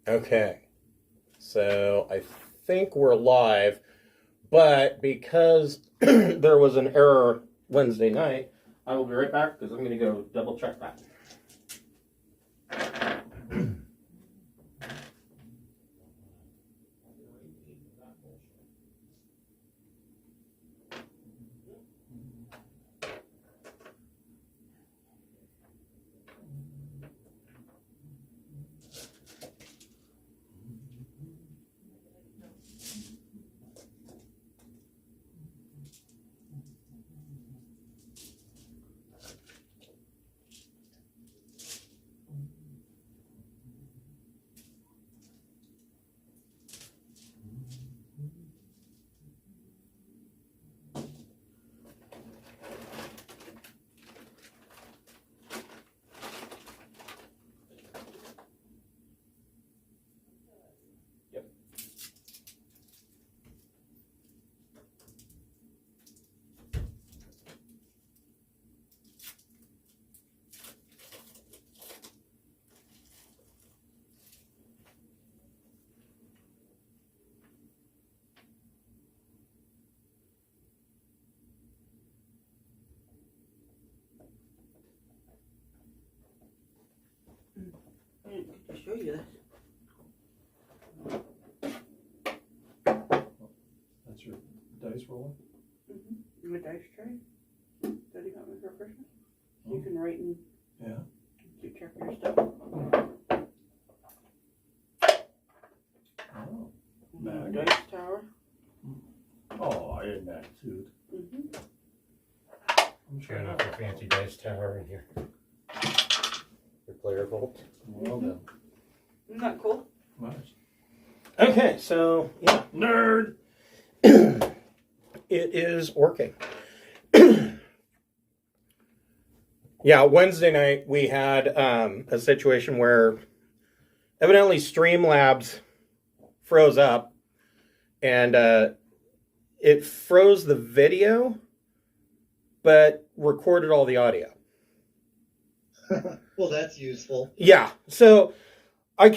Okay, so I think we're live, but because there was an error Wednesday night, I will be right back because I'm going to go double check that. I show you this. That's your dice roller? Mm-hmm. My dice tray that he got me for Christmas. So you can write and keep track of your stuff. Oh. My dice tower. Oh, I had that too. Mm-hmm. I'm Sure sure enough, your fancy dice tower in here. Your player vault. Well done. Isn't that cool? Nice. Okay, so yeah, nerd. It is working. Yeah, Wednesday night we had a situation where evidently Streamlabs froze up, and it froze the video, but recorded all the audio. Well, that's useful. Yeah, so I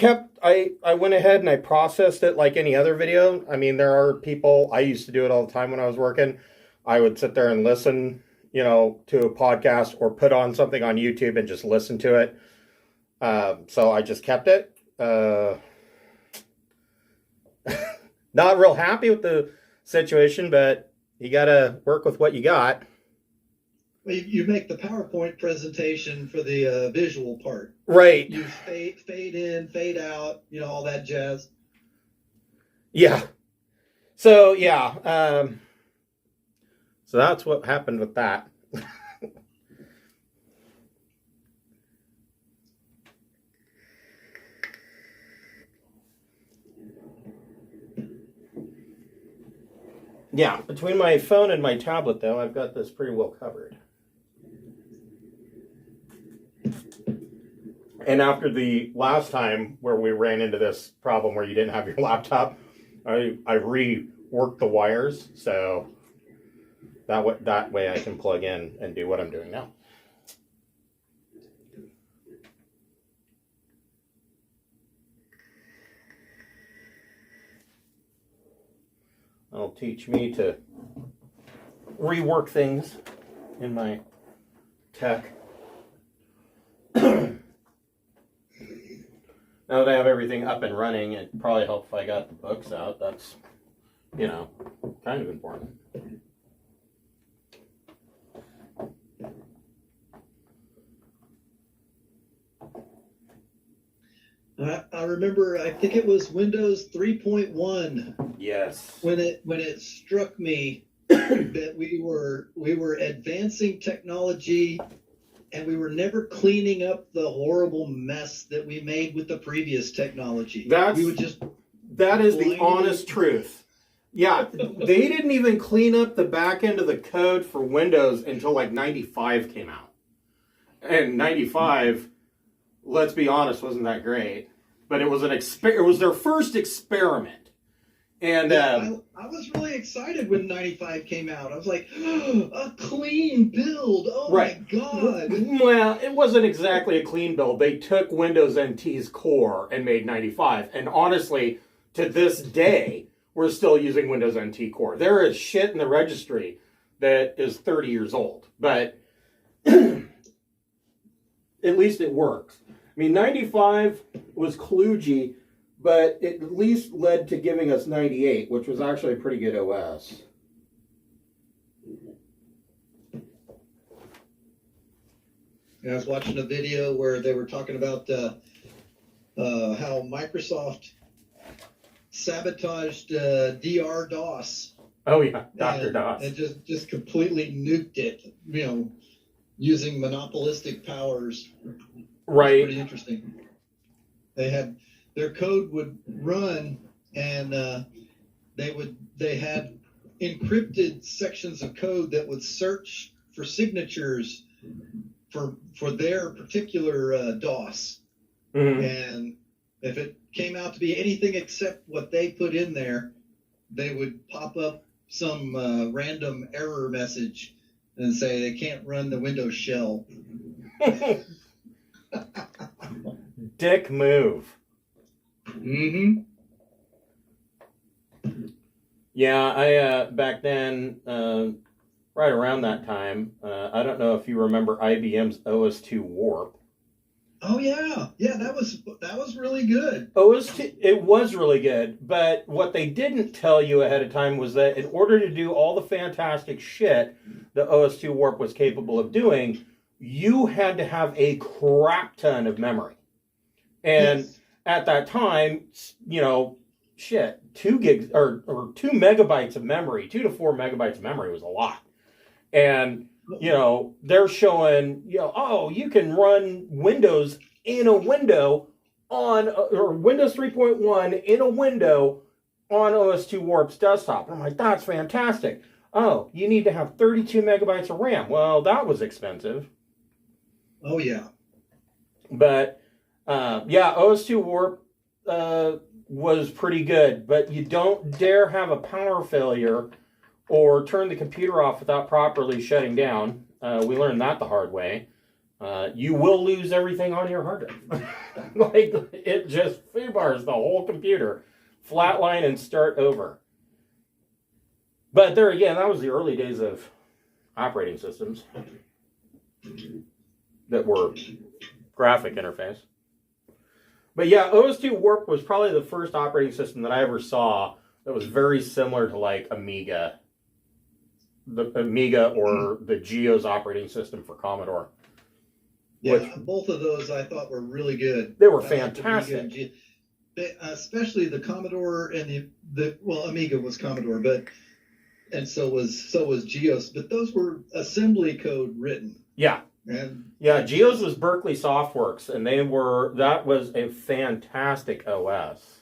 went ahead and I processed it like any other video. I mean, there are people, I used to do it all the time when I was working. I would sit there and listen, to a podcast or put on something on YouTube and just listen to it. So I just kept it. Not real happy with the situation, but you got to work with what you got. Well, you make the PowerPoint presentation for the visual part. Right. You fade in, fade out, all that jazz. Yeah. So, yeah. So that's what happened with that. Yeah, between my phone and my tablet, though, I've got this pretty well covered. And after the last time where we ran into this problem where you didn't have your laptop, I reworked the wires, so that way I can plug in and do what I'm doing now. That'll teach me to rework things in my tech. Now that I have everything up and running, it probably helps if I got the books out. That's, kind of important. I remember, I think it was Windows 3.1. Yes. When it struck me that we were advancing technology and we were never cleaning up the horrible mess that we made with the previous technology. That is the honest truth. Yeah, they didn't even clean up the back end of the code for Windows until like 95 came out. And 95, let's be honest, wasn't that great. But it was it was their first experiment. And I was really excited when 95 came out. I was like, a clean build. Oh right. my God. Well, it wasn't exactly a clean build. They took Windows NT's core and made 95. And honestly, to this day, we're still using Windows NT core. There is shit in the registry that is 30 years old. But at least it works. I mean, 95 was kludgy, but it at least led to giving us 98, which was actually a pretty good OS. I was watching a video where they were talking about how Microsoft sabotaged DR DOS. Oh yeah, Dr. DOS. And just completely nuked it, using monopolistic powers. Right. Pretty interesting. Their code would run, and they had encrypted sections of code that would search for signatures for their particular DOS. Mm-hmm. And if it came out to be anything except what they put in there, they would pop up some random error message and say they can't run the Windows shell. Dick move. Mm-hmm. Yeah, I back then, right around that time, I don't know if you remember IBM's OS2 Warp. Oh yeah, that was really good. OS2, it was really good, but what they didn't tell you ahead of time was that in order to do all the fantastic shit the OS2 Warp was capable of doing, you had to have a crap ton of memory. And yes. At that time, 2 gigs or 2 megabytes of memory, 2 to 4 megabytes of memory was a lot. And, they're showing, you can run Windows in a window or Windows 3.1 in a window on OS2 Warp's desktop. I'm like, that's fantastic. Oh, you need to have 32 megabytes of RAM. Well, that was expensive. Oh yeah. But OS2 Warp was pretty good, but you don't dare have a power failure or turn the computer off without properly shutting down. We learned that the hard way. You will lose everything on your hard drive. It just foobars the whole computer. Flatline and start over. But there again, that was the early days of operating systems that were graphic interface. But yeah, OS2 Warp was probably the first operating system that I ever saw that was very similar to like Amiga. The Amiga or the Geos operating system for Commodore. Yeah, both of those I thought were really good. They were fantastic. Especially the Commodore and Amiga was Commodore, and so was Geos, but those were assembly code written. Yeah. And Geos was Berkeley Softworks, and that was a fantastic OS.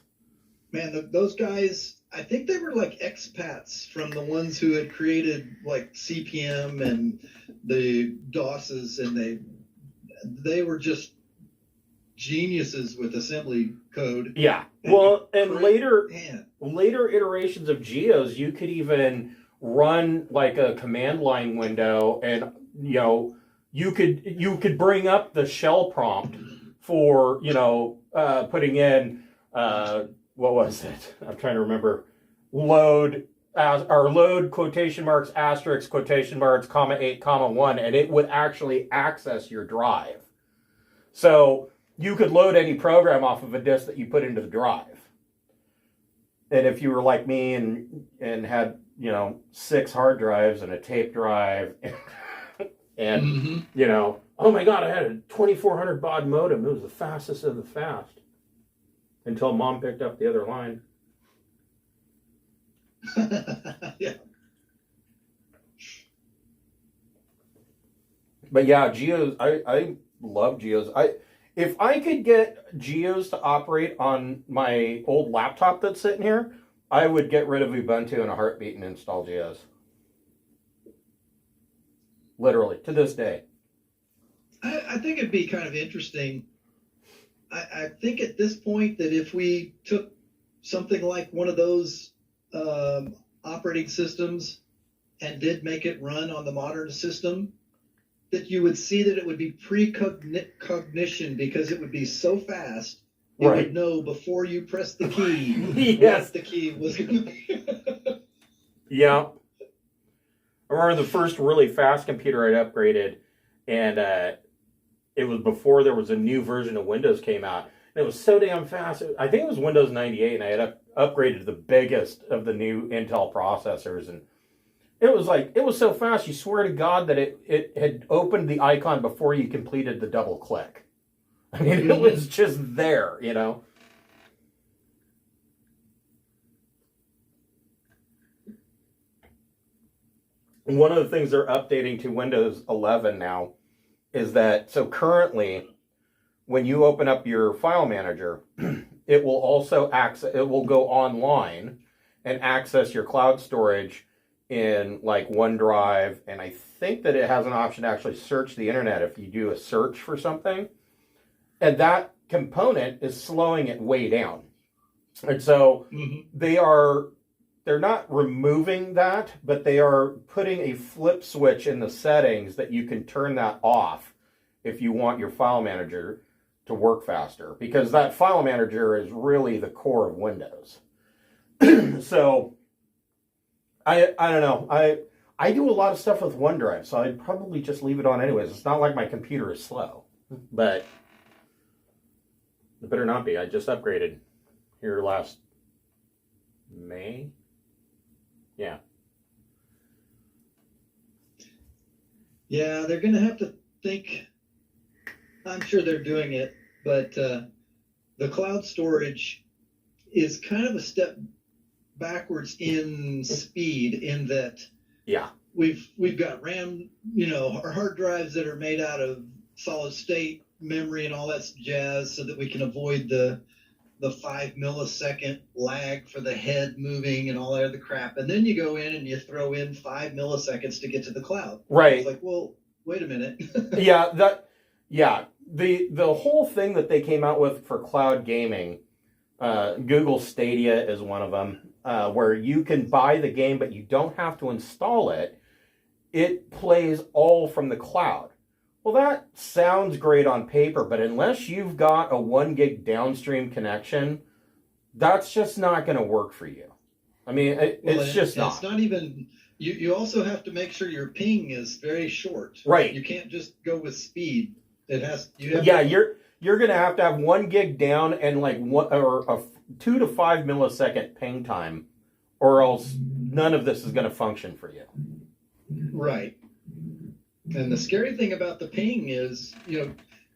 Man, those guys, I think they were like expats from the ones who had created like CPM and the DOSes, and they were just geniuses with assembly code. Yeah. Well, and later iterations of Geos, you could even run like a command line window, and you could bring up the shell prompt for putting in what was it? I'm trying to remember. Load quotation marks asterisk quotation marks comma 8 comma 1, and it would actually access your drive. So you could load any program off of a disk that you put into the drive. And if you were like me and had 6 hard drives and a tape drive and oh my god, I had a 2400 baud modem. It was the fastest of the fast until mom picked up the other line. Yeah. But yeah, Geos, I love Geos. If I could get Geos to operate on my old laptop that's sitting here, I would get rid of Ubuntu in a heartbeat and install Geos. Literally, to this day. I think it'd be kind of interesting. I think at this point that if we took something like one of those operating systems and did make it run on the modern system, that you would see that it would be precognition because it would be so fast. It Right. would know before you press the key Yes. what the key was going to be. Yeah. I remember the first really fast computer I'd upgraded, and it was before there was a new version of Windows came out. And it was so damn fast. I think it was Windows 98, and I had upgraded to the biggest of the new Intel processors. And it was so fast, you swear to God that it had opened the icon before you completed the double click. I mean, it was just there, you know? And one of the things they're updating to Windows 11 now is that, so currently, when you open up your file manager, it will also it will go online and access your cloud storage in like OneDrive, and I think that it has an option to actually search the internet if you do a search for something. And that component is slowing it way down. And so they're not removing that, but they are putting a flip switch in the settings that you can turn that off if you want your file manager to work faster, because that file manager is really the core of Windows. So I don't know. I do a lot of stuff with OneDrive, so I'd probably just leave it on anyways. It's not like my computer is slow, but it better not be. I just upgraded here last May. Yeah. Yeah, they're going to have to think. I'm sure they're doing it, but the cloud storage is kind of a step backwards in speed, in that we've got RAM, our hard drives that are made out of solid state memory and all that jazz, so that we can avoid the 5 millisecond lag for the head moving and all that other crap. And then you go in and you throw in 5 milliseconds to get to the cloud. Right. It's like, well, wait a minute. The whole thing that they came out with for cloud gaming, Google Stadia is one of them, where you can buy the game, but you don't have to install it. It plays all from the cloud. Well, that sounds great on paper, but unless you've got a 1 gig downstream connection, that's just not going to work for you. I mean, it's just not. It's not even. You also have to make sure your ping is very short. Right. You can't just go with speed. You're going to have 1 gig down and like a 2 to 5 millisecond ping time, or else none of this is going to function for you. Right. And the scary thing about the ping is,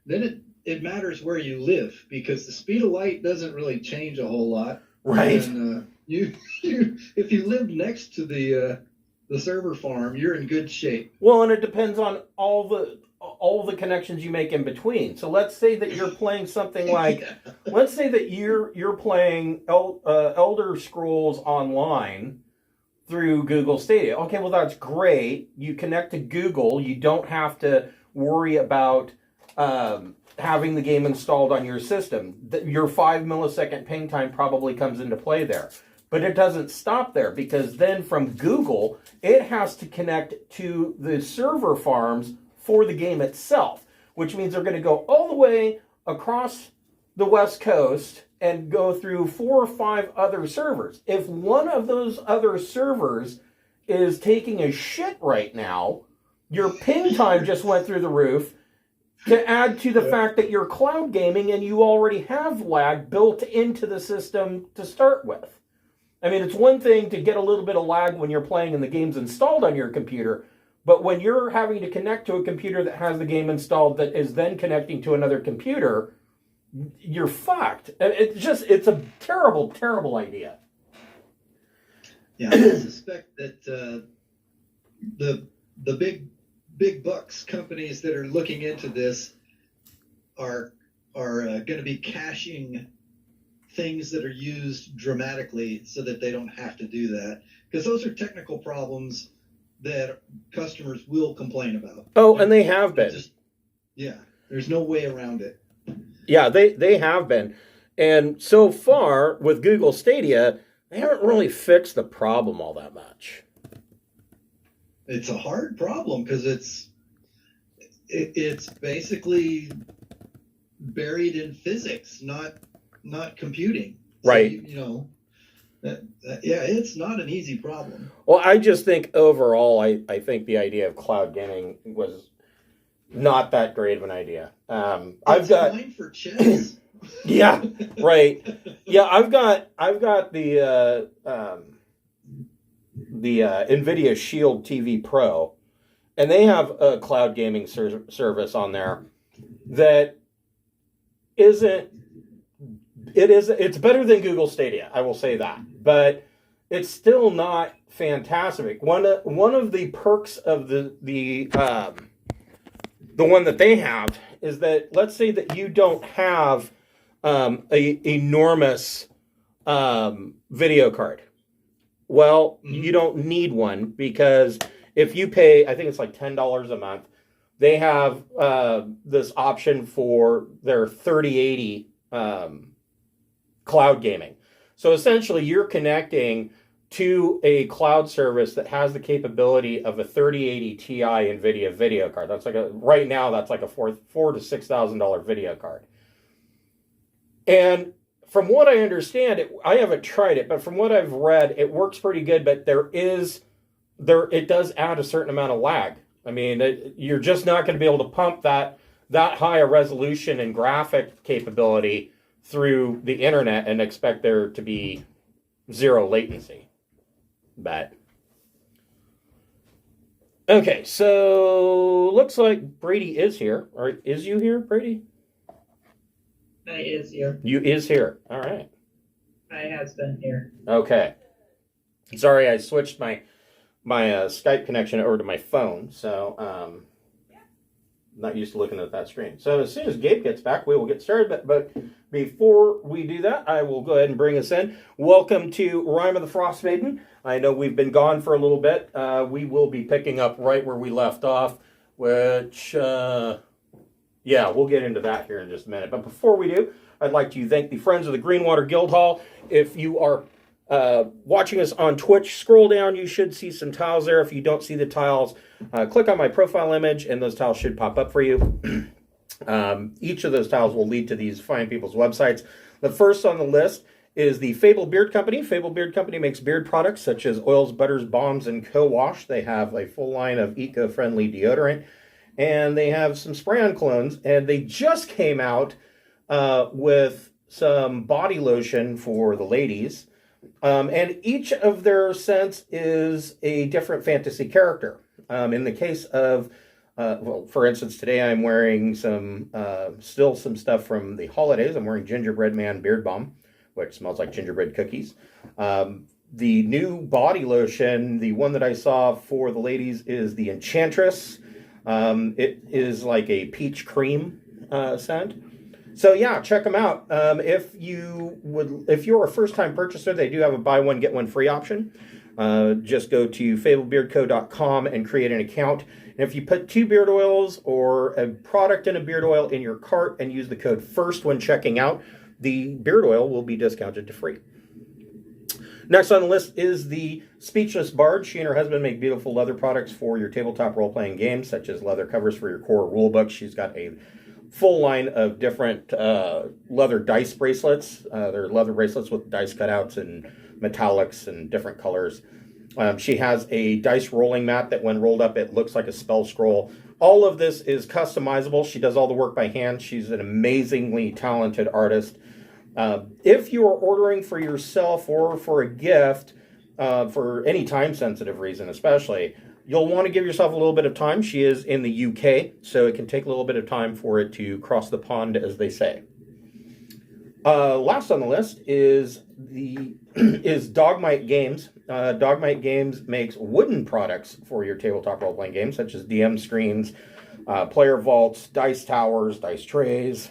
then it matters where you live, because the speed of light doesn't really change a whole lot. Right. And if you live next to the server farm, you're in good shape. Well, and it depends on all the connections you make in between. So let's say that you're playing something like, let's say that you're playing Elder Scrolls Online through Google Stadia. Okay, well, that's great. You connect to Google. You don't have to worry about having the game installed on your system. Your 5 millisecond ping time probably comes into play there. But it doesn't stop there, because then from Google, it has to connect to the server farms for the game itself, which means they're going to go all the way across the West Coast and go through 4 or 5 other servers. If one of those other servers is taking a shit right now, your ping time just went through the roof, to add to the fact that you're cloud gaming and you already have lag built into the system to start with. I mean, it's one thing to get a little bit of lag when you're playing and the game's installed on your computer, but when you're having to connect to a computer that has the game installed that is then connecting to another computer, you're fucked. It's a terrible, terrible idea. Yeah, I suspect that the big bucks companies that are looking into this are going to be caching things that are used dramatically so that they don't have to do that, because those are technical problems that customers will complain about. Oh, and they have been. There's no way around it. Yeah, they have been. And so far with Google Stadia, they haven't really fixed the problem all that much. It's a hard problem because it's basically buried in physics, not computing. Right. So, yeah, it's not an easy problem. Well, I just think overall, I think the idea of cloud gaming was not that great of an idea. I've got fine for chess. yeah, right. Yeah, I've got the NVIDIA Shield TV Pro, and they have a cloud gaming service on there that isn't. It's better than Google Stadia, I will say that, but it's still not fantastic. One of the perks of the one that they have is that, let's say that you don't have a enormous video card. Well, you don't need one, because if you pay, I think it's like $10 a month, they have this option for their 3080 cloud gaming. So essentially, you're connecting to a cloud service that has the capability of a 3080 Ti NVIDIA video card. That's like right now that's like a $4,000 to $6,000 video card. And from what I understand, I haven't tried it, but from what I've read, it works pretty good. But it does add a certain amount of lag. I mean, you're just not going to be able to pump that high a resolution and graphic capability through the internet and expect there to be zero latency. But okay, so looks like Brady is here. Or is you here, Brady? I is here. You is here. All right. I has been here. Okay. Sorry, I switched my Skype connection over to my phone, so not used to looking at that screen. So as soon as Gabe gets back, we will get started. But before we do that, I will go ahead and bring us in. Welcome to Rime of the Frostmaiden. I know we've been gone for a little bit. We will be picking up right where we left off, which, yeah, we'll get into that here in just a minute. But before we do, I'd like to thank the Friends of the Greenwater Guildhall. If you are watching us on Twitch, scroll down, you should see some tiles there. If you don't see the tiles, click on my profile image and those tiles should pop up for you. Each of those tiles will lead to these fine people's websites. The first on the list is the Fable Beard Company. Fable Beard Company makes beard products such as oils, butters, balms, and co-wash. They have a full line of eco-friendly deodorant, and they have some spray-on clones, and they just came out with some body lotion for the ladies. And each of their scents is a different fantasy character. In the case of, well, for instance, today I'm wearing still some stuff from the holidays. I'm wearing Gingerbread Man Beard Balm, which smells like gingerbread cookies. The new body lotion, the one that I saw for the ladies, is the Enchantress. It is like a peach cream scent. So yeah, check them out. If you're a first-time purchaser, they do have a buy one get one free option. Just go to fablebeardco.com and create an account. And if you put 2 beard oils or a product and a beard oil in your cart and use the code FIRST when checking out, the beard oil will be discounted to free. Next on the list is the Speechless Bard. She and her husband make beautiful leather products for your tabletop role-playing games, such as leather covers for your core rulebook. She's got a full line of different leather dice bracelets. They're leather bracelets with dice cutouts and metallics and different colors. She has a dice rolling mat that when rolled up, it looks like a spell scroll. All of this is customizable. She does all the work by hand. She's an amazingly talented artist. If you are ordering for yourself or for a gift, for any time-sensitive reason especially, you'll want to give yourself a little bit of time. She is in the UK, so it can take a little bit of time for it to cross the pond, as they say. Last on the list is Dogmite Games. Dogmite Games makes wooden products for your tabletop role-playing games, such as DM screens, player vaults, dice towers, dice trays.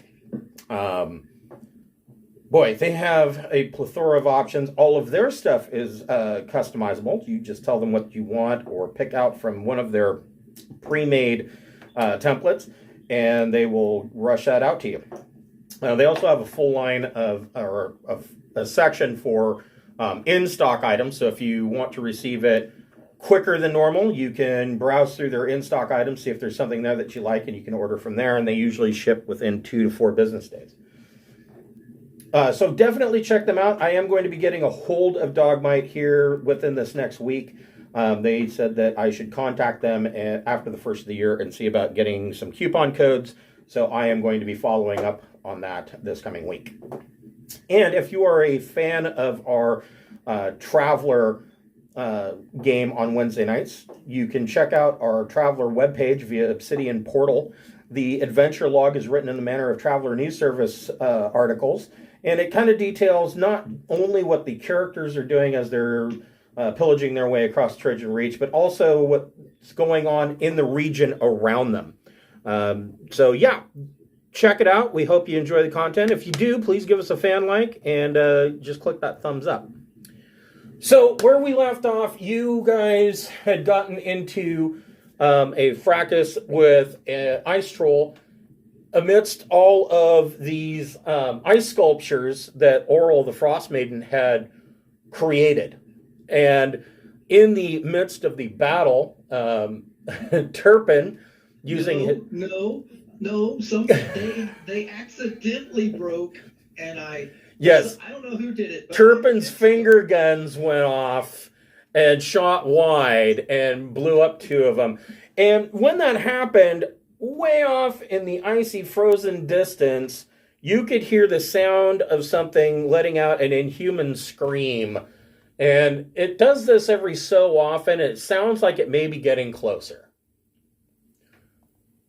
Boy, they have a plethora of options. All of their stuff is customizable. You just tell them what you want or pick out from one of their pre-made templates, and they will rush that out to you. They also have a full line of a section for in-stock items. So if you want to receive it quicker than normal, you can browse through their in-stock items, see if there's something there that you like, and you can order from there, and they usually ship within 2 to 4 business days. So definitely check them out. I am going to be getting a hold of Dogmite here within this next week. They said that I should contact them after the first of the year and see about getting some coupon codes. So I am going to be following up on that this coming week. And if you are a fan of our Traveler game on Wednesday nights, you can check out our Traveler webpage via Obsidian Portal. The adventure log is written in the manner of Traveler News Service articles, and it kind of details not only what the characters are doing as they're pillaging their way across Trojan Reach, but also what's going on in the region around them. So yeah, check it out. We hope you enjoy the content. If you do, please give us a fan like and just click that thumbs up. So where we left off, you guys had gotten into a fracas with an ice troll amidst all of these ice sculptures that Auril the Frostmaiden had created. And in the midst of the battle, Turpin using... No. They accidentally broke, and Yes. I don't know who did it. But Turpin's finger guns went off and shot wide and blew up 2 of them. And when that happened, way off in the icy frozen distance, you could hear the sound of something letting out an inhuman scream. And it does this every so often. It sounds like it may be getting closer.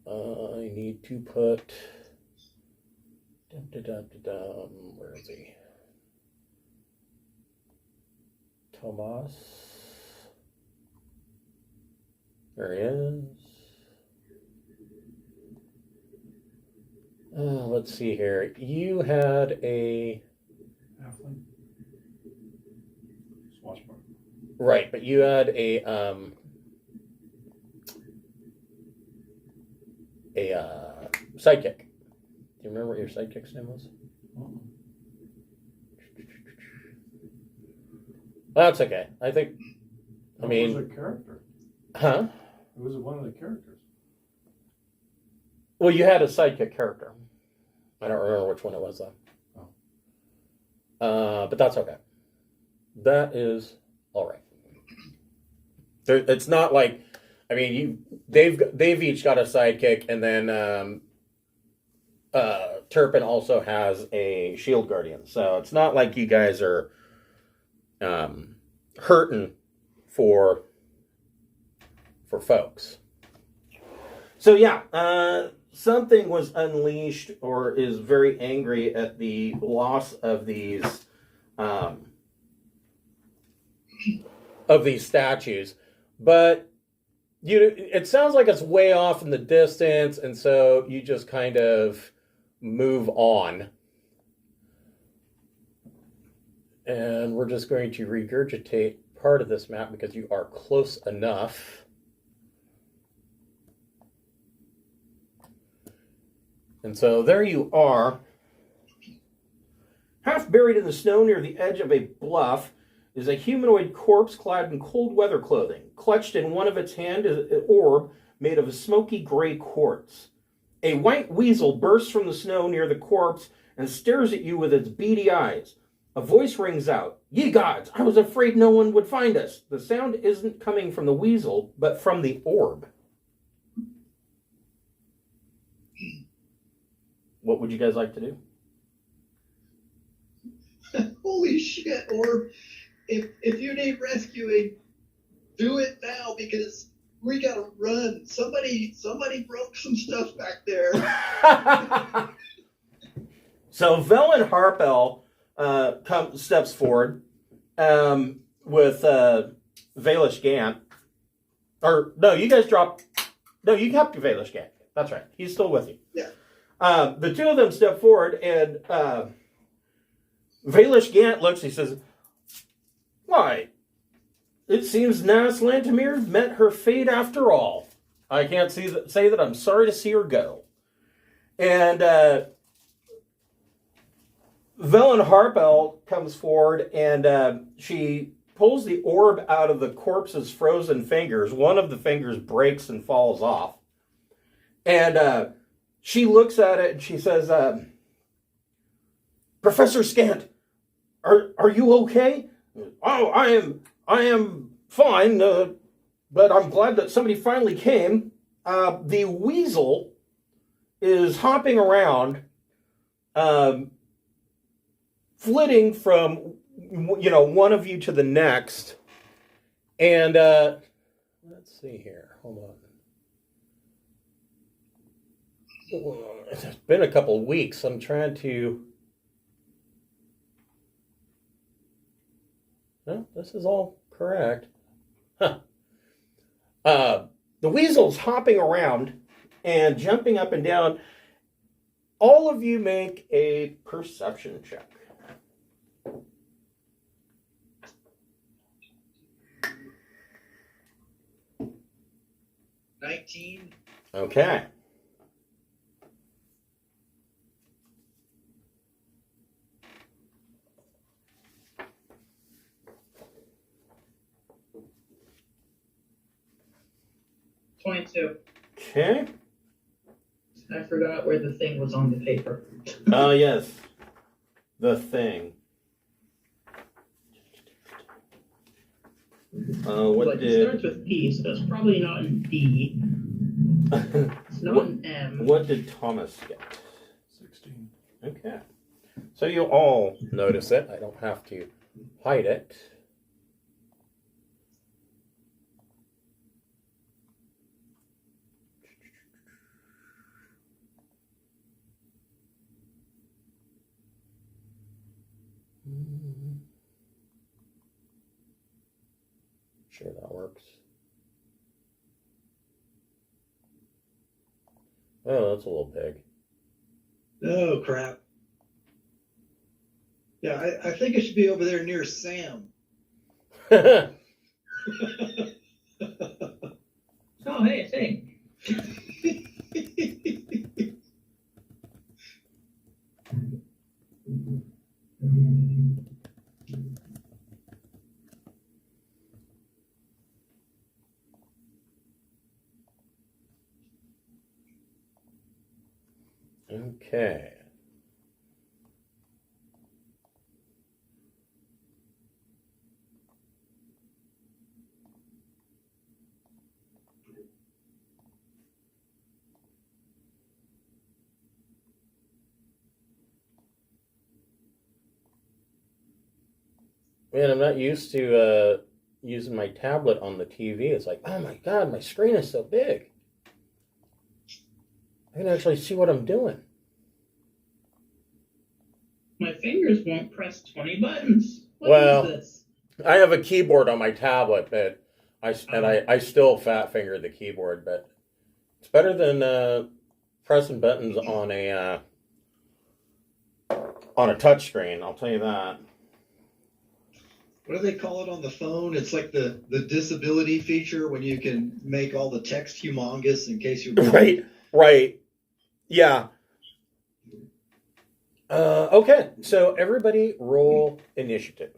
I need to put... Where is he? Tomas. There he is. Let's see here. You had a... Halfling. Swashbuckler. Right, but you had a sidekick. Do you remember what your sidekick's name was? That's okay. I think. It was a character. Huh? It was one of the characters. Well, you had a sidekick character. I don't remember which one it was though. Oh. But that's okay. That is all right. It's not like, I mean, they've each got a sidekick, and then Turpin also has a shield guardian. So it's not like you guys are hurting for folks. So yeah, something was unleashed or is very angry at the loss of these statues, but it sounds like it's way off in the distance, and so you just kind of move on. And we're just going to regurgitate part of this map because you are close enough. And so there you are. Half buried in the snow near the edge of a bluff is a humanoid corpse clad in cold weather clothing. Clutched in one of its hands is an orb made of a smoky gray quartz. A white weasel bursts from the snow near the corpse and stares at you with its beady eyes. A voice rings out, "Ye gods, I was afraid no one would find us." The sound isn't coming from the weasel, but from the orb. What would you guys like to do? Holy shit, Orb. If you need rescuing, do it now, because we gotta run. Somebody broke some stuff back there. So Velen Harpel steps forward with Velish Gant. Or, no, you guys dropped... No, you kept Velish Gant. That's right. He's still with you. Yeah. The two of them step forward, and Velish Gant looks, he says, "Why, it seems Nas Lantimir met her fate after all. I can't say that I'm sorry to see her go." And Velen Harpel comes forward and she pulls the orb out of the corpse's frozen fingers. One of the fingers breaks and falls off. And she looks at it and she says, Professor Scant, are you okay? Oh, I am fine, but I'm glad that somebody finally came. The weasel is hopping around, flitting from, one of you to the next. And let's see here. Hold on. It's been a couple of weeks. I'm trying to... No, this is all correct. Huh. The weasel's hopping around and jumping up and down. All of you make a perception check. $19. Okay. Okay. I forgot where the thing was on the paper. Oh, yes. The thing. But it starts with P, so it's probably not in D. It's not an M. What did Thomas get? 16. Okay. So you all notice it. I don't have to hide it. Sure that works. Oh, that's a little big. Oh, crap. Yeah, I think I should be over there near Sam. Oh, hey, a thing. Okay. Man, I'm not used to using my tablet on the TV. It's like, oh my God, my screen is so big. I can actually see what I'm doing. My fingers won't press 20 buttons. What Well, is this? I have a keyboard on my tablet, but I still fat finger the keyboard, but it's better than pressing buttons on a touch screen. I'll tell you that. What do they call it on the phone? It's like the disability feature when you can make all the text humongous in case you're Right. Yeah. Okay, so everybody roll initiative.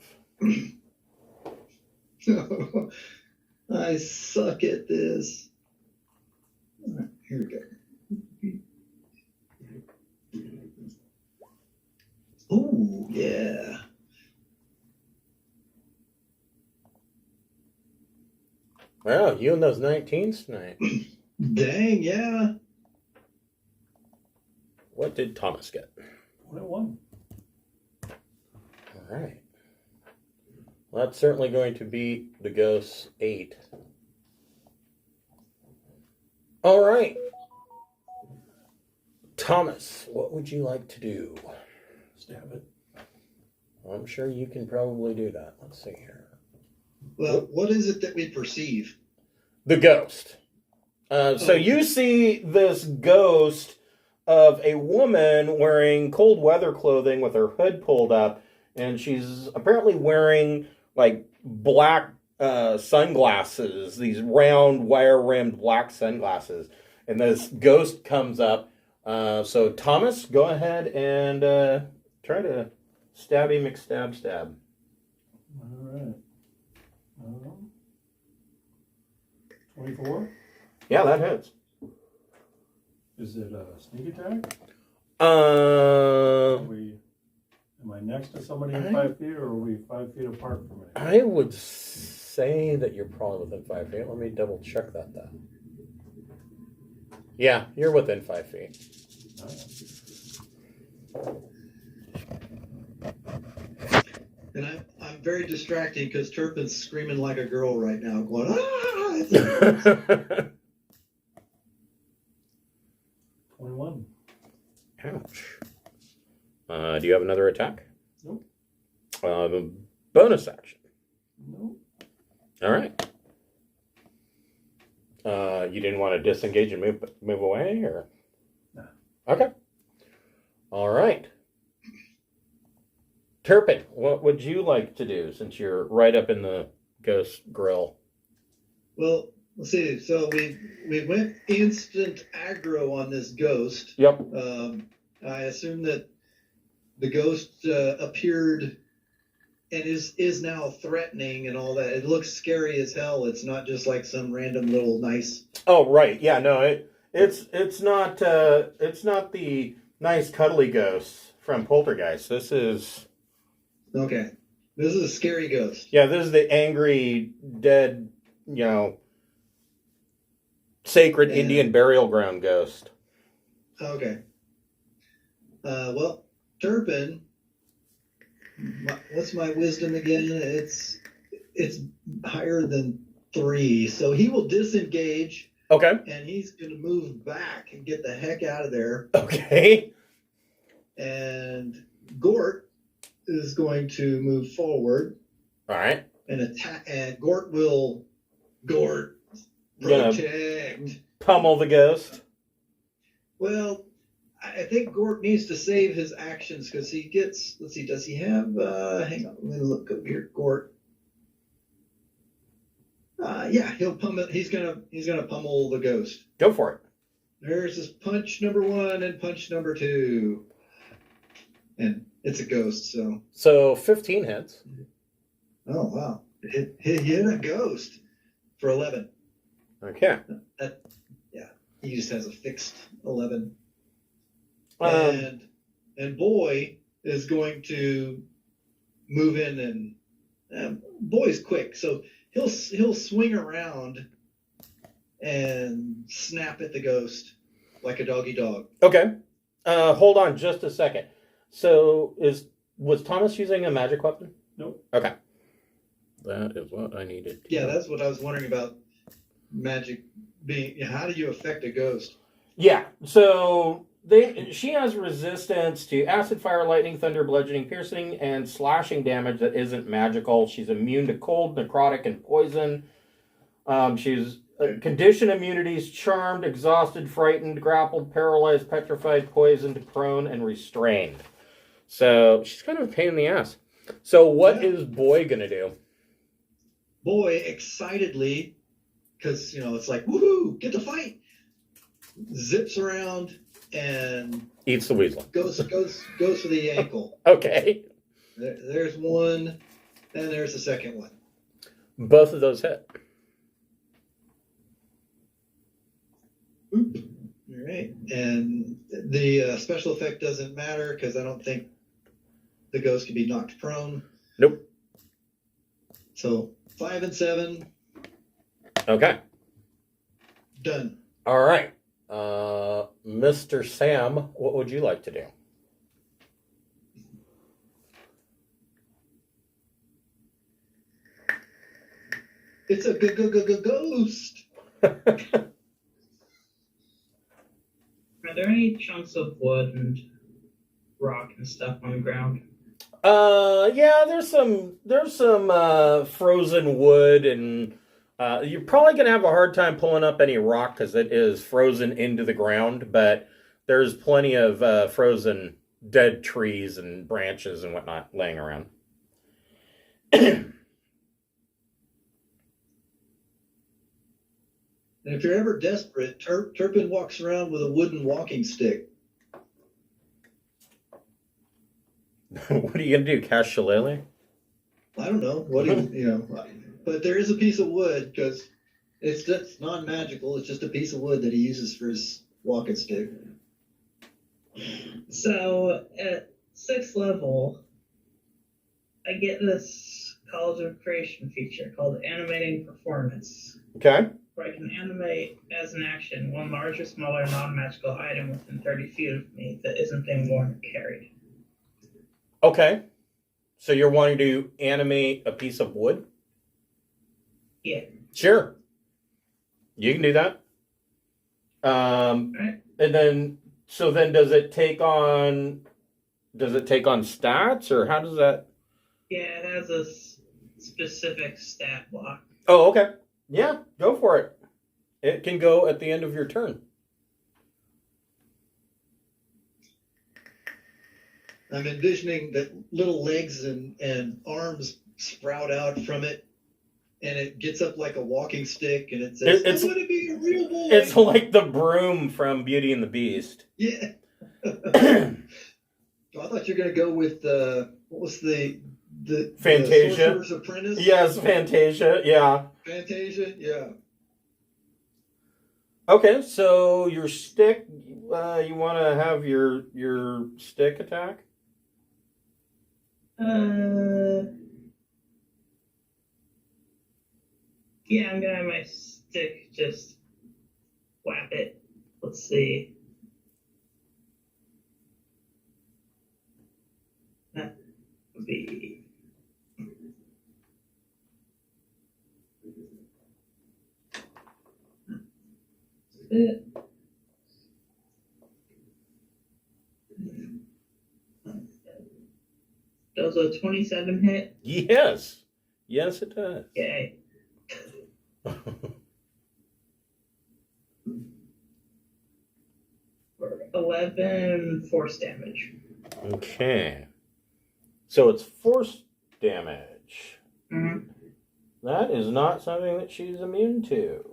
I suck at this. All right, here we go. Oh, yeah. Wow, you and those 19s tonight. Dang, yeah. What did Thomas get? 21. All right. Well, that's certainly going to beat the Ghost's 8. All right. Thomas, what would you like to do? Stab it. I'm sure you can probably do that. Let's see here. Well, what is it that we perceive? The ghost. So you see this ghost of a woman wearing cold weather clothing with her hood pulled up, and she's apparently wearing like black sunglasses, these round wire-rimmed black sunglasses. And this ghost comes up. So Thomas, go ahead and try to Stabby McStab stab. All right. 24. Yeah, that hits. Is it a sneak attack? Am I next to somebody in 5 feet, or are we 5 feet apart from it? I would say that you're probably within 5 feet. Let me double check that then. Yeah, you're within 5 feet. And I'm very distracting because Turpin's screaming like a girl right now, going, ah! 21. Ouch. Do you have another attack? Nope. Bonus action. Nope. All right. You didn't want to disengage and move away, or? No. Okay. All right. Turpin, what would you like to do since you're right up in the ghost grill? Well, let's see. So we went instant aggro on this ghost. Yep. I assume that the ghost appeared and is now threatening and all that. It looks scary as hell. It's not just like some random little nice. Oh, right. Yeah. No. It's not the nice cuddly ghost from Poltergeist. This is. Okay. This is a scary ghost. Yeah. This is the angry, dead, sacred Indian burial ground ghost. Okay. Well, Turpin, what's my wisdom again? It's higher than 3, so he will disengage. Okay. And he's going to move back and get the heck out of there. Okay. And Gort is going to move forward. All right. And attack. And Gort protect. Pummel the ghost. Well, I think Gort needs to save his actions because he gets. Let's see. Does he have? Hang on. Let me look up here. Gort. Yeah, he'll pummel. He's gonna pummel the ghost. Go for it. There's his punch number 1 and punch number 2, and it's a ghost. So 15 hits. Oh wow! He hit a ghost for 11. Okay. He just has a fixed 11. Um, And Boy is going to move in, and Boy's quick, so he'll swing around and snap at the ghost like a doggy dog. Okay. Hold on just a second. So was Thomas using a magic weapon? Nope. Okay. That is what I needed. Yeah, that's what I was wondering about magic being. How do you affect a ghost? Yeah. So she has resistance to acid, fire, lightning, thunder, bludgeoning, piercing, and slashing damage that isn't magical. She's immune to cold, necrotic, and poison. She's condition immunities: charmed, exhausted, frightened, grappled, paralyzed, petrified, poisoned, prone, and restrained. So she's kind of a pain in the ass. So what is Boy gonna do? Boy excitedly, because it's like woohoo, get to fight. Zips around and Eats the weasel. goes for the ankle. Okay. There's one, and there's the second one. Both of those hit. Oop. All right, and the special effect doesn't matter because I don't think the ghost can be knocked prone. Nope. So 5 and 7. Okay. Done. All right. Mr. Sam, what would you like to do? It's a ghost. Are there any chunks of wood and rock and stuff on the ground? Yeah, there's some frozen wood, and you're probably gonna have a hard time pulling up any rock because it is frozen into the ground. But there's plenty of frozen dead trees and branches and whatnot laying around. And if you're ever desperate, Turpin walks around with a wooden walking stick. What are you gonna do? Cast Shillelagh? I don't know what but there is a piece of wood because it's just non-magical. It's just a piece of wood that he uses for his walking stick. So at 6th level, I get this College of Creation feature called Animating Performance, Okay. where I can animate as an action one large or smaller non-magical item within 30 feet of me that isn't being worn or carried. Okay. So you're wanting to animate a piece of wood? Yeah. Sure. You can do that. Right. And then, so then does it take on stats, or how does that? Yeah, it has a specific stat block. Oh, okay. Yeah, go for it. It can go at the end of your turn. I'm envisioning that little legs and arms sprout out from it, and it gets up like a walking stick, and it says, It's- "I'm going to be a real boy." It's like the broom from Beauty and the Beast. Yeah. I thought you were going to go with what was the Fantasia. The Sorcerer's Apprentice? Yes, Fantasia. Yeah. Fantasia, yeah. Okay, so your stick. You want to have your stick attack? Yeah, I'm gonna have my stick just whap it. Let's see. That would be. It. Does a 27 hit? Yes. Yes, it does. Yay. For 11 force damage. Okay. So it's force damage. Mm-hmm. That is not something that she's immune to.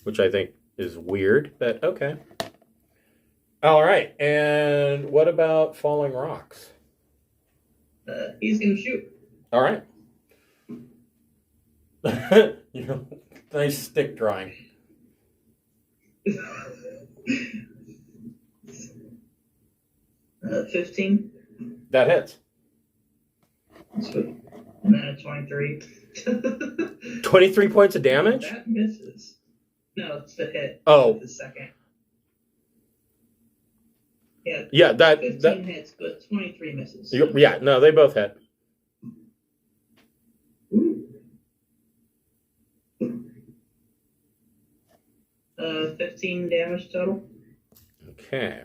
Which I think is weird, but okay. All right. And what about falling rocks? He's gonna shoot. All right. Nice stick drawing. 15. That hits. Sweet. And then a 23. 23 points of damage? That misses. No, it's the hit. Oh. The second. Yeah. Yeah, 15 hits, but 23 misses. Yeah, no, they both hit. Ooh. 15 damage total. Okay.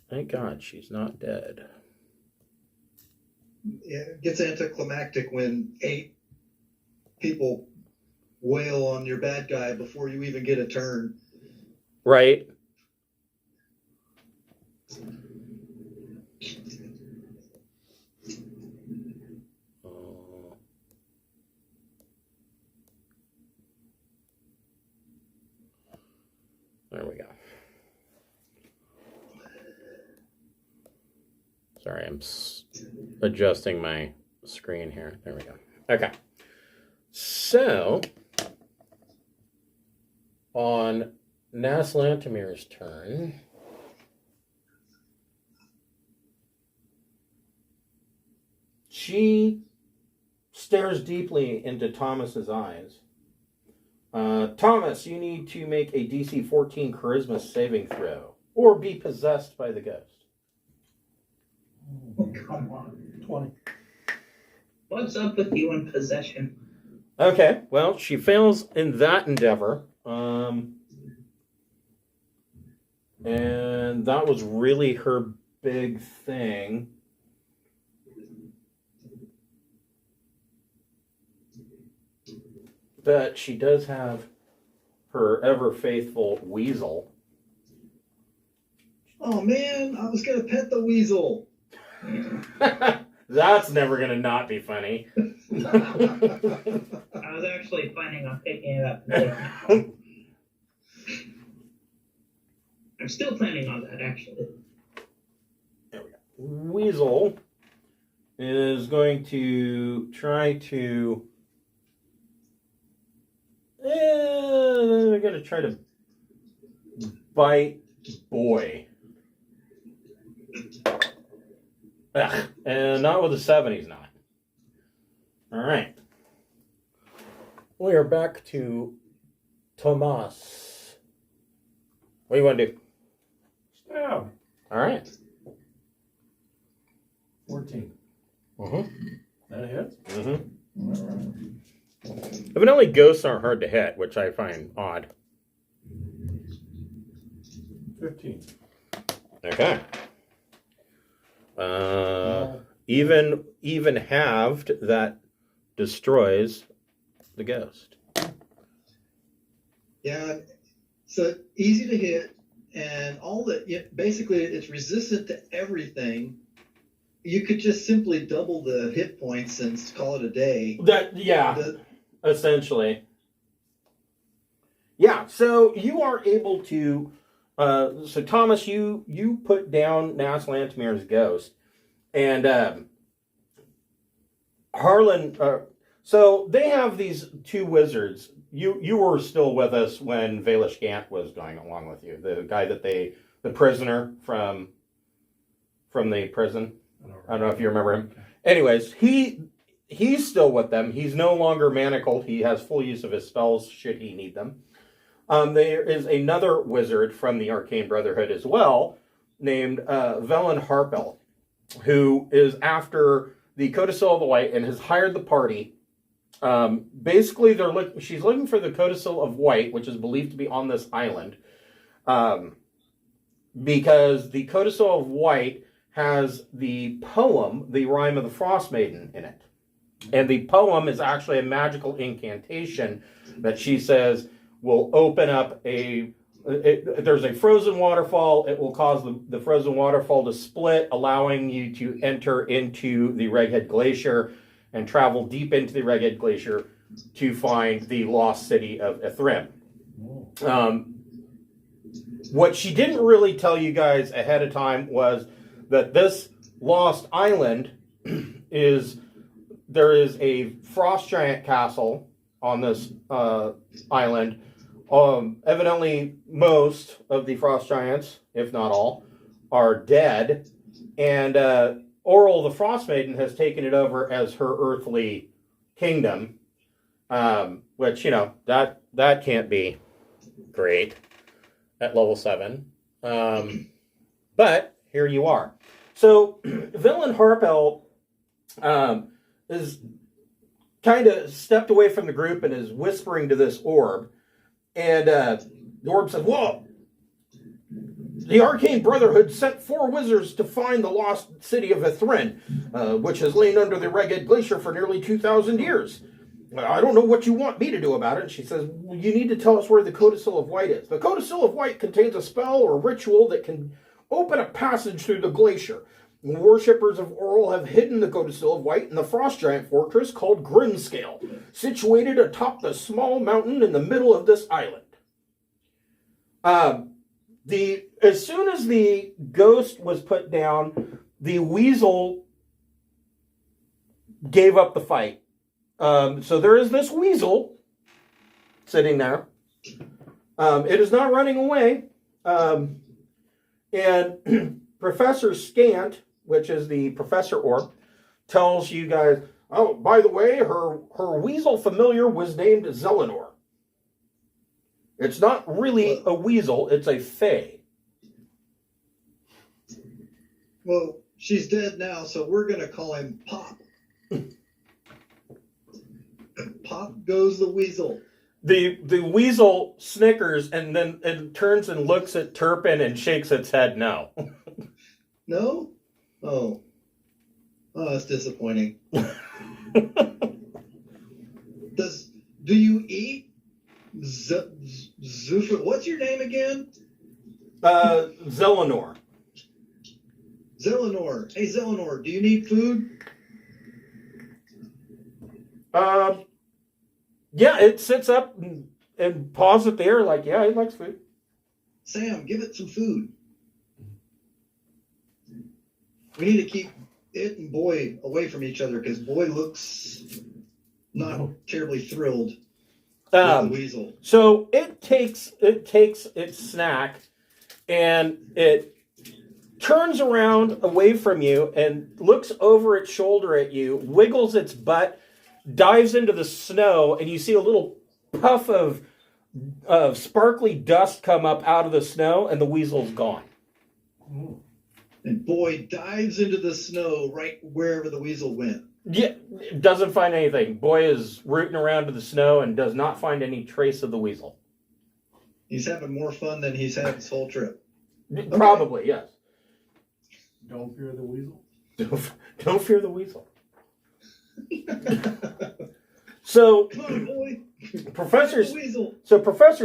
Thank God she's not dead. Yeah, it gets anticlimactic when 8 people wail on your bad guy before you even get a turn. Right? There we go. Sorry, I'm adjusting my screen here. There we go. Okay. So, on Naslantimir's turn, she stares deeply into Thomas's eyes. Thomas, you need to make a DC 14 Charisma saving throw, or be possessed by the ghost. Oh, come on. 20. What's up with you in possession? Okay, well, she fails in that endeavor. And that was really her big thing. But she does have her ever faithful weasel. Oh man, I was gonna pet the weasel. That's never gonna not be funny. I was actually planning on picking it up. I'm still planning on that, actually. There we go. Weasel is going to try to. They're going to try to bite boy. Ugh, and not with a 7, he's not. All right. We are back to Tomas. What do you want to do? Stab. All right. 14. Mm-hmm. That hits? Mm-hmm. All right. Evidently, ghosts aren't hard to hit, which I find odd. 15. Okay. Even halved, that destroys the ghost. Yeah, so easy to hit, and all that. Basically, it's resistant to everything. You could just simply double the hit points and call it a day. Essentially. Yeah. So you are able to. So Thomas, you put down Nas Lantimir's ghost, and Harlan. So they have these two wizards. You were still with us when Velish Gant was going along with you. The guy the prisoner from the prison. I don't know if you remember him. Anyways, he's still with them. He's no longer manacled. He has full use of his spells should he need them. There is another wizard from the Arcane Brotherhood as well, named Velen Harpel, who is after the Codicil of the White and has hired the party. Basically, she's looking for the Codicil of White, which is believed to be on this island, because the Codicil of White has the poem, the Rime of the Frostmaiden, in it. And the poem is actually a magical incantation that she says will open up there's a frozen waterfall. It will cause the frozen waterfall to split, allowing you to enter into the Reghead Glacier and travel deep into the Reghead Glacier to find the lost city of Ithrim. What she didn't really tell you guys ahead of time was that this lost island there is a frost giant castle on this island. Evidently, most of the frost giants, if not all, are dead, and Auril the Frostmaiden has taken it over as her earthly kingdom, which that can't be great at level 7, but here you are. So Velen Harpel is kind of stepped away from the group and is whispering to this orb. And the orb said, "Whoa! The Arcane Brotherhood sent 4 wizards to find the lost city of Ithrin, which has lain under the Reghead Glacier for nearly 2,000 years. I don't know what you want me to do about it." And she says, "Well, you need to tell us where the Codicil of White is. The Codicil of White contains a spell or ritual that can open a passage through the glacier. Worshippers of Auril have hidden the Codicil of White in the frost giant fortress called Grimskalle, situated atop the small mountain in the middle of this island." As soon as the ghost was put down, the weasel gave up the fight. So there is this weasel sitting there. It is not running away. And Professor Scant, which is the Professor Orb, tells you guys, "Oh, by the way, her weasel familiar was named Zelenor. It's not really a weasel, it's a fae." Well, she's dead now, so we're going to call him Pop. Pop goes the weasel. The weasel snickers and then turns and looks at Turpin and shakes its head no. No? Oh, that's disappointing. Do you eat Zufra? What's your name again? Zelenor. Zelenor. Hey, Zelenor, do you need food? Yeah, it sits up and paws at the air like, yeah, it likes food. Sam, give it some food. We need to keep it and Boy away from each other because Boy looks not terribly thrilled with the weasel. So it takes its snack and it turns around away from you and looks over its shoulder at you, wiggles its butt, dives into the snow, and you see a little puff of sparkly dust come up out of the snow, and the weasel's gone. And Boy dives into the snow right wherever the weasel went. Yeah, doesn't find anything. Boy is rooting around in the snow and does not find any trace of the weasel. He's having more fun than he's had this whole trip. Probably, yes. Don't fear the weasel. Don't fear the weasel. So, Come on, Boy. Professor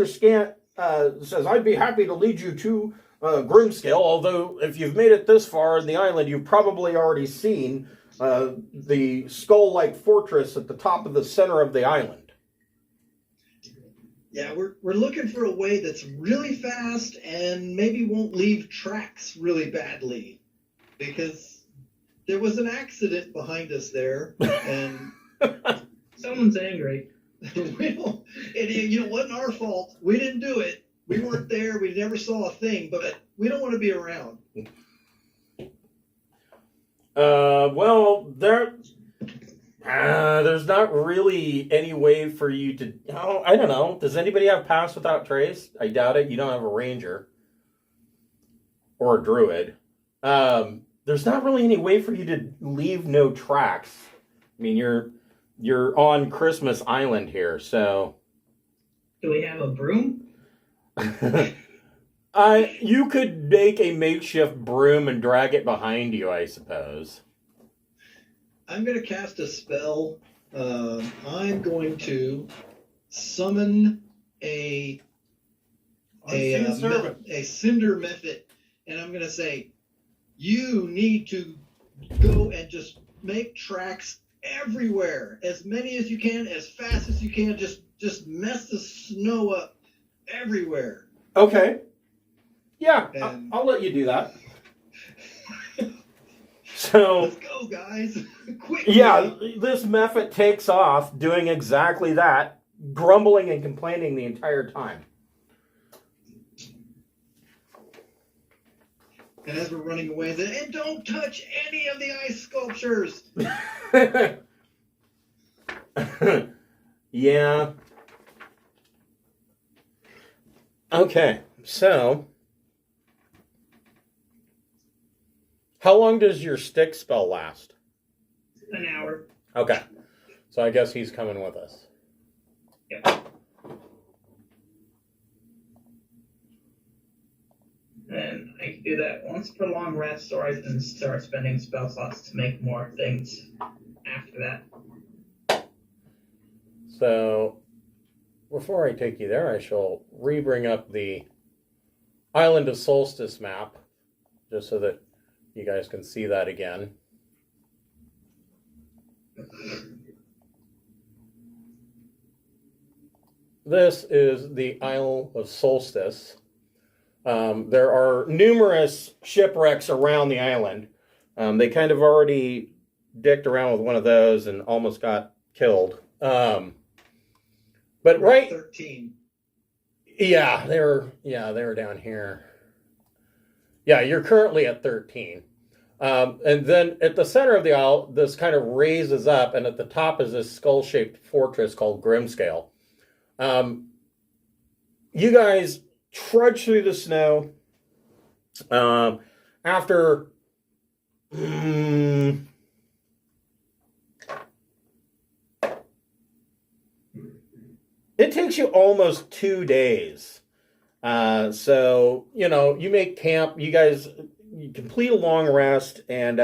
Scant says, I'd be happy to lead you to Grimskalle, although if you've made it this far in the island, you've probably already seen the skull-like fortress at the top of the center of the island. Yeah, we're looking for a way that's really fast and maybe won't leave tracks really badly. Because there was an accident behind us there, and Someone's angry. it wasn't our fault. We didn't do it. We weren't there. We never saw a thing, but we don't want to be around. Well, there's not really any way for you to... I don't know. Does anybody have Pass Without Trace? I doubt it. You don't have a ranger. Or a druid. There's not really any way for you to leave no tracks. I mean, you're on Christmas Island here, so... Do we have a broom? You could make a makeshift broom and drag it behind you, I suppose. I'm going to cast a spell. I'm going to summon a cinder method, and I'm going to say, you need to go and just make tracks everywhere, as many as you can, as fast as you can. Just mess the snow up everywhere. Okay. Yeah, And I'll let you do that. So let's go, guys. Quick. yeah, this method takes off doing exactly that, grumbling and complaining the entire time. And as we're running away, and don't touch any of the ice sculptures. Yeah. Okay, so how long does your stick spell last? An hour. Okay, so I guess he's coming with us. Yep. And I can do that once per long rest, or I can start spending spell slots to make more things after that. So, before I take you there, I shall re-bring up the Island of Solstice map, just so that you guys can see that again. This is the Isle of Solstice. There are numerous shipwrecks around the island. They kind of already dicked around with one of those and almost got killed. But right, 13. yeah, they were down here. Yeah, you're currently at 13. And then at the center of the isle, this kind of raises up, and at the top is this skull-shaped fortress called Grimskalle. You guys trudge through the snow. After it takes you almost 2 days. So, you make camp, you complete a long rest, and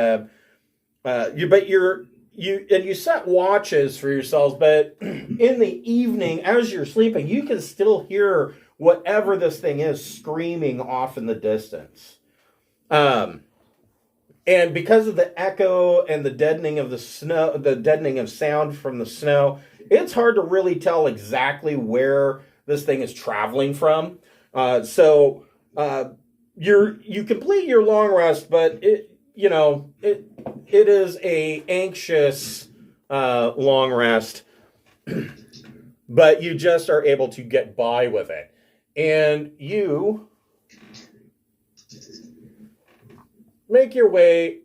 you set watches for yourselves, but in the evening, as you're sleeping, you can still hear whatever this thing is screaming off in the distance. And because of the echo and the deadening of the snow, the deadening of sound from the snow, it's hard to really tell exactly where this thing is traveling from. So you complete your long rest, but it is a anxious long rest, but you just are able to get by with it, and you make your way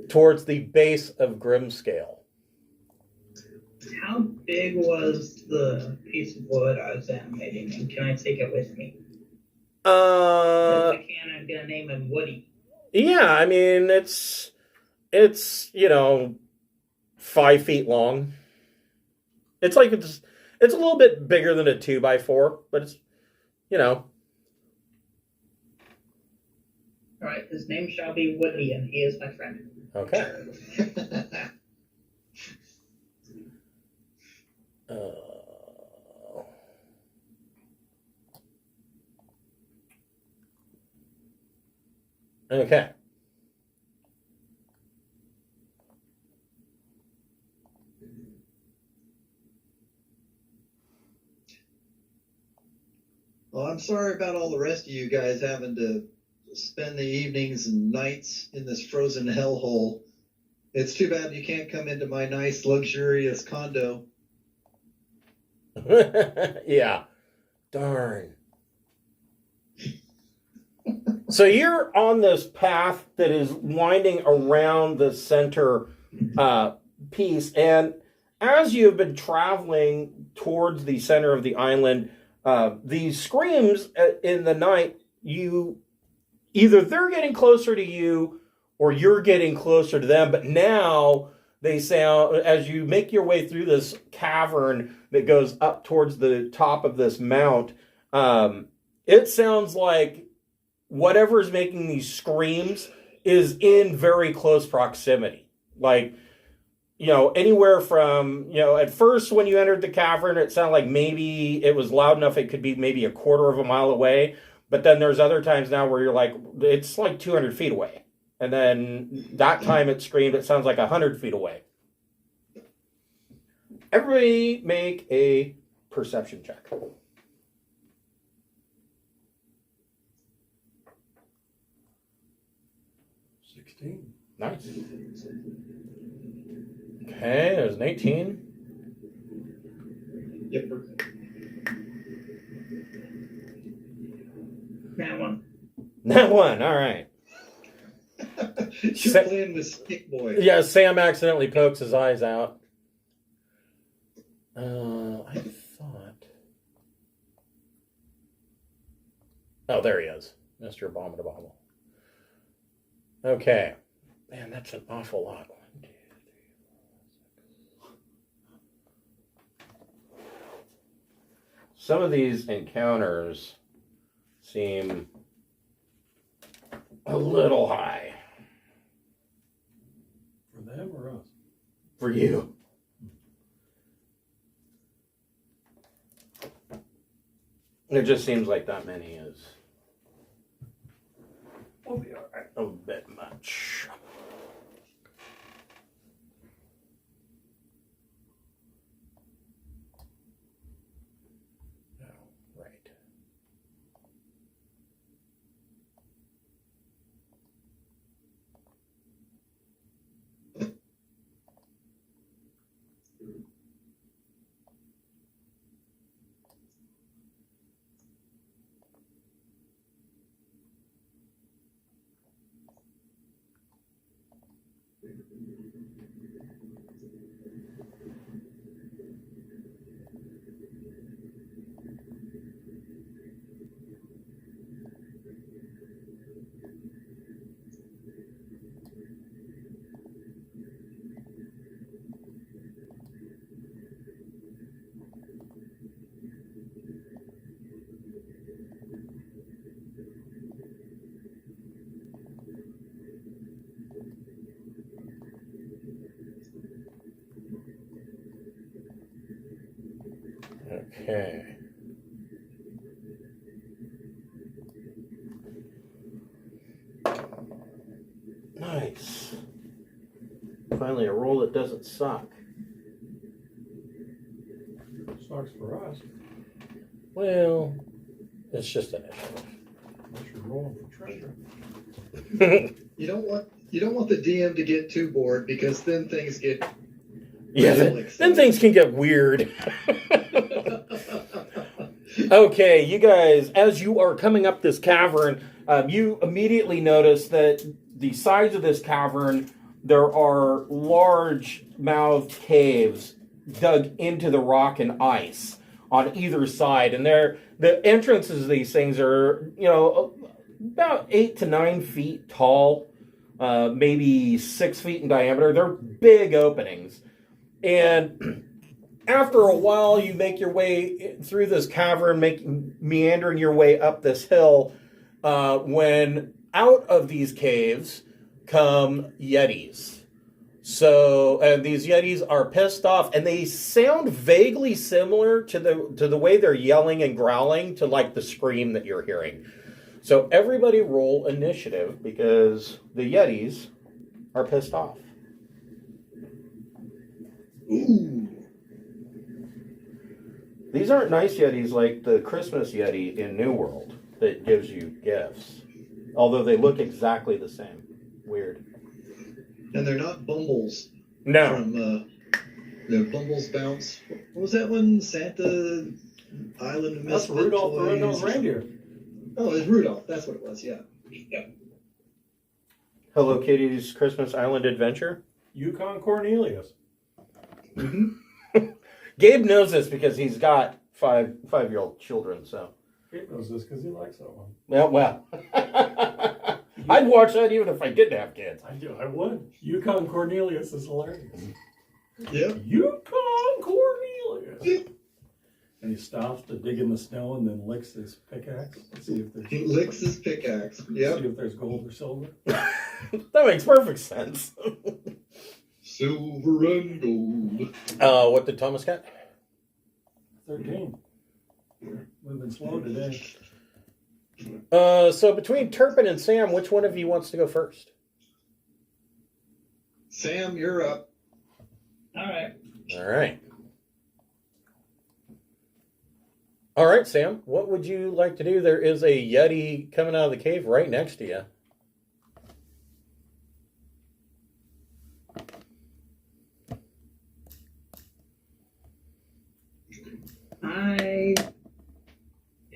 towards the base of Grimskalle. How big was the piece of wood I was animating, and can I take it with me? If I can, I'm gonna name him Woody. Yeah, I mean it's 5 feet long. It's like it's a little bit bigger than a 2x4, but it's All right, his name shall be Woody, and he is my friend. okay. Okay. Well, I'm sorry about all the rest of you guys having to spend the evenings and nights in this frozen hellhole. It's too bad you can't come into my nice, luxurious condo. Yeah. Darn. So you're on this path that is winding around the center piece, and as you've been traveling towards the center of the island, these screams in the night, either they're getting closer to you or you're getting closer to them, but now they sound, as you make your way through this cavern that goes up towards the top of this mount, it sounds like whatever's making these screams is in very close proximity. Like, anywhere from, at first when you entered the cavern, it sounded like maybe it was loud enough it could be maybe a quarter of a mile away. But then there's other times now where you're like, it's like 200 feet away. And then that time it screamed, it sounds like 100 feet away. Everybody make a perception check. 16. Nice. Okay, there's an 18. Yep. That one. That one, all right. You're playing with Stick Boy. Yeah, Sam accidentally pokes his eyes out. I thought... Oh, there he is. Mr. Abominable. Okay. Man, that's an awful lot. 1, 2, 3, 4, 6. Some of these encounters seem a little high. For them or us? For you. It just seems like that many is We'll be all right. a bit much. Oh, right. Okay. Nice. Finally, a roll that doesn't suck. Sucks for us. Well, It's just initiative. Unless you're rolling for treasure. You don't want the DM to get too bored because then things get Yeah, then things can get weird. Okay, you guys, as you are coming up this cavern, you immediately notice that the sides of this cavern, there are large-mouthed caves dug into the rock and ice on either side, and the entrances of these things are, about 8 to 9 feet tall, maybe 6 feet in diameter. They're big openings, and after a while, you make your way through this cavern, meandering your way up this hill, when out of these caves come yetis. So, and these yetis are pissed off, and they sound vaguely similar to the way they're yelling and growling to like the scream that you're hearing. So everybody roll initiative because the yetis are pissed off. Ooh. These aren't nice yetis like the Christmas yeti in New World that gives you gifts. Although they look exactly the same. Weird. And they're not Bumbles. No. From the Bumbles Bounce. What was that one? Santa Island of That's Misfit Rudolph the Toys Red-Nosed or Reindeer. something. Oh, it's Rudolph. That's what it was, yeah. Hello Kitty's Christmas Island Adventure. Yukon Cornelius. Mm-hmm. Gabe knows this because he's got five-year-old children, so. Gabe knows this because he likes that one. Well. I'd watch that even if I didn't have kids. I would. Yukon Cornelius is hilarious. Yep. Yukon Cornelius. And he stops to dig in the snow and then licks his pickaxe to see if there's He licks his pickaxe. Yep. see if there's gold or silver. That makes perfect sense. Silver and gold. What did Thomas get? 13. Moving slow today. So between Turpin and Sam, which one of you wants to go first? Sam, you're up. Alright. All right, Sam, what would you like to do? There is a Yeti coming out of the cave right next to you. I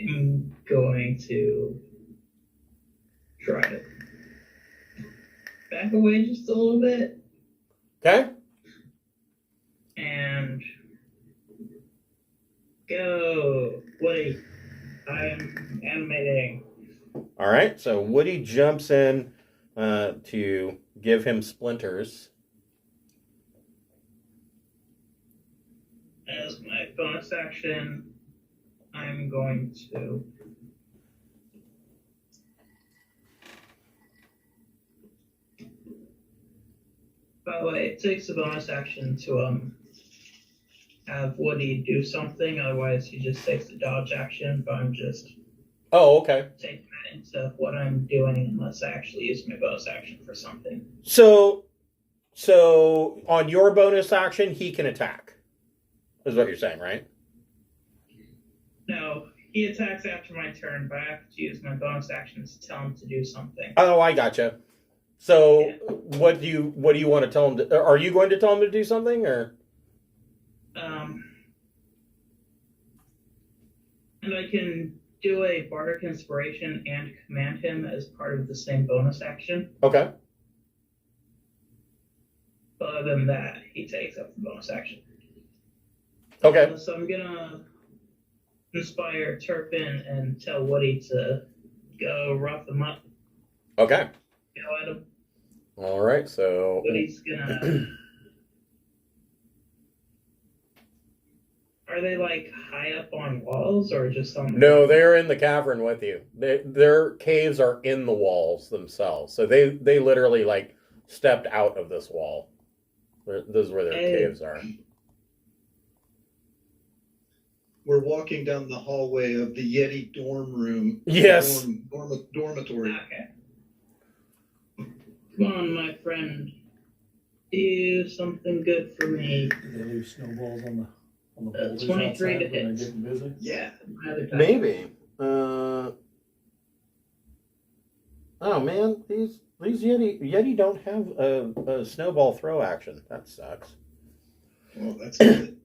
am going to try to back away just a little bit Okay? and go. Woody, I'm animating. All right, so Woody jumps in to give him splinters. As my bonus action, I'm going to by the way, it takes a bonus action to have Woody do something, otherwise he just takes the dodge action, but I'm just Oh, okay. taking that into what I'm doing unless I actually use my bonus action for something. So on your bonus action, he can attack. Is what you're saying, right? No, he attacks after my turn, but I have to use my bonus actions to tell him to do something. Oh, I gotcha. So Yeah. what do you want to tell him? Are you going to tell him to do something, or? And I can do a bardic inspiration and command him as part of the same bonus action. Okay. But other than that, he takes up the bonus action. Okay. So I'm gonna inspire Turpin and tell Woody to go rough him up. Okay. Go at him. All right. So Woody's gonna. Are they like high up on walls or just on? no, they're in the cavern with you. Their caves are in the walls themselves. So they literally like stepped out of this wall. This is where their caves are. We're walking down the hallway of the Yeti dorm room. Yes. Dormitory. Okay. Come on, my friend. Do something good for me. Do they leave snowballs on the boulders 23 to outside when hit. they're getting busy? Yeah. Either time. Maybe. Oh man, these Yeti don't have a snowball throw action. That sucks. Well, that's good.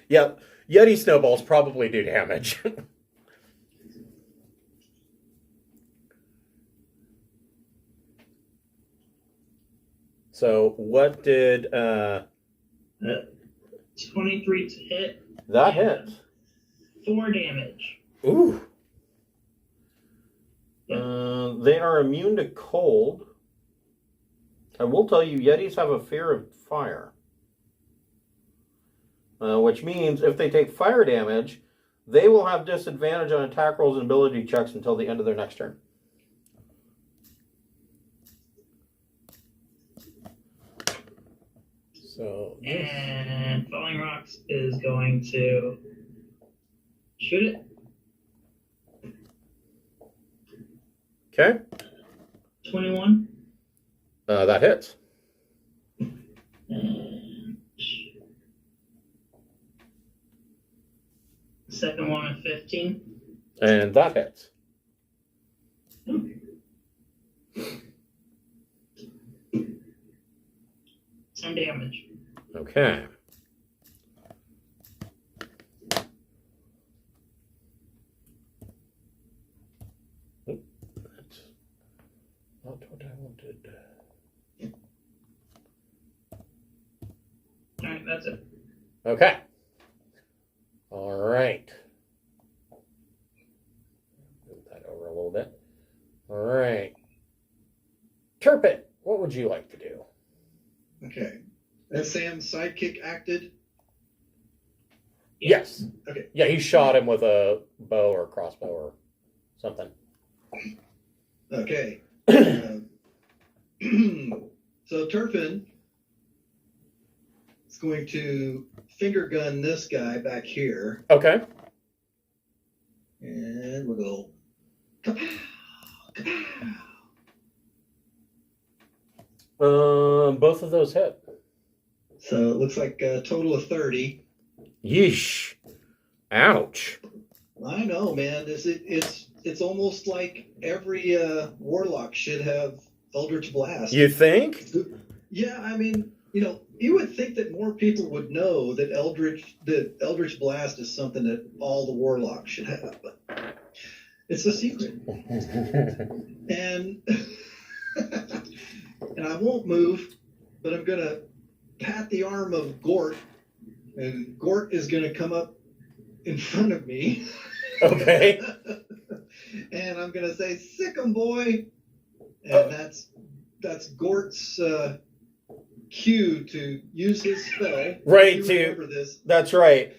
Yep, Yeti snowballs probably do damage. So what did 23 to hit. that hit? 4 damage. Ooh. They are immune to cold. I will tell you, Yetis have a fear of fire. Which means if they take fire damage, they will have disadvantage on attack rolls and ability checks until the end of their next turn. So, And Falling Rocks is going to shoot it. okay. 21. That hits. And second one at 15. And that hits. Some damage. Okay. Oop, that's not what I wanted. Alright, that's it. Okay. All right. Move that over a little bit. All right. Turpin, what would you like to do? Okay. Has Sam's sidekick acted? Yes. Okay. Yeah, he shot him with a bow or crossbow or something. Okay. So Turpin is going to finger gun this guy back here, Okay. and we'll go kapow, kapow. Both of those hit. So it looks like a total of 30. Yeesh. Ouch. I know, man. It's almost like every warlock should have Eldritch Blast. You think? Yeah, I mean, you would think that more people would know that Eldritch Blast is something that all the warlocks should have, but it's a secret. And and I won't move, but I'm gonna pat the arm of Gort, and Gort is gonna come up in front of me. Okay. And I'm gonna say, "Sick 'em, boy," and that's Gort's cue to use his spell. Right, You to- remember this. That's right.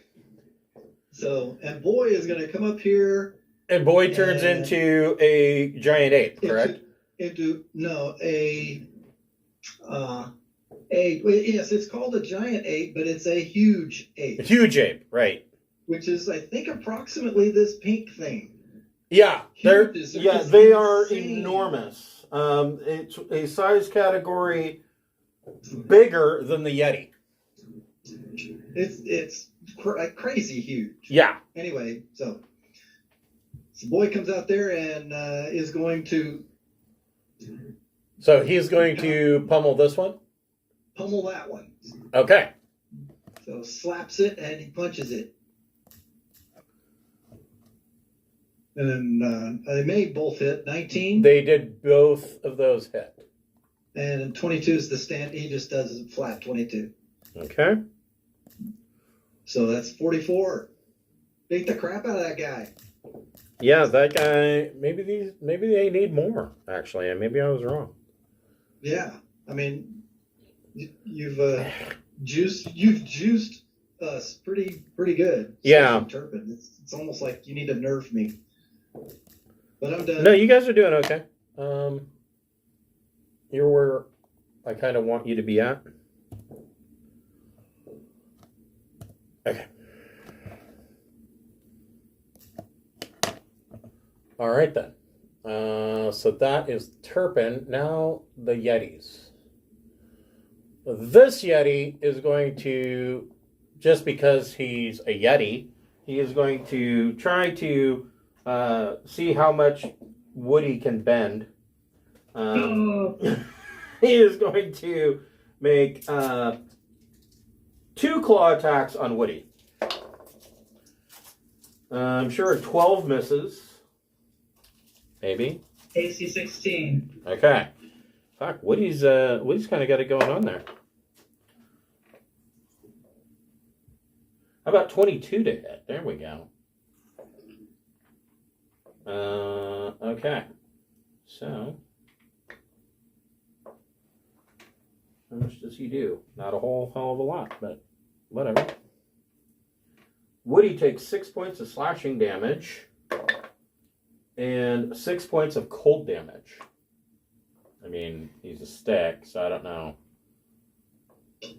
So, and boy is gonna come up here And boy turns And- into a giant ape, correct? Yes, it's called a giant ape, but it's a huge A ape, huge ape, right. which is, I think, approximately this pink thing. Yeah, Huge is- they are insane. enormous. It's a size category bigger than the Yeti. It's crazy huge. Yeah. Anyway, so boy comes out there and is going to So he's going to pummel this one? pummel that one. Okay. So slaps it and he punches it. And then they may both hit 19. They did both of those hit. And 22 is the stand. He just does a flat 22. Okay. So that's 44. Beat the crap out of that guy. Yeah, that guy. Maybe they need more. Actually, and maybe I was wrong. Yeah, I mean, you've juiced us pretty good. Yeah. Turpin. It's almost like you need to nerf me. But I'm done. No, you guys are doing okay. You're where I kind of want you to be at. Okay. All right then. So that is Turpin. Now the Yetis. This Yeti is going to, just because he's a Yeti, he is going to try to see how much Woody can bend. He is going to make 2 claw attacks on Woody. I'm sure a 12 misses. Maybe. AC 16. Okay. Fuck, Woody's kind of got it going on there. How about 22 to hit? There we go. Okay. So, how much does he do? Not a whole hell of a lot, but whatever. Woody takes 6 points of slashing damage and 6 points of cold damage. I mean, he's a stick, so I don't know. Let's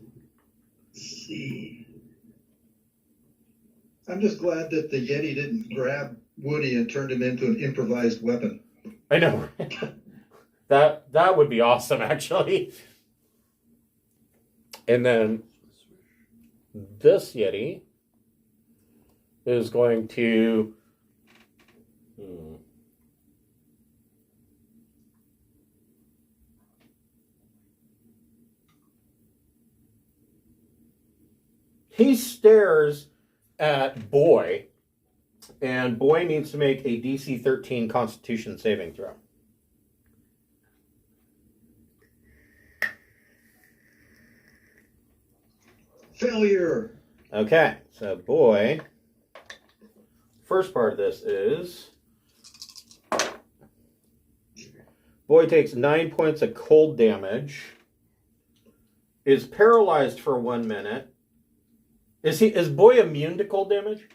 see. I'm just glad that the Yeti didn't grab Woody and turned him into an improvised weapon. I know. that would be awesome, actually. And then this Yeti is going to... He stares at Boy, and Boy needs to make a DC 13 Constitution saving throw. Failure. Okay, so Boy, first part of this is Boy takes 9 points of cold damage, is paralyzed for 1 minute. Is Boy immune to cold damage?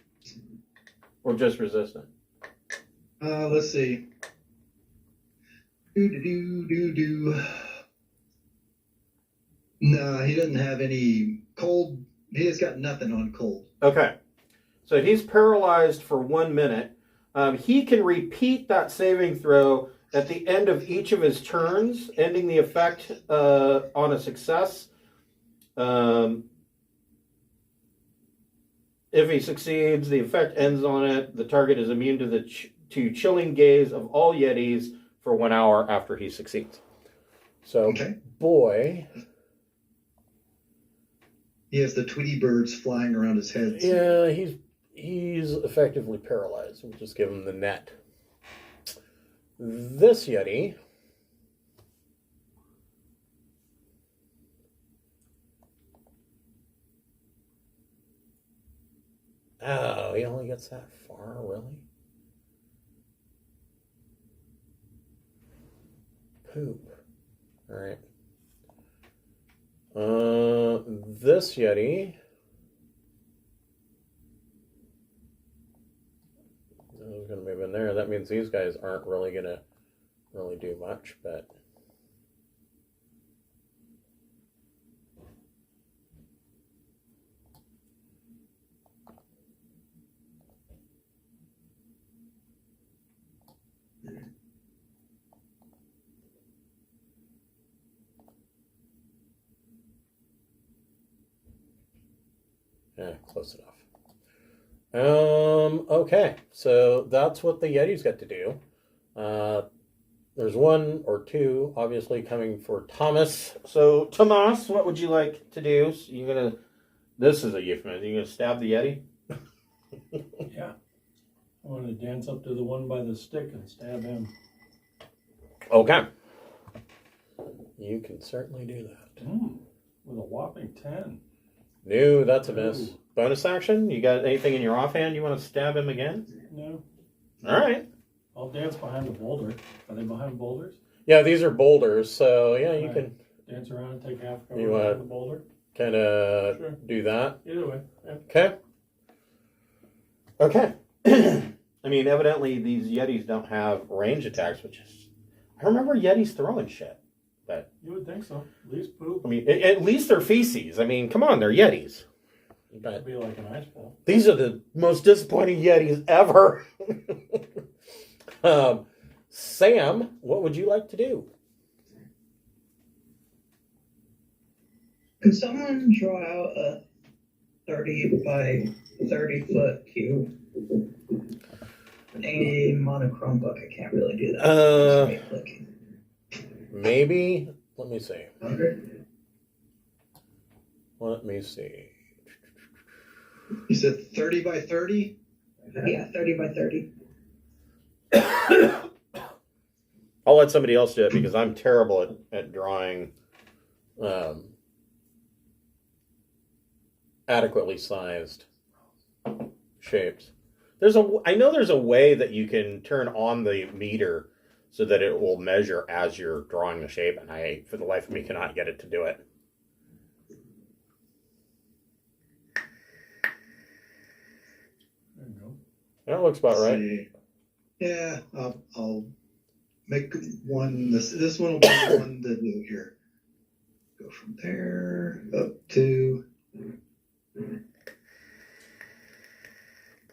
Or just resistant? Let's see. Do. No, he doesn't have any cold. He has got nothing on cold. Okay. So he's paralyzed for 1 minute. He can repeat that saving throw at the end of each of his turns, ending the effect on a success. If he succeeds, the effect ends on it. The target is immune to the chilling gaze of all Yetis for 1 hour after he succeeds. So, Okay. Boy... He has the Tweety birds flying around his head. Yeah, he's effectively paralyzed. We'll just give him the net. This Yeti... Oh, he only gets that far, really? Poop. Alright. This Yeti... is going to move in there. That means these guys aren't really going to really do much, but... Yeah, close enough. Okay, so that's what the Yeti's got to do. There's 1 or 2, obviously, coming for Thomas. So, Tomas, what would you like to do? So you're gonna... This is a euphemism. You're gonna stab the Yeti? Yeah. I want to dance up to the one by the stick and stab him. Okay. You can certainly do that. With a whopping 10. No, that's a miss. Ooh. Bonus action? You got anything in your offhand you want to stab him again? No. All right. I'll dance behind the boulder. Are they behind boulders? Yeah, these are boulders, so yeah, you Right. can Dance around and take half cover You, behind the boulder? kind of Sure. do that. Either way. Yeah. Okay. Okay. I mean, evidently these Yetis don't have range attacks, which is... I remember Yetis throwing shit, but... You would think so. At least poop. I mean, at least they're feces. I mean, come on, they're Yetis. That'd But be like an ice ball. these are the most disappointing Yetis ever. Sam, what would you like to do? Could someone draw out 30 by 30 foot cube. A monochrome book, I can't really do that. Maybe. Let me see. 100? Let me see. You said 30 by 30? Yeah, 30 by 30. I'll let somebody else do it because I'm terrible at drawing adequately sized shapes. I know there's a way that you can turn on the meter so that it will measure as you're drawing the shape, and I, for the life of me, cannot get it to do it. There you go. That looks about right. See. Yeah, I'll make one. This one will be the one to do here. Go from there up to.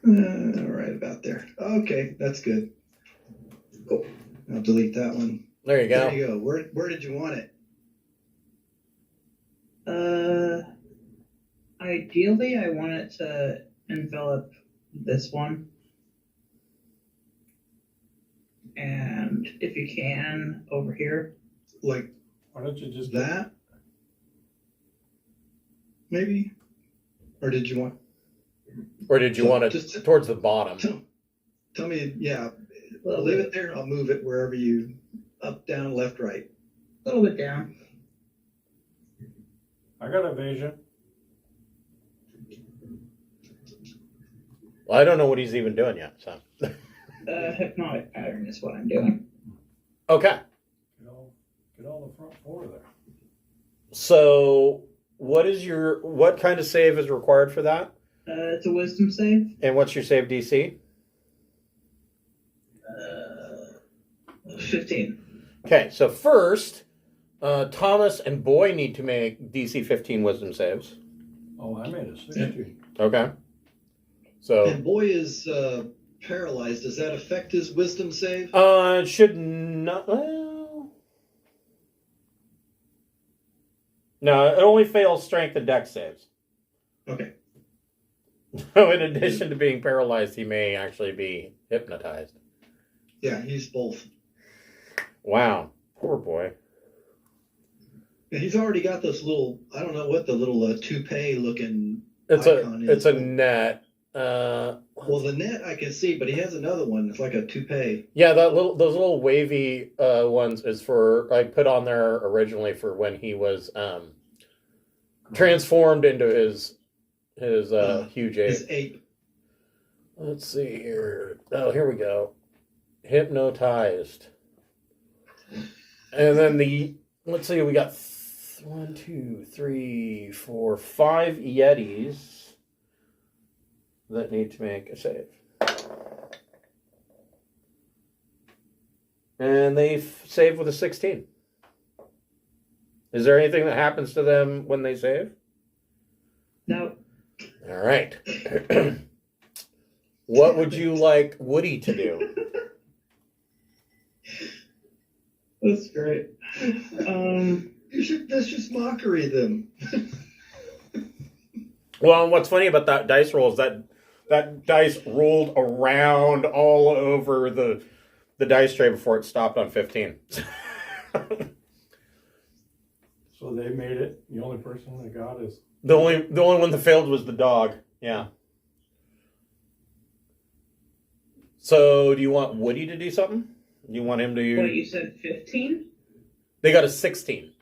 Right about there. Okay, that's good. Cool. I'll delete that one. There you go. There you go. Where did you want it? Ideally, I want it to envelop this one. And if you can, over here. Like Why don't you just that? Maybe? Or did you want? Or did you want it Just- towards the bottom? Tell me, yeah. Leave it there. I'll move it wherever you up, down, left, right. A little bit down. I got a vision. Well, I don't know what he's even doing yet. So. Hypnotic pattern is what I'm doing. Okay. Get all the front four there. So, what kind of save is required for that? It's a wisdom save. And what's your save DC? 15. Okay, so first, Thomas and Boy need to make DC 15 wisdom saves. Oh, I made a 60. Okay. So, And Boy is paralyzed. Does that affect his wisdom save? it should not. Well, no, it only fails strength and dex saves. Okay. So, in addition to being paralyzed, he may actually be hypnotized. Yeah, he's both. Wow, poor Boy. Yeah, he's already got this little, I don't know what the little toupee looking It's icon it's is. a net. Well, the net I can see, but he has another one. It's like a toupee. Yeah, those little wavy ones is for I put on there originally for when he was transformed into his huge ape. His ape. Let's see here. Oh, here we go. Hypnotized. And then let's see, we got 1, 2, 3, 4, 5 Yetis that need to make a save. And they save with a 16. Is there anything that happens to them when they save? No. All right. What would you like Woody to do? That's great. That's just mockery them. Well, and what's funny about that dice roll is that dice rolled around all over the dice tray before it stopped on 15. So they made it. The only person that got is The only one that failed was the dog. Yeah. So, do you want Woody to do something? You want him to? What, you said 15? They got a 16.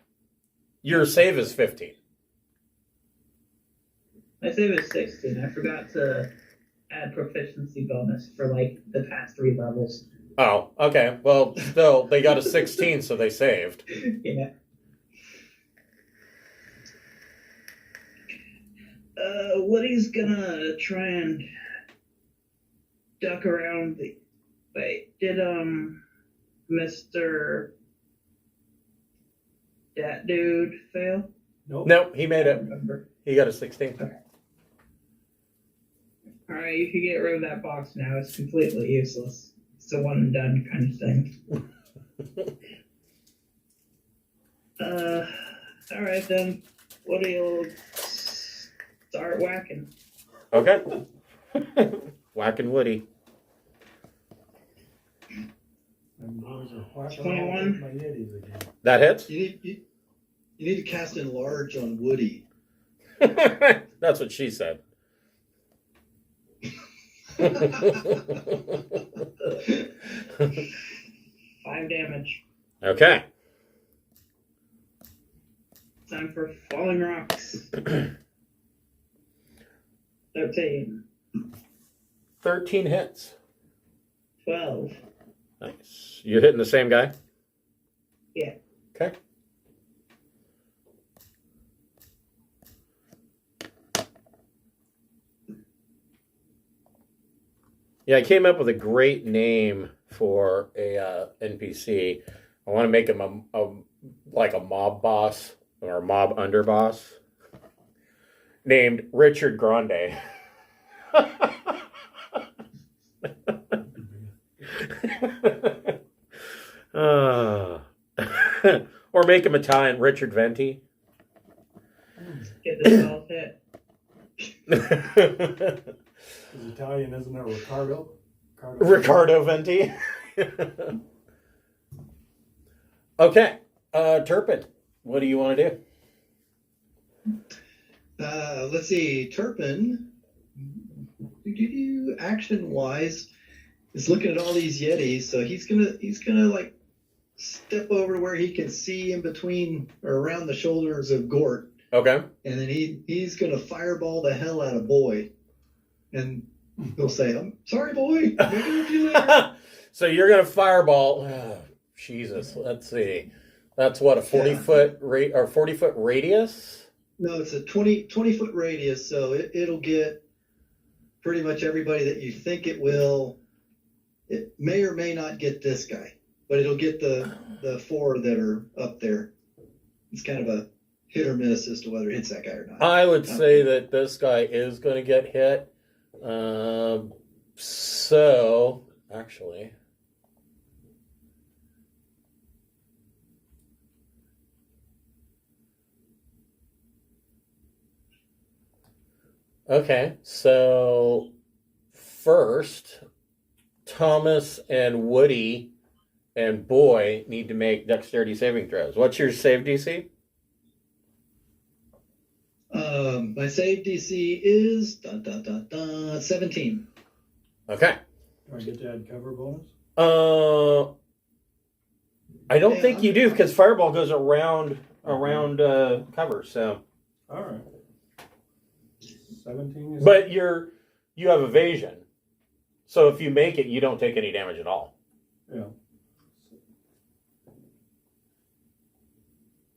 Your save is 15. My save is 16. I forgot to add proficiency bonus for like the past 3 levels. Oh, okay. Well, still, they got a 16, so they saved. Yeah. Woody's gonna try and duck around the. Wait, did Mr. Dat dude fail? nope. Nope, he made I it. don't remember. He got a 16. Alright, you can get rid of that box now. It's completely useless. It's a one and done kind of thing. Alright then. Woody will Start whacking. Okay. Whacking Woody. And boys are whacking 21. off with my Yetis again. That hits? You need to cast enlarge on Woody. That's what she said. 5 damage. Okay. Time for falling rocks. 13. 13 hits. 12. Nice. You're hitting the same guy? Yeah. Okay. Yeah, I came up with a great name for a NPC. I want to make him like a mob boss or a mob underboss named Richard Grande. Or make him Italian, Richard Venti. Get the 12 hit. Is Italian, isn't it Ricardo? Ricardo Venti. Okay, Turpin, what do you want to do? Let's see. Turpin, action wise, is looking at all these Yetis. So he's gonna like step over to where he can see in between or around the shoulders of Gort. Okay. And then he's gonna fireball the hell out of Boy, and he'll say, "I'm sorry, Boy. Maybe with you later." So you're gonna fireball. Oh, Jesus, let's see. That's what, a 40-foot 40-foot radius? No, it's a 20-foot radius, so it'll get pretty much everybody that you think it will. It may or may not get this guy, but it'll get the 4 that are up there. It's kind of a hit or miss as to whether it hits that guy or not. I would say that this guy is going to get hit. So, actually... Okay, so first, Thomas and Woody and Boy need to make dexterity saving throws. What's your save DC? My save DC is 17. Okay. Do I get to add cover bonus? I don't think you do because Fireball goes around cover. So. All right. 17. But you have evasion, so if you make it, you don't take any damage at all. Yeah.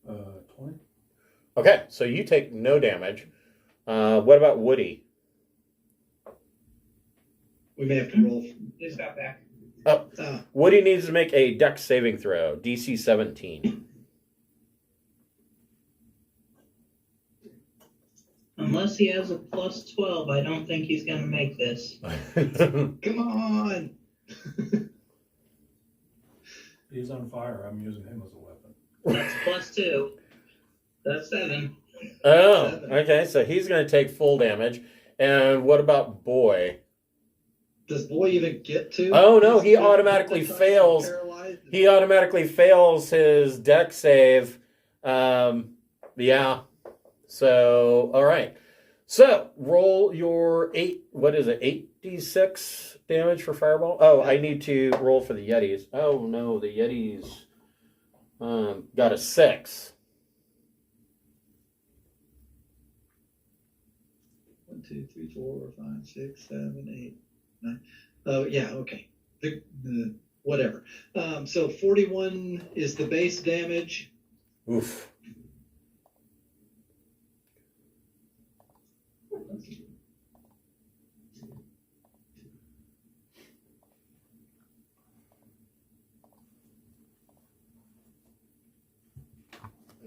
20. Okay, so you take no damage. What about Woody? We may have to roll. Just got back. Woody needs to make a dex saving throw, DC 17. Unless he has a plus 12, I don't think he's going to make this. Come on. He's on fire. I'm using him as a weapon. That's plus 2. That's 7. Oh, okay, so he's going to take full damage. And what about Boy? Does Boy even get to? Oh, no, he automatically fails. He automatically fails his dex save. Yeah. So, all right. So, roll your 8d6 damage for Fireball? Oh, I need to roll for the Yetis. Oh, no, the Yetis got a 6. 1, 2, 3, 4, 5, 6, 7, 8, 9. Oh, yeah, okay. The whatever. So 41 is the base damage. Oof.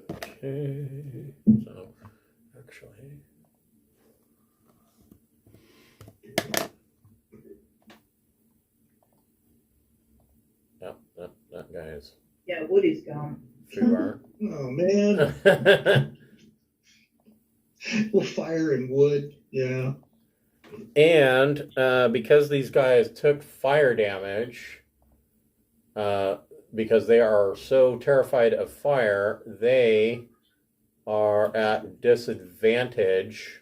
Okay, so actually, that guy is Yeah, Woody's gone. Fubar. Oh, man. Well, fire and wood. Yeah. And because these guys took fire damage, because they are so terrified of fire, they are at disadvantage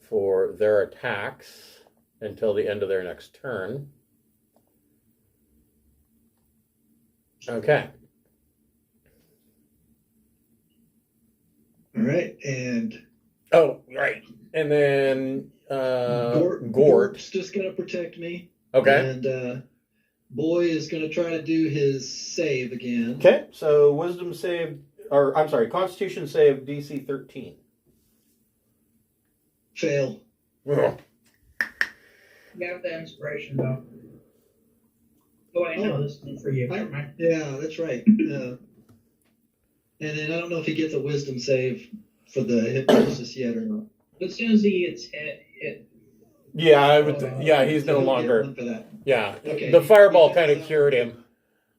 for their attacks until the end of their next turn. Okay. All right, and Oh, right. And then Gort. Gort's just gonna protect me. Okay. And Boy is gonna try to do his save again. Okay. So Wisdom save, or I'm sorry, Constitution save DC 13. Fail. Ugh. You have the inspiration though. Oh, I know this one for you. Never mind. Yeah, that's right. And then I don't know if he gets a wisdom save for the hypnosis yet or not. As soon as he gets hit. Yeah, I would. Yeah, he's no He'll get longer. one for that. Yeah, Okay. the fireball kind of cured him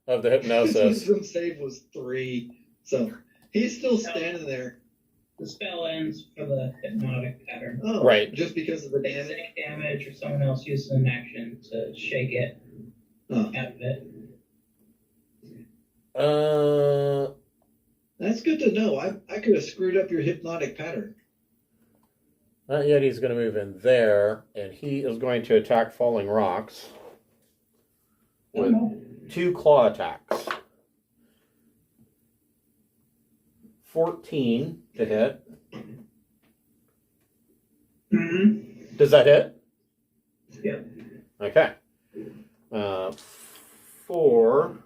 of the His hypnosis. wisdom save was 3, so he's still standing there. The spell ends for the hypnotic pattern. Oh, Right. Just because of the If damage. take damage or someone else uses an action to shake it Oh, out of it. that's good to know. I could have screwed up your hypnotic pattern. Not yet. He's going to move in there, and he is going to attack falling rocks with 2 claw attacks. 14 to hit. Mm-hmm. Does that hit? Yep. Okay. For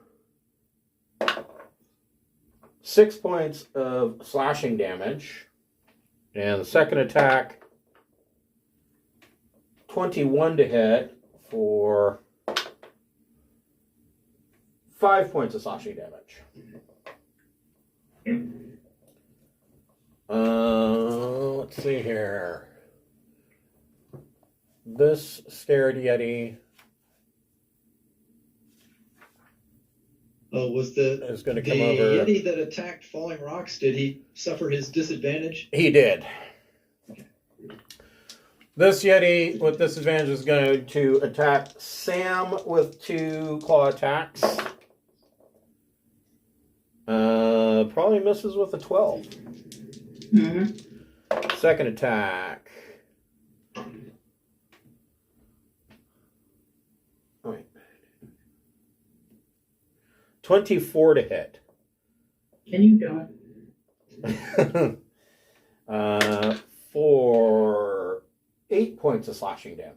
6 points of slashing damage. And the second attack, 21 to hit for 5 points of slashing damage. Let's see here. This scared Yeti Oh, was the is going to come over. Yeti that attacked falling rocks, did he suffer his disadvantage? He did. This Yeti with disadvantage is going to attack Sam with 2 claw attacks. Probably misses with a 12. Mm-hmm. Second attack. Oh, wait. 24 to hit. Can you don't? For 8 points of slashing damage.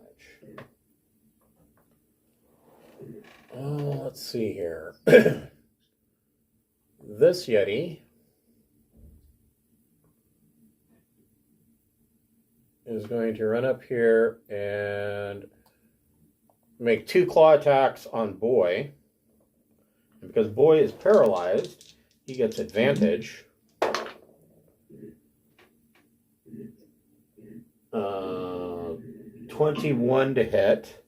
Let's see here. This Yeti is going to run up here and make 2 claw attacks on Boy. And because Boy is paralyzed, he gets advantage. 21 to hit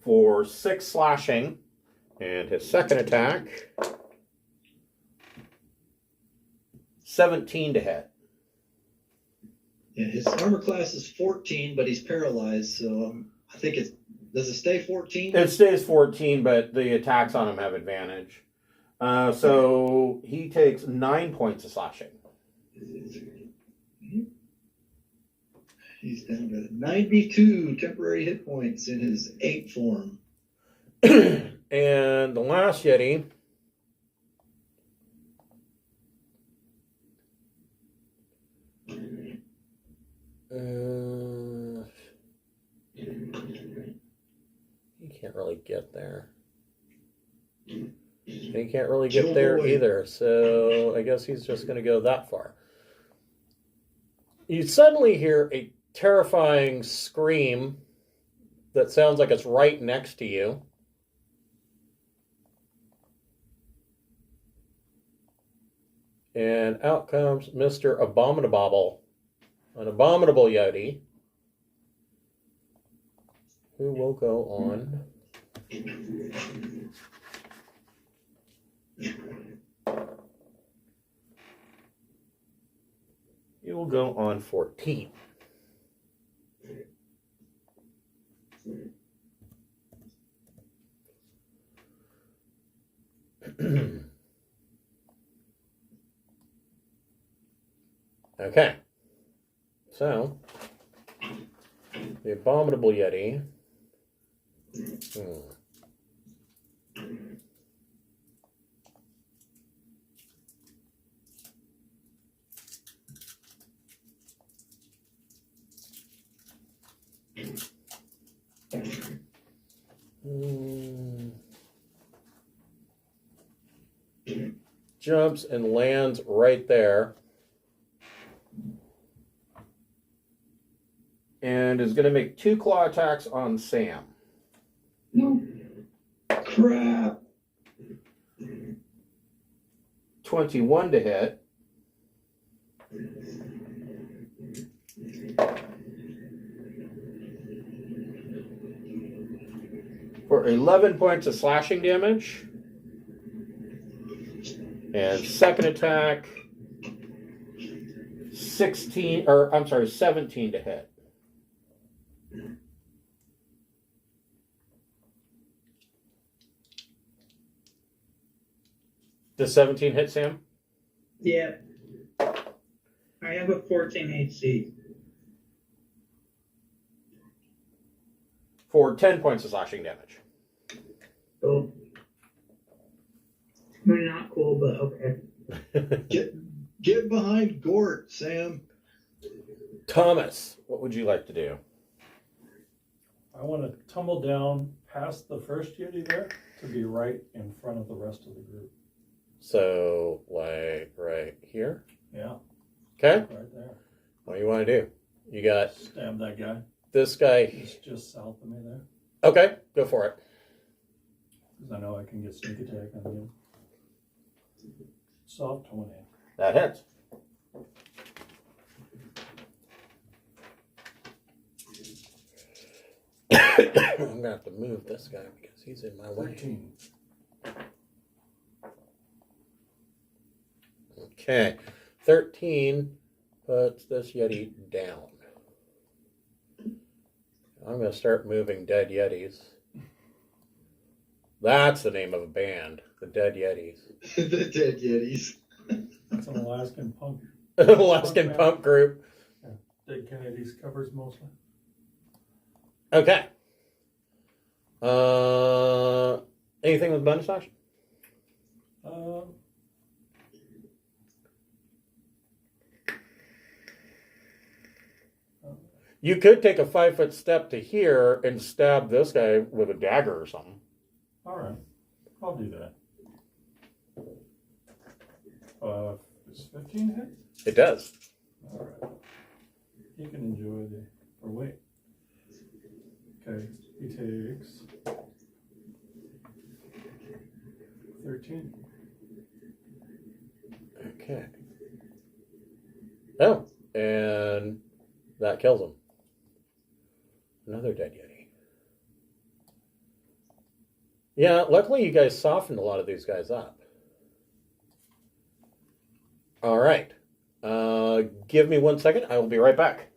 for 6 slashing. And his second attack, 17 to hit. Yeah, his armor class is 14, but he's paralyzed, so I think does it stay 14? It stays 14, but the attacks on him have advantage. So he takes 9 points of slashing. He's down to 92 temporary hit points in his 8 form. And the last Yeti he can't really get there. He can't really get there either, so I guess he's just going to go that far. You suddenly hear a terrifying scream that sounds like it's right next to you. And out comes Mr. Abominable, an Abominable Yeti, who will go on. will go on 14. Okay. So, the Abominable Yeti. Jumps and lands right there. And is going to make 2 claw attacks on Sam. No. Crap. 21 to hit. For 11 points of slashing damage. And second attack, 17 to hit. Does 17 hit, Sam? Yeah. I have a 14 AC. For 10 points of slashing damage. Cool. Not cool, but okay. Get behind Gort, Sam. Thomas, what would you like to do? I want to tumble down past the first Yeti there to be right in front of the rest of the group. So, like, right here? Yeah, Okay. right there. What do you want to do? You got Stab that guy. this guy. He's just south of me there. Okay, go for it. Because I know I can get sneak attack on you. Soft 20. That hits. I'm going to have to move this guy because he's in my way. 13. Okay. 13 puts this Yeti down. I'm going to start moving dead Yetis. That's the name of a band, the Dead Yetis. The Dead Yetis. That's an Alaskan punk. Alaskan punk group. Yeah. Dead Kennedys covers mostly. Okay. Anything with bonus action? You could take a 5-foot step to here and stab this guy with a dagger or something. All right. I'll do that. Is 15 hit? It does. All right. He can enjoy the... Or wait. Okay. He takes... 13. Okay. Oh, and that kills him. Another dead Yeti. Yeah, luckily you guys softened a lot of these guys up. All right. Give me 1 second. I will be right back.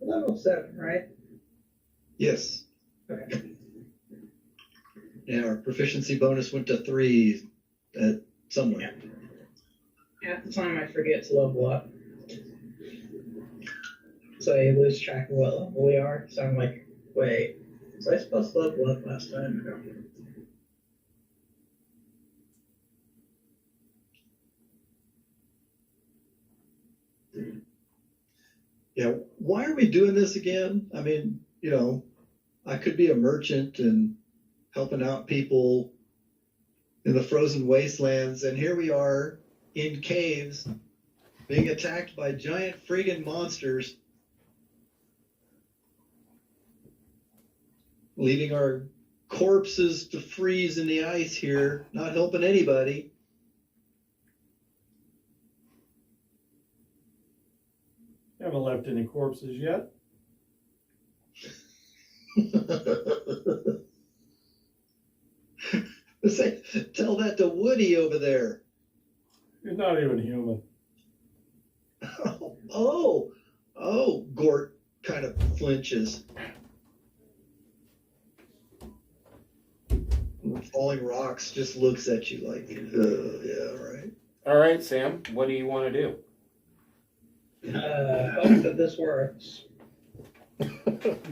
Level 7, right? Yes. Okay. Yeah, our proficiency bonus went to 3 at somewhere. Half the time I forget to level up. So I lose track of what level we are. So I'm like, wait, Was I supposed to level up last time? Yeah, why are we doing this again? I mean, I could be a merchant and helping out people in the frozen wastelands, and here we are in caves being attacked by giant friggin' monsters, leaving our corpses to freeze in the ice here, not helping anybody. Haven't left any corpses yet. Tell that to Woody over there. You're not even human. Oh, Gort kind of flinches. Falling Rocks just looks at you like, yeah, right. All right, Sam, what do you want to do? Hope that this works.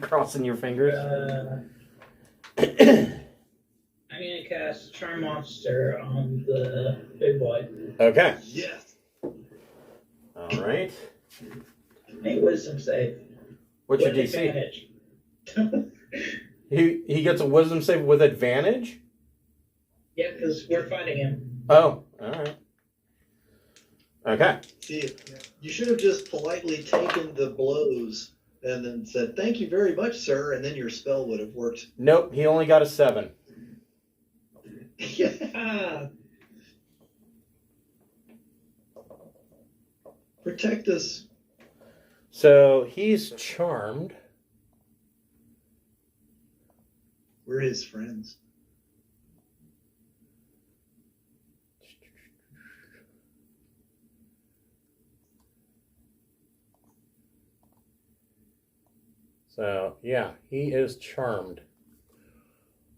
Crossing your fingers. I'm gonna cast Charm Monster on the big boy. Okay. Yes. All right. Make wisdom save. What's your With DC? advantage. He gets a wisdom save with advantage? Yeah, because we're fighting him. Oh, all right. Okay. See, you should have just politely taken the blows and then said, "Thank you very much, sir," and then your spell would have worked. Nope, he only got a 7. Ah, Protect us. So he's charmed. We're his friends. So, yeah, he is charmed.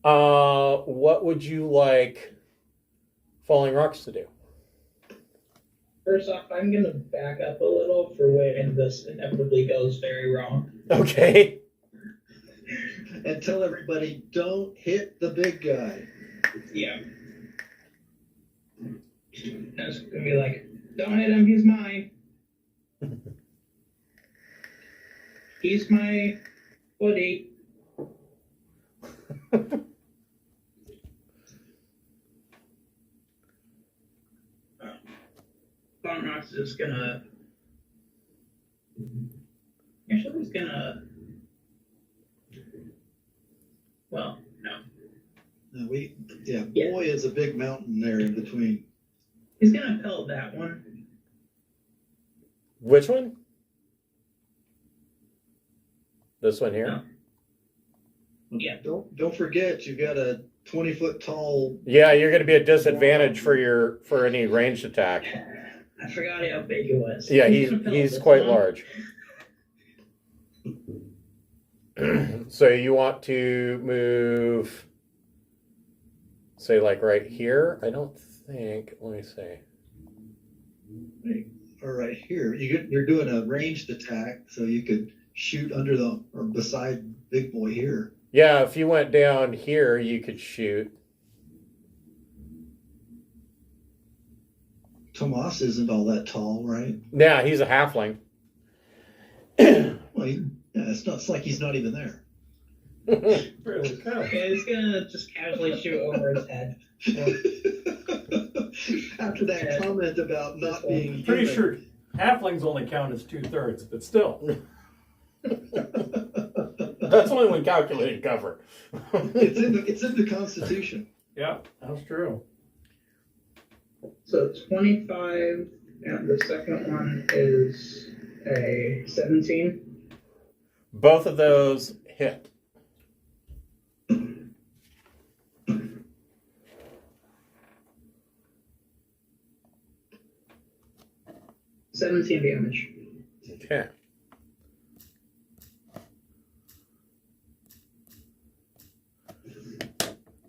What would you like Falling Rocks to do? first off, I'm gonna back up a little for when this inevitably goes very wrong. Okay. And tell everybody, don't hit the big guy. Yeah. That's gonna be like, don't hit him, he's mine. He's my Woody. Bonrox is gonna. Actually, he's gonna. Well, no. No, Yeah. boy is a big mountain there in between. He's gonna pelt that one. Which one? This one here? No. Yeah. Don't forget, you've got a 20-foot tall. Yeah, you're going to be at disadvantage for any ranged attack. I forgot how big he was. Yeah, gonna pelt he's this quite one. large. So you want to move, say, like right here? I don't think. Let me see. Or right here. You're doing a ranged attack, so you could shoot under or beside big boy here. Yeah, if you went down here, you could shoot. Tomas isn't all that tall, right? Yeah, he's a halfling. Well, it's like he's not even there. Really cow. Okay, he's gonna just casually shoot over his head. After that comment about not being Pretty human. sure halflings only count as 2/3, but still. That's only when calculating cover. It's in the Constitution. Yeah, that's true. So 25, and the second one is a 17. Both of those hit. $17 damage. Okay.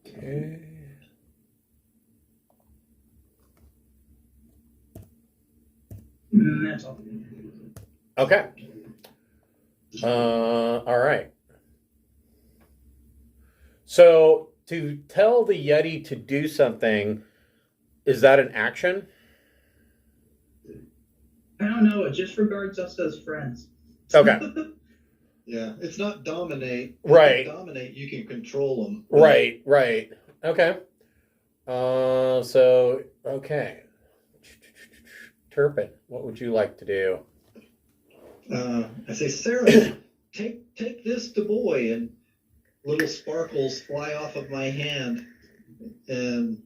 Okay. That's all. Okay. All right. So to tell the Yeti to do something, is that an action? I don't know. It just regards us as friends. Okay. Yeah, it's not dominate. Right. Dominate, you can control them. Right. Okay. Okay. Turpin, what would you like to do? I say, Sarah, take this to Boy, and little sparkles fly off of my hand, and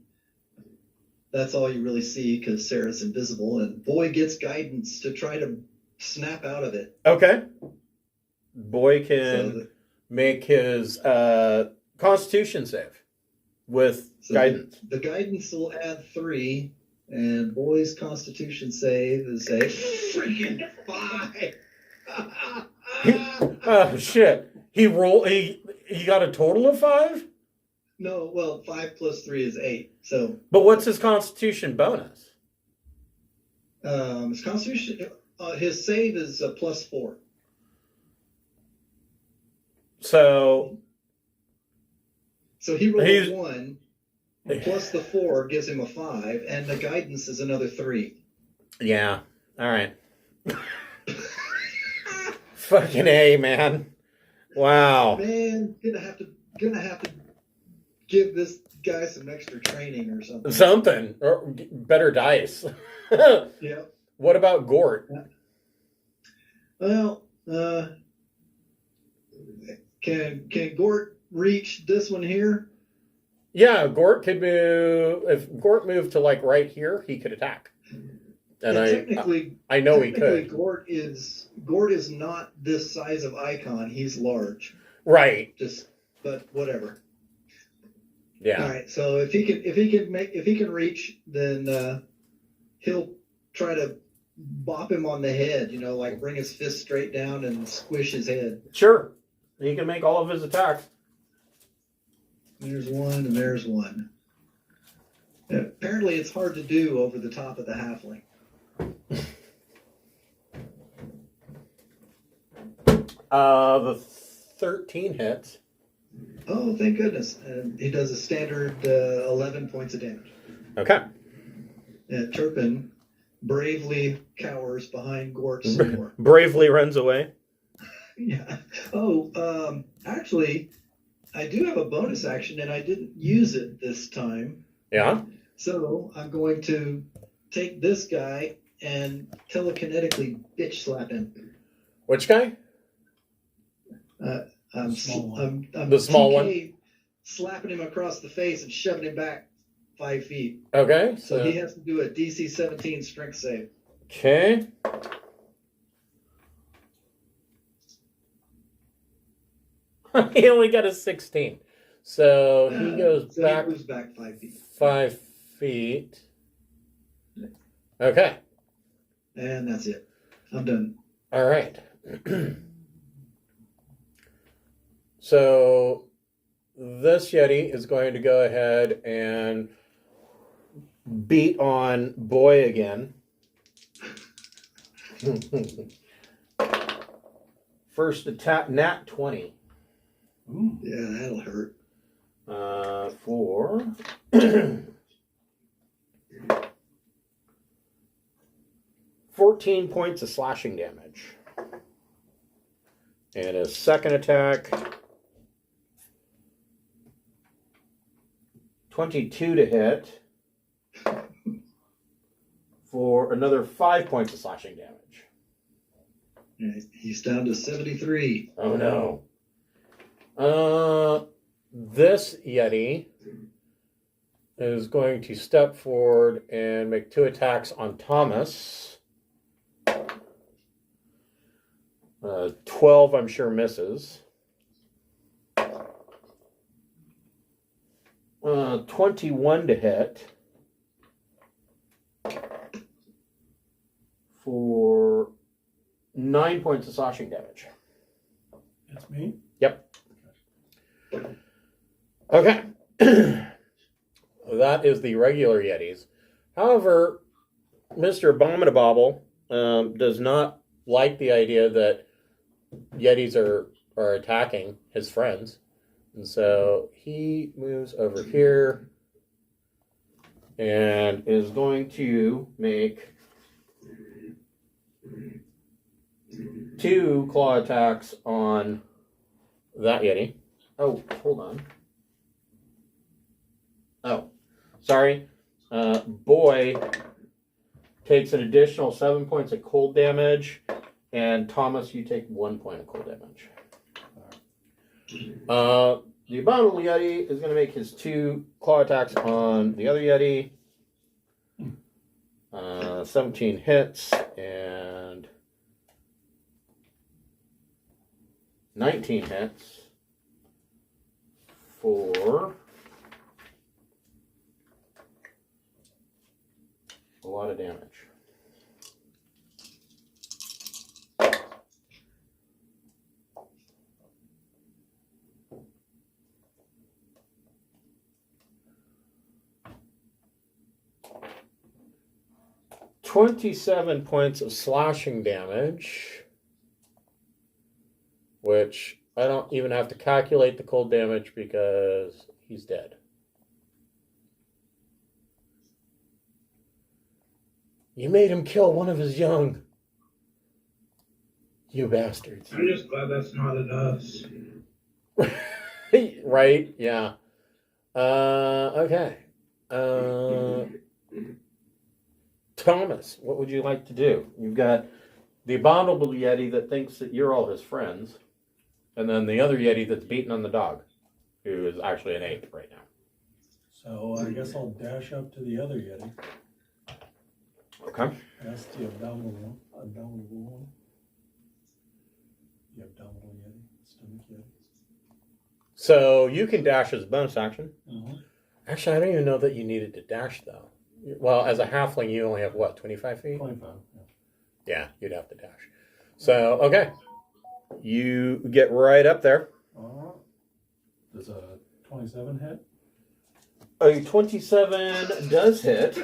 that's all you really see because Sarah's invisible, and Boy gets guidance to try to snap out of it. Okay. Boy can make his Constitution save with guidance. The guidance will add 3, and Boy's Constitution save is a freaking 5. Oh shit! He got a total of 5. No, well, 5 plus 3 is 8. So, but what's his Constitution bonus? His Constitution, his save is a plus 4. So he rolled a 1 plus the 4 gives him a 5, and the guidance is another 3. Yeah. All right. Fucking A, man. Wow. Man, gonna have to give this guy some extra training or something. Something or better dice. Yeah. What about Gort? Well, can Gort reach this one here? Yeah, Gort could move. If Gort moved to like right here, he could attack. And I know he could. Gort is not this size of icon. He's large. Right. But whatever. Yeah. All right. So if he can reach, then he'll try to bop him on the head. Like bring his fist straight down and squish his head. Sure. He can make all of his attacks. There's one and there's one. And apparently, it's hard to do over the top of the halfling. The 13 hits. Oh, thank goodness. He does a standard 11 points of damage. Okay. And Turpin bravely cowers behind Gort's door. Bravely runs away. Yeah. Oh, actually, I do have a bonus action, and I didn't use it this time. Yeah. So I'm going to take this guy and telekinetically bitch slap him. Which guy? I'm the small one? Slapping him across the face and shoving him back 5 feet. Okay. So he has to do a DC 17 strength save. Okay. He only got a 16. So he goes back. He moves back 5 feet. 5 feet. Okay. And that's it. I'm done. All right. So this Yeti is going to go ahead and beat on Boy again. First attack, nat 20. Ooh. Yeah, that'll hurt. For 14 points of slashing damage. And his second attack, 22 to hit for another 5 points of slashing damage. He's down to 73. Oh no. This Yeti is going to step forward and make 2 attacks on Thomas. 12, I'm sure, misses. 21 to hit for 9 points of slashing damage. That's me? Yep. Okay. That is the regular Yetis. However, Mr. Abominable does not like the idea that Yetis are attacking his friends. And so he moves over here and is going to make 2 claw attacks on that Yeti. Oh, hold on. Oh, sorry. Boy takes an additional 7 points of cold damage, and Thomas, you take 1 point of cold damage. The Abominable Yeti is going to make his 2 claw attacks on the other Yeti. 17 hits and 19 hits for a lot of damage. $27 points of slashing damage, which I don't even have to calculate the cold damage because he's dead. You made him kill one of his young. You bastards. I'm just glad that's not at us. Right? Yeah. Okay. Thomas, what would you like to do? You've got the Abominable Yeti that thinks that you're all his friends, and then the other Yeti that's beating on the dog, who is actually an ape right now. So I guess I'll dash up to the other Yeti. Okay. That's the abdominal one. The abdominal Yeti. Stomach Yeti. So you can dash as a bonus action. Mm-hmm. Actually, I don't even know that you needed to dash, though. Well, as a halfling, you only have, what, 25 feet? 25. Yeah, you'd have to dash. So, okay. You get right up there. Does a 27 hit? A 27 does hit.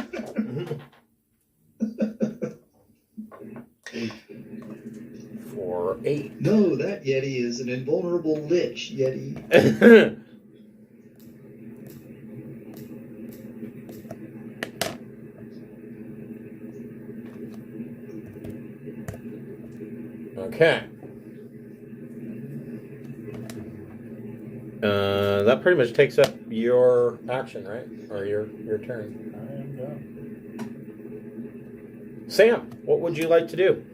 For 8. No, that Yeti is an invulnerable lich Yeti. Okay. That pretty much takes up your action, right? Or your turn. I am done. Sam, what would you like to do?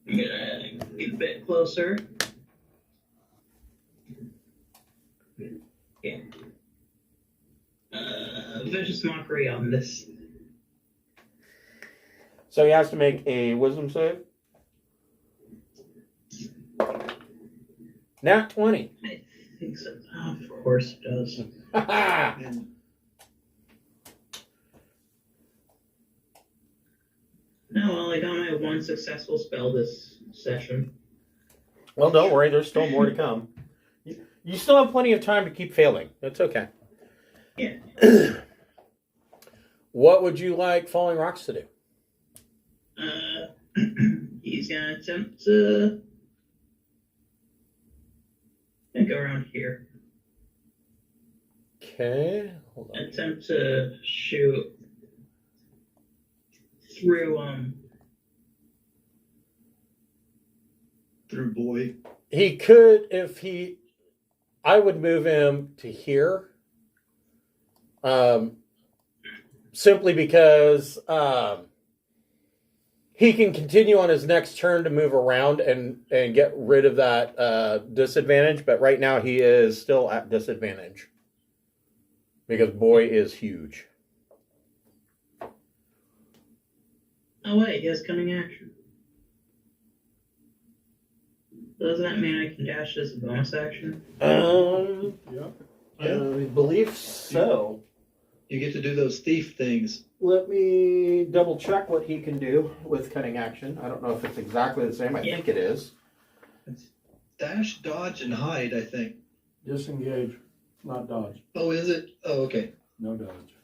I'm gonna get a bit closer. Yeah. Vicious mockery on this. So he has to make a wisdom save. Nat 20. I think so. Oh, of course it does. And No, well, I got my 1 successful spell this session. Well, don't worry. There's still more to come. You still have plenty of time to keep failing. That's okay. Yeah. What would you like Falling Rocks to do? He's gonna attempt to go around here. Okay. Hold on. Attempt to shoot through through boy. He could, if he... I would move him to here. Simply because he can continue on his next turn to move around and get rid of that disadvantage, but right now he is still at disadvantage. Because boy is huge. Oh wait, he has cunning action. Does that mean I can dash as a bonus action? Yeah. I believe so. You get to do those thief things. Let me double check what he can do with cutting action. I don't know if it's exactly the same. I think it is. It's dash, dodge, and hide, I think. Disengage, not dodge. Oh, is it? Oh, okay. No dodge.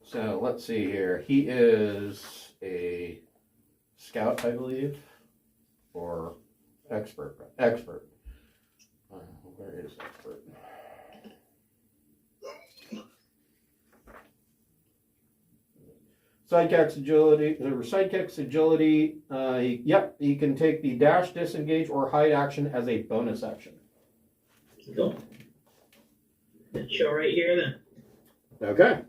So let's see here. He is a scout, I believe, or expert. Expert. Where is expert? Sidekick's agility. Sidekick's agility. He can take the dash, disengage, or hide action as a bonus action. Cool. Let's show right here then. Okay.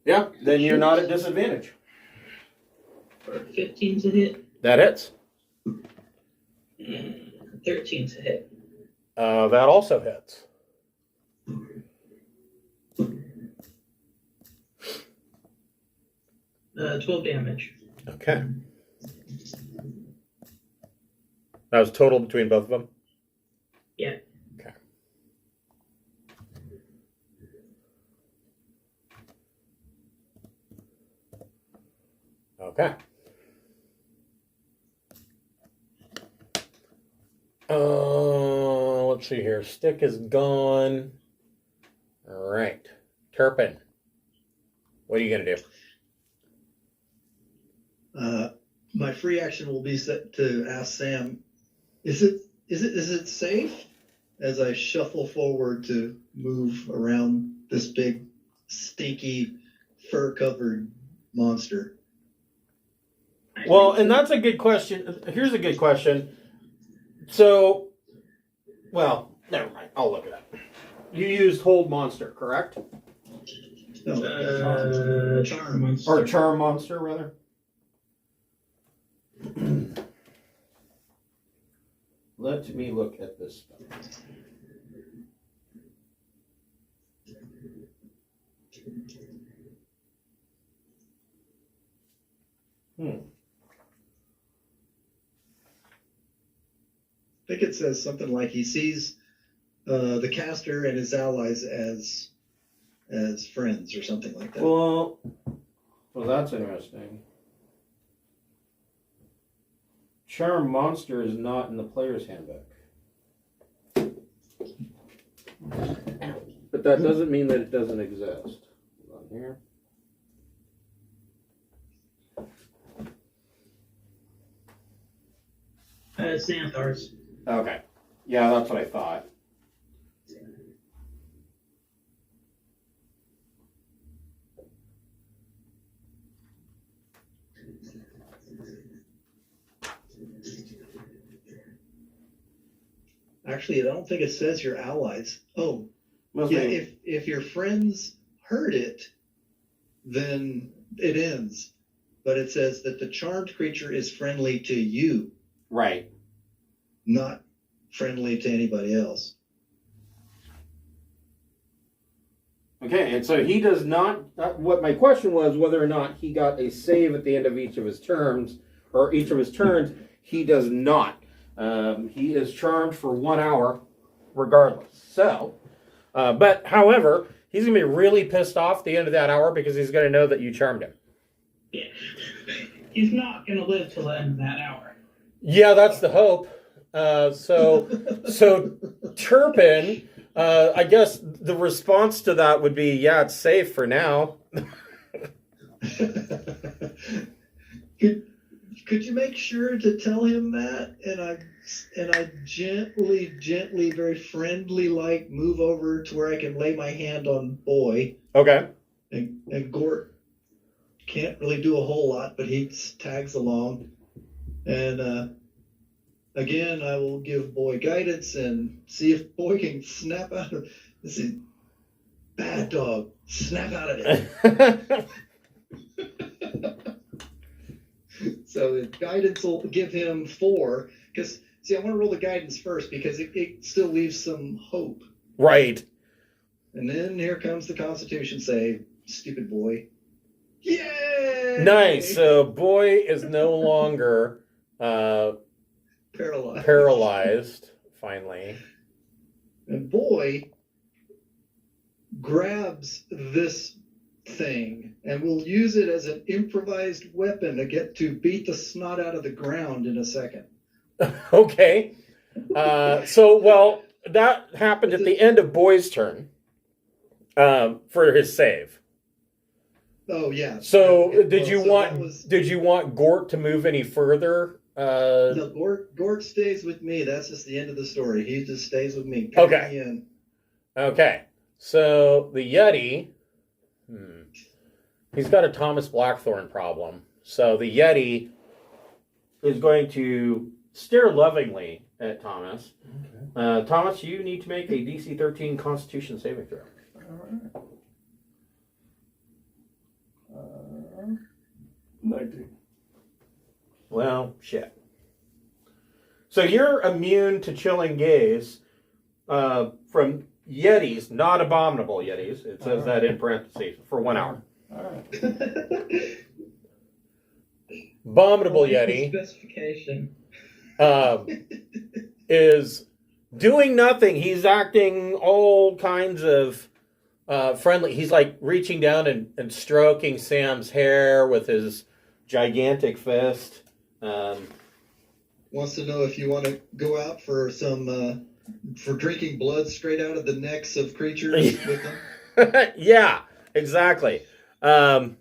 Yeah, then you're not at disadvantage. For 15 to hit. That hits. 13 to hit. That also hits. 12 damage. Okay. That was total between both of them? Yeah. Okay. Okay. Let's see here. Stick is gone. All right. Turpin. What are you going to do? My free action will be set to ask Sam, is it safe? As I shuffle forward to move around this big, stinky, fur-covered monster. Well, and that's a good question. Here's a good question. So, well, never mind. I'll look it up. You used Hold Monster, correct? No, Charm monster. Or Charm Monster, rather. Let me look at this spell. I think it says something like he sees the caster and his allies as friends or something like that. Well, that's interesting. Charm Monster is not in the player's handbook. But that doesn't mean that it doesn't exist. Hold on here. Xanthars. Okay. Yeah, that's what I thought. Actually, I don't think it says your allies. Oh, Must yeah. be- If your friends heard it, then it ends. But it says that the charmed creature is friendly to you, Right. not friendly to anybody else. Okay, and so he does not. What my question was whether or not he got a save at the end of each of his turns, or each of his turns. He does not. He is charmed for 1 hour, regardless. So, but however, he's gonna be really pissed off at the end of that hour because he's gonna know that you charmed him. Yeah. He's not going to live till the end of that hour. Yeah, that's the hope. So Turpin. I guess the response to that would be, yeah, it's safe for now. Could you make sure to tell him that? And I gently, very friendly, like move over to where I can lay my hand on Boy. Okay. And Gort can't really do a whole lot, but he tags along. And again, I will give Boy guidance and see if Boy can snap out of this. Is bad dog. Snap out of it. So the guidance will give him 4. Because, see, I want to roll the guidance first because it still leaves some hope. Right. And then here comes the Constitution save. Stupid Boy. Yay! Nice. So Boy is no longer paralyzed. Finally. And Boy grabs this thing and will use it as an improvised weapon to get to beat the snot out of the ground in a second. Okay. So that happened at the end of Boy's turn. for his save. Oh yeah. So Well, did you so want that was- did you want Gort to move any further? No, Gort stays with me. That's just the end of the story. He just stays with me. Okay. Me in. Okay. So the Yeti, he's got a Thomas Blackthorn problem. So the Yeti is going to stare lovingly at Thomas. Okay. Thomas, you need to make a DC 13 Constitution saving throw. All right. 19. Well, shit. So you're immune to chilling gaze from Yetis, not abominable Yetis. It says that in parentheses for 1 hour. All right. Abominable What's the Yeti specification. is doing nothing. He's acting all kinds of friendly. He's like reaching down and stroking Sam's hair with his gigantic fist. Wants to know if you want to go out for some for drinking blood straight out of the necks of creatures with them. Yeah, exactly. You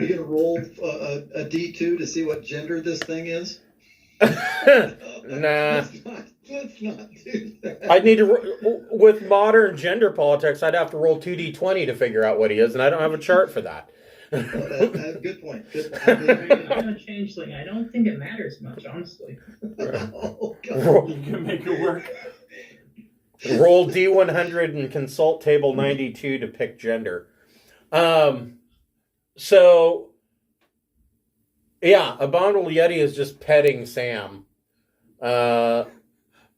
gonna roll a D2 to see what gender this thing is? Nah. Let's not do that. I'd need to, with modern gender politics, I'd have to roll 2d20 to figure out what he is, and I don't have a chart for that. Good point. Good I'm point. a changeling. I don't think it matters much, honestly. Oh, God. You can make it work. Roll D100 and consult table 92 to pick gender. So, yeah, Abominable Yeti is just petting Sam. But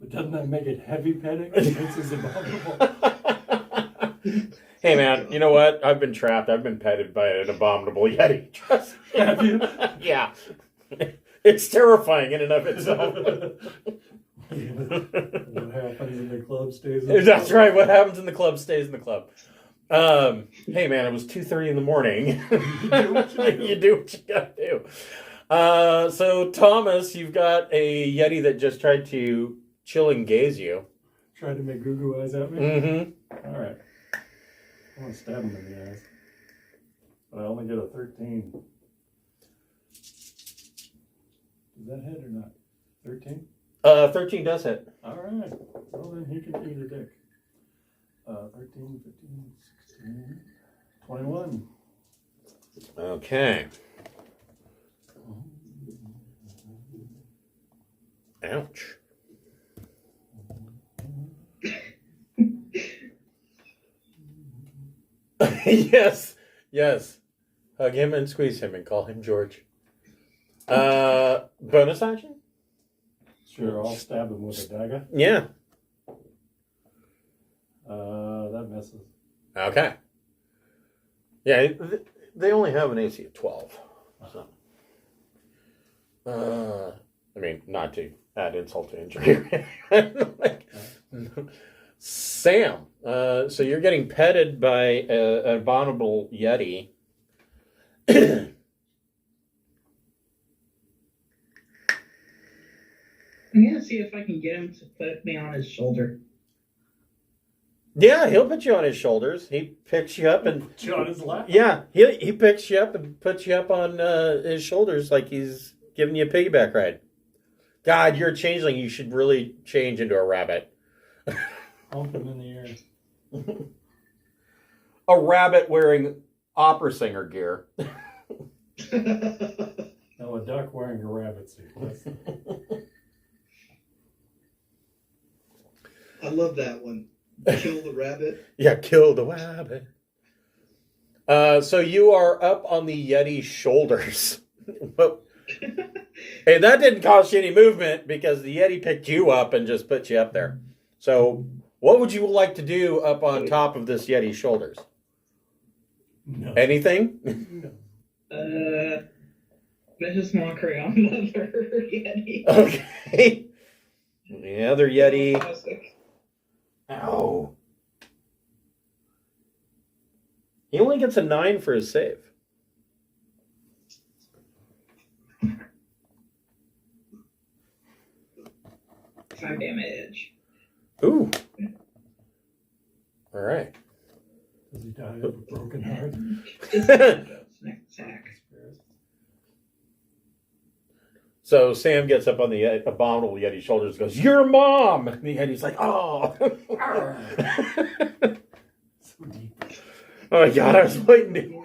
doesn't that make it heavy petting? This is abominable. Hey, man, you know what? I've been trapped. I've been petted by an Abominable Yeti. Trust me. Have you? Yeah. It's terrifying in and of itself. What happens in the club stays in the That's club. right. What happens in the club stays in the club. Hey, man, it was 2:30 in the morning. do what you do. You do what you gotta do. So, Thomas, you've got a Yeti that just tried to chill and gaze you. Try to make goo-goo eyes at me? Mm-hmm. All right. I want to stab him in the eyes. But I only get a 13. Does that hit or not? 13? 13 does hit. All right. Well, then he can eat a dick. 13, 15, 16, 21. Okay. Ouch. Yes. Yes. Hug him and squeeze him and call him George. Bonus action? Sure, I'll stab him with a dagger. Yeah. That misses. Okay. Yeah, they only have an AC of 12. So. I mean, not to add insult to injury. Like, Sam, so you're getting petted by an abominable Yeti. I'm gonna see if I can get him to put me on his shoulder. Yeah, he'll put you on his shoulders. He picks you up and Put you on his lap? yeah, he picks you up and puts you up on his shoulders like he's giving you a piggyback ride. God, you're a changeling. You should really change into a rabbit. Hump him in the air. A rabbit wearing opera singer gear. No, a duck wearing a rabbit suit. That's I love that one. Kill the rabbit. Yeah, kill the rabbit. So you are up on the Yeti's shoulders. Hey, that didn't cost you any movement because the Yeti picked you up and just put you up there. So what would you like to do up on top of this Yeti's shoulders? no. Anything? Vicious mockery on Mother Yeti. Okay. The other Yeti. Classic. Ow. He only gets a 9 for his save. Five damage. Ooh. All right. Does he die of a broken heart? Snack attack. So Sam gets up on the Abominable Yeti's shoulders and goes, "Your mom!" And the Yeti's like, "Oh." So deep. Oh my God, I was waiting to...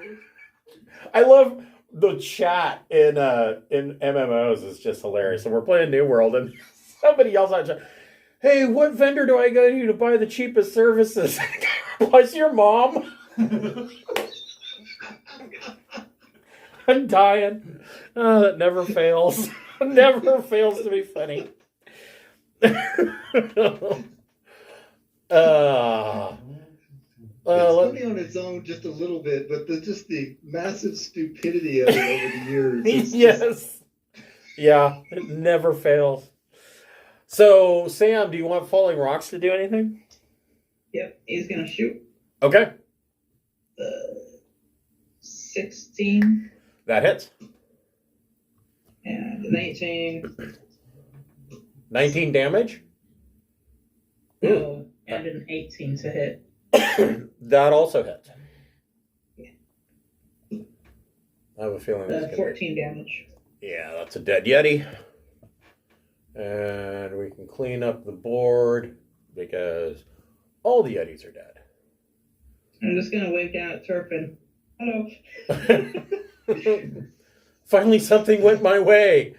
I love the chat in MMOs is just hilarious. And we're playing New World and somebody yells out, "Hey, what vendor do I go to buy the cheapest services?" Plus your mom. I'm dying. Oh, that never fails. Never fails to be funny. It's funny on its own just a little bit, but just the massive stupidity of it over the years. Yes. Yeah, it never fails. So, Sam, do you want Falling Rocks to do anything? Yep, he's gonna shoot. Okay. 16 That hits. and 19. 19 damage? No, and an 18 to hit. That also hits. I have a feeling that's gonna... 14 damage. Yeah, that's a dead Yeti. And we can clean up the board because all the Yetis are dead. I'm just gonna wave down at Turpin. Hello. Finally, something went my way.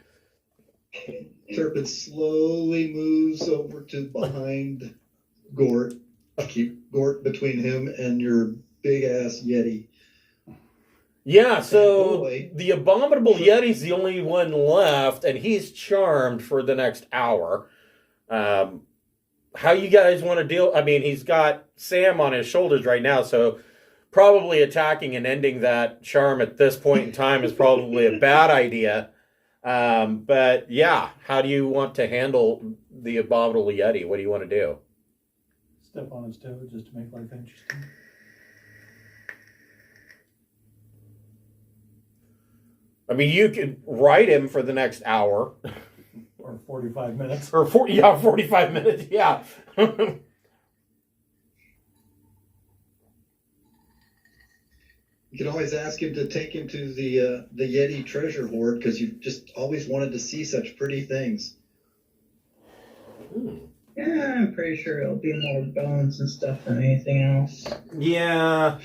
Turpin slowly moves over to behind Gort. Keep Gort between him and your big ass Yeti. Yeah, so boy. the Abominable Yeti's the only one left, and he's charmed for the next hour. How you guys want to deal? I mean, he's got Sam on his shoulders right now, so probably attacking and ending that charm at this point in time is probably a bad idea. But yeah, how do you want to handle the Abominable Yeti? What do you want to do? Step on his toe just to make life interesting. I mean, you could ride him for the next hour. Or 45 minutes. Or 45 minutes, yeah. You can always ask him to take him to the Yeti treasure hoard because you've just always wanted to see such pretty things. Yeah, I'm pretty sure it'll be more bones and stuff than anything else. Yeah.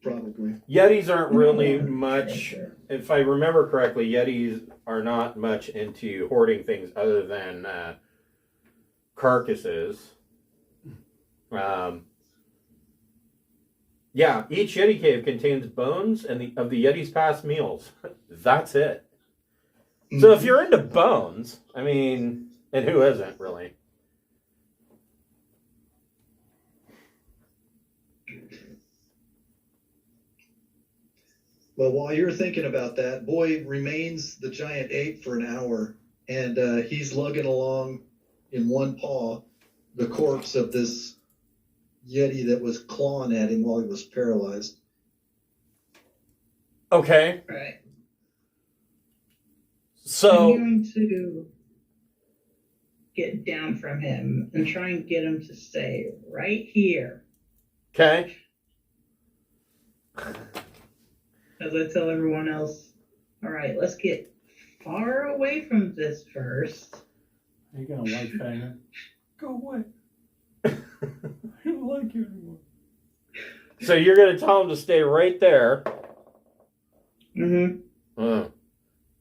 Probably. Yetis aren't really much, if I remember correctly, Yetis are not much into hoarding things other than carcasses. Yeah, each Yeti cave contains bones and of the Yeti's past meals. That's it. So if you're into bones, I mean, and who isn't really? Well, while you're thinking about that, Boy remains the giant ape for an hour, and he's lugging along in one paw the corpse of this Yeti that was clawing at him while he was paralyzed. Okay. Right. So I'm going to get down from him and try and get him to stay right here. okay. As I tell everyone else, all right, let's get far away from this first. Are you going to white fang him? Go away. I don't like you anymore. So you're going to tell him to stay right there. Mm-hmm.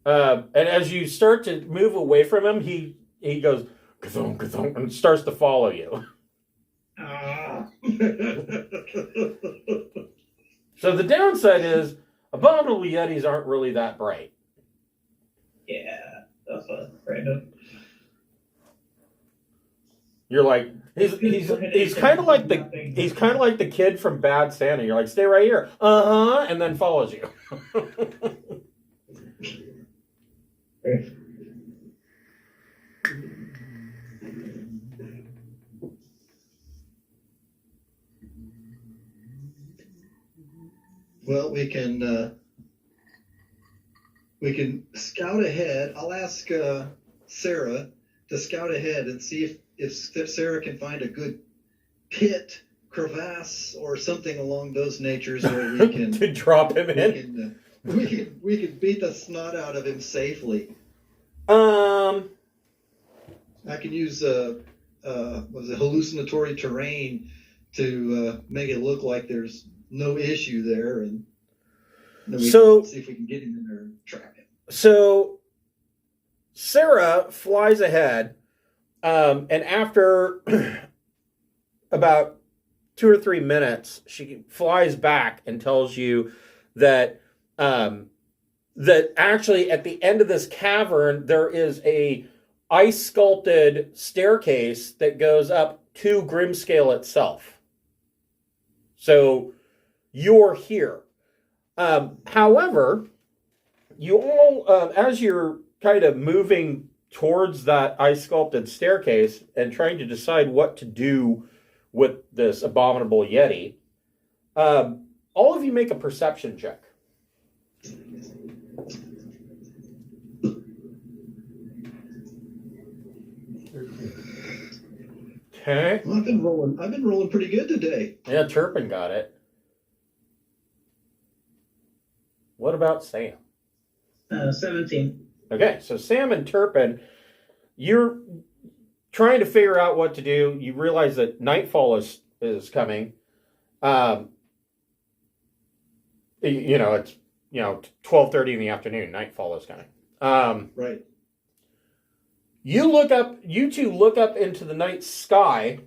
And as you start to move away from him, he goes, "Ka-thunk, ka-thunk," and starts to follow you. So the downside is Abominable Yetis aren't really that bright. Yeah, that's what I'm afraid of. You're like he's kind of like the kid from Bad Santa. You're like, stay right here, and then follows you. Well, we can scout ahead. I'll ask Sarah to scout ahead and see if Sarah can find a good pit crevasse or something along those natures where we can to drop him in. We can beat the snot out of him safely. Um, I can use hallucinatory terrain to make it look like there's no issue there, and then we can see if we can get him in there and trap him. So Sarah flies ahead, and after about 2 or 3 minutes, she flies back and tells you that that actually at the end of this cavern there is a ice sculpted staircase that goes up to Grimskalle itself. So you're here. However, you all, as you're kind of moving towards that ice sculpted staircase and trying to decide what to do with this abominable Yeti, all of you make a perception check. Okay. Well, I've been rolling pretty good today. Yeah, Turpin got it. What about Sam? 17. Okay, so Sam and Turpin, you're trying to figure out what to do. You realize that nightfall is coming. It's 12:30 in the afternoon. Nightfall is coming. Right. You two look up into the night sky,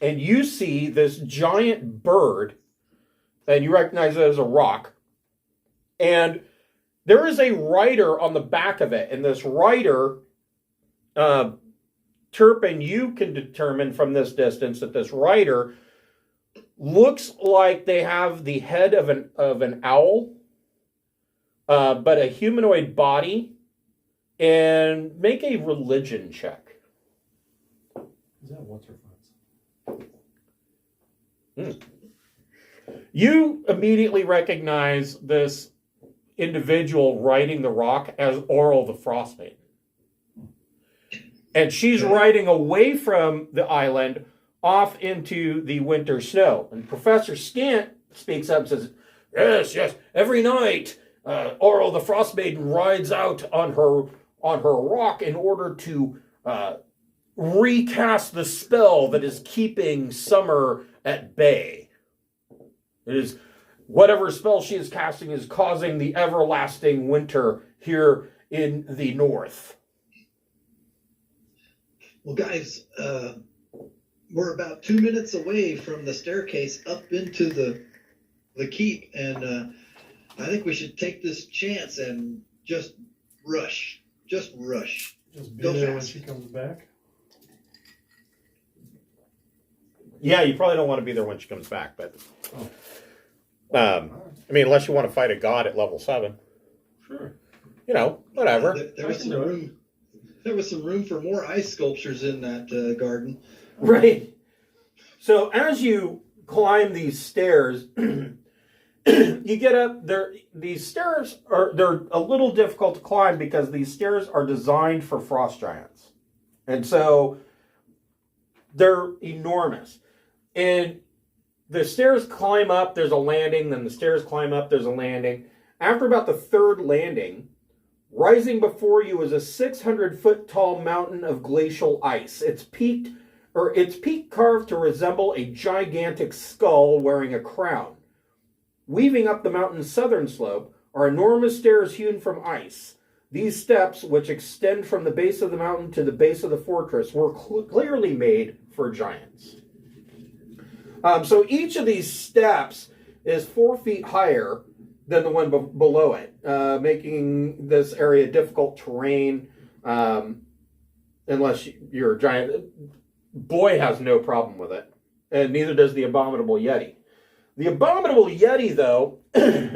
and you see this giant bird, and you recognize it as a rock. And there is a rider on the back of it, and this rider, Turpin, you can determine from this distance that this rider looks like they have the head of an owl, but a humanoid body. And make a religion check. Is that what's her friends? You immediately recognize this individual riding the rock as Auril the Frostmaiden. And she's riding away from the island off into the winter snow. And Professor Scant speaks up and says, yes, every night Auril the Frostmaiden rides out on her rock in order to recast the spell that is keeping summer at bay. It is whatever spell she is casting is causing the everlasting winter here in the north. Well, guys, we're about 2 minutes away from the staircase up into the keep, and I think we should take this chance and just rush. Just rush. Just be Go there fast. when she comes back. Yeah, you probably don't want to be there when she comes back, but unless you want to fight a god at level 7. Sure. Whatever. There was some room. There was some room for more ice sculptures in that garden. Right. So as you climb these stairs, you get up there. These stairs they're a little difficult to climb because these stairs are designed for frost giants. And so they're enormous. And the stairs climb up, there's a landing, then the stairs climb up, there's a landing. After about the third landing, rising before you is a 600-foot tall mountain of glacial ice. It's peak carved to resemble a gigantic skull wearing a crown. Weaving up the mountain's southern slope are enormous stairs hewn from ice. These steps, which extend from the base of the mountain to the base of the fortress, were clearly made for giants. So each of these steps is 4 feet higher than the one below it, making this area difficult terrain, unless you're a giant. Boy has no problem with it, and neither does the Abominable Yeti. The Abominable Yeti, though,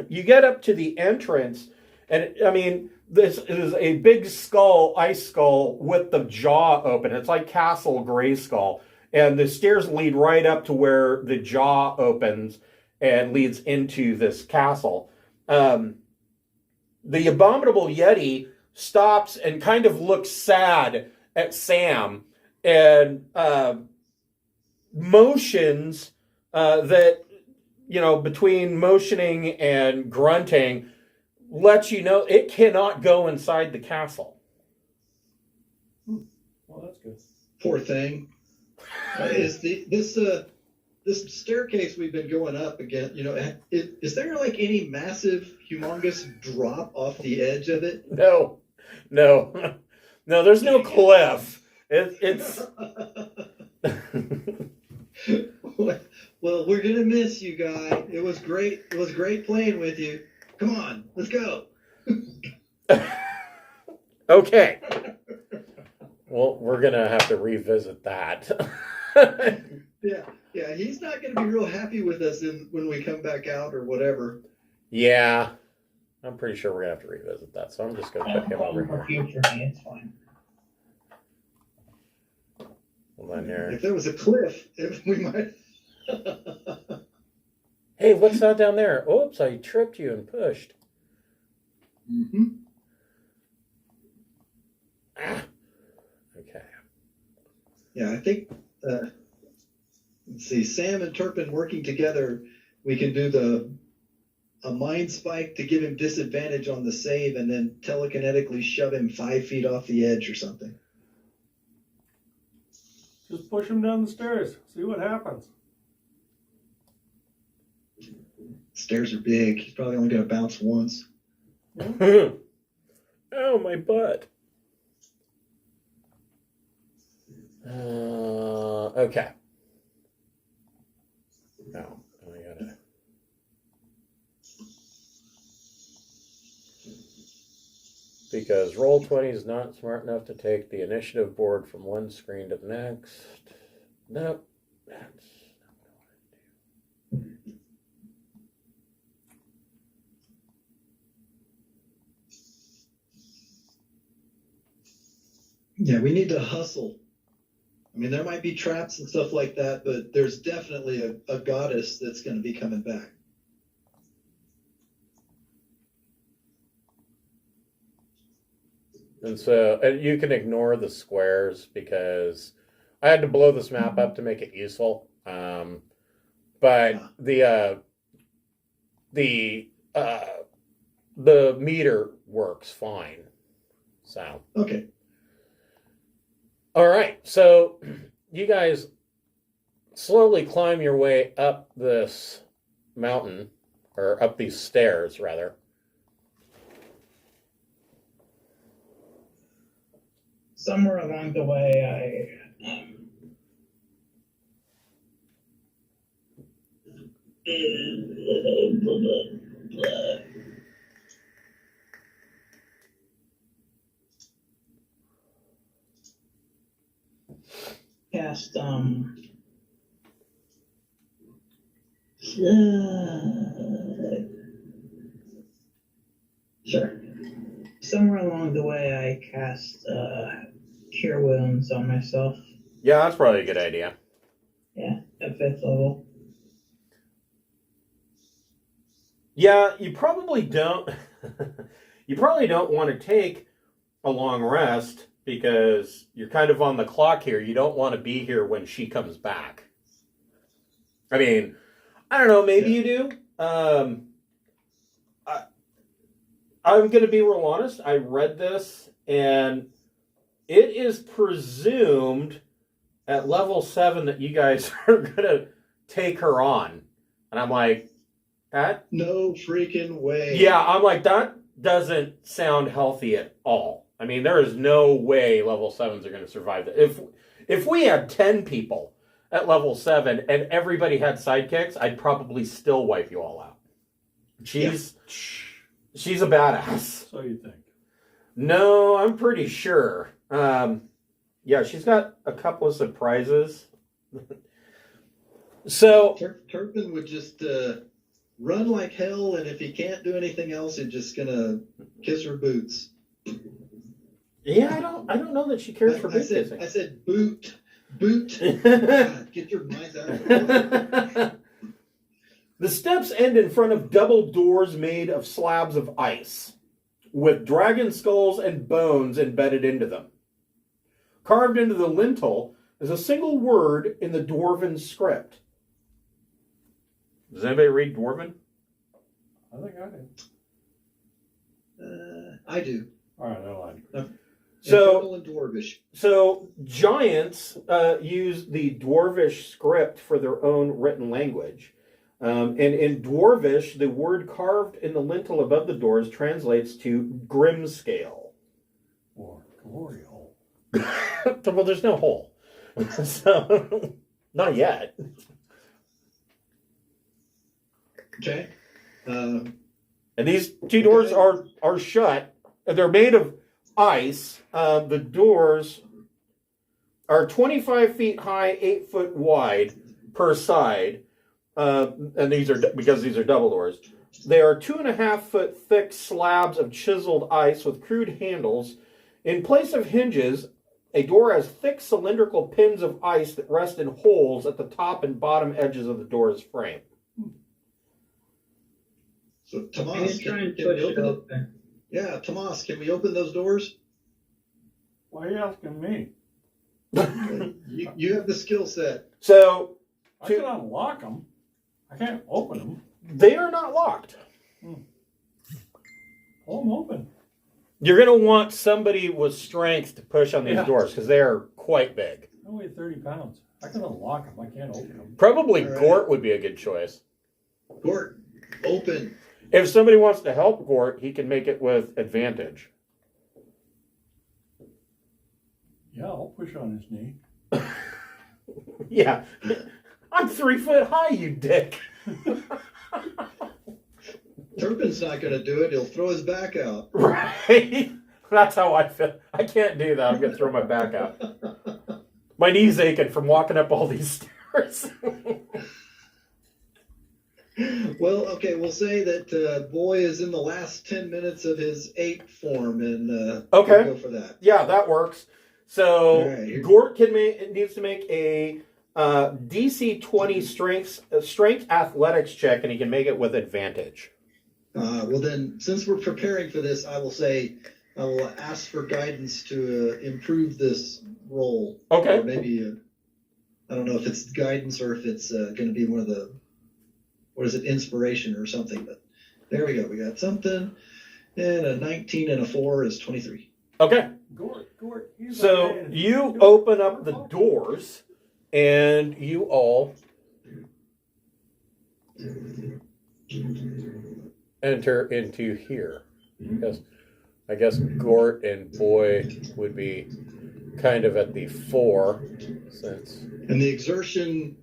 you get up to the entrance, and this is a big skull, ice skull, with the jaw open. It's like Castle Grayskull. And the stairs lead right up to where the jaw opens and leads into this castle. The Abominable Yeti stops and kind of looks sad at Sam and motions that, between motioning and grunting, lets you know it cannot go inside the castle. Well, that's good. Poor thing. This staircase we've been going up again, is there like any massive, humongous drop off the edge of it? No. There's no cliff. It's. Well, we're gonna miss you, guy. It was great. It was great playing with you. Come on, let's go. Okay. Well, we're gonna have to revisit that. Yeah. He's not gonna be real happy with us when we come back out or whatever. Yeah, I'm pretty sure we're gonna have to revisit that. So I'm just gonna put him over here. Future me, it's fine. Hold on here. If there was a cliff, we might. Hey, what's that down there? Oops, I tripped you and pushed. Mm-hmm. Okay. Yeah, I think. Let's see, Sam and Turpin working together, we can do a mind spike to give him disadvantage on the save, and then telekinetically shove him 5 feet off the edge or something. Just push him down the stairs. See what happens. Stairs are big. He's probably only going to bounce once. Oh, my butt. Okay. Now, I gotta. Because Roll20 is not smart enough to take the initiative board from one screen to the next. Nope. That's not what I want to do. Yeah, we need to hustle. I mean, there might be traps and stuff like that, but there's definitely a goddess that's going to be coming back. And so you can ignore the squares because I had to blow this map up to make it useful. But the meter works fine. So Okay. all right, so you guys slowly climb your way up this mountain, or up these stairs, rather. Somewhere along the way, cast sure. Somewhere along the way, I cast Cure Wounds on myself. Yeah, that's probably a good idea. Yeah, at 5th level. Yeah, you probably don't. You probably don't want to take a long rest because you're kind of on the clock here. You don't want to be here when she comes back. I mean, I don't know. Maybe you do. I'm going to be real honest. I read this, and it is presumed at level 7 that you guys are going to take her on. And I'm like, that? No freaking way. Yeah, I'm like, that doesn't sound healthy at all. I mean, there is no way level 7s are going to survive that. If we had 10 people at level 7 and everybody had sidekicks, I'd probably still wipe you all out. She's a badass. So you think? No, I'm pretty sure. Yeah, she's got a couple of surprises. So Turpin would just run like hell, and if he can't do anything else, he's just gonna kiss her boots. yeah, I don't know that she cares for boot kissing. I said boot. God, get your minds out of it. The steps end in front of double doors made of slabs of ice, with dragon skulls and bones embedded into them. Carved into the lintel is a single word in the dwarven script. Does anybody read Dwarven? I think I did. I do. All right, no line. So, and Dwarvish. so giants use the Dwarvish script for their own written language. And in Dwarvish, the word carved in the lintel above the doors translates to Grimskalle. Or glory hole. Well, there's no hole. So, not yet. Okay. And these two doors are shut. They're made of ice. The doors are 25 feet high, 8 foot wide per side. And these are because these are double doors. They are 2.5 foot thick slabs of chiseled ice with crude handles. In place of hinges, a door has thick cylindrical pins of ice that rest in holes at the top and bottom edges of the door's frame. So, I'm Tomas, just trying can to we push it open it? open. Yeah, Tomas, can we open those doors? Why are you asking me? You have the skill set. So, I can unlock them. I can't open them. they are not locked. Pull them open. You're going to want somebody with strength to push on these Yeah. doors because they are quite big. I weigh 30 pounds. I can unlock them. I can't open them. Probably All right. Gort would be a good choice. Gort, open. If somebody wants to help Gort, he can make it with advantage. Yeah, I'll push on his knee. Yeah. I'm 3 foot high, you dick. Turpin's not going to do it. He'll throw his back out. Right? That's how I feel. I can't do that. I'm going to throw my back out. My knee's aching from walking up all these stairs. Well, okay, we'll say that Boy is in the last 10 minutes of his ape form, and Okay. we'll go for that. Yeah, that works. So All right. Gort needs to make a DC 20 strength athletics check, and he can make it with advantage. Well, then, since we're preparing for this, I will say I will ask for guidance to improve this roll. Okay. Or maybe, I don't know if it's guidance or if it's going to be one of the, what is it, inspiration or something. But there we go. We got something. And a 19 and a 4 is 23. Okay. Gort, he's So a man. you open up the doors, and you all enter into here. Because I guess Gort and Boy would be kind of at the fore, since And the exertion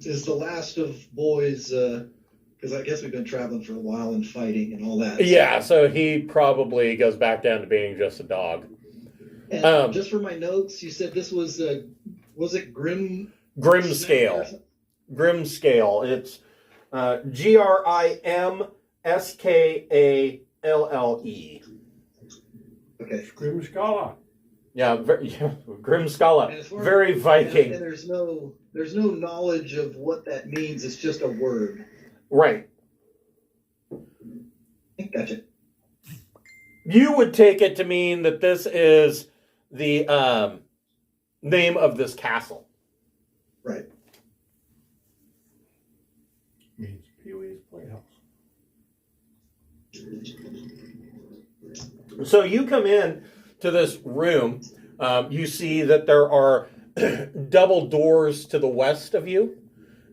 is the last of Boy's, because I guess we've been traveling for a while and fighting and all that. yeah, so he probably goes back down to being just a dog. And just for my notes, you said this was it Grimskalle? Grimskalle. It's Grimskalle. Okay. Grimskalle. Yeah, Grimskalle. And as far as- Very Viking. And there's no knowledge of what that means. It's just a word. Right. Gotcha. You would take it to mean that this is the name of this castle. Right. Means Pee-wee's Playhouse. So you come in to this room. You see that there are double doors to the west of you,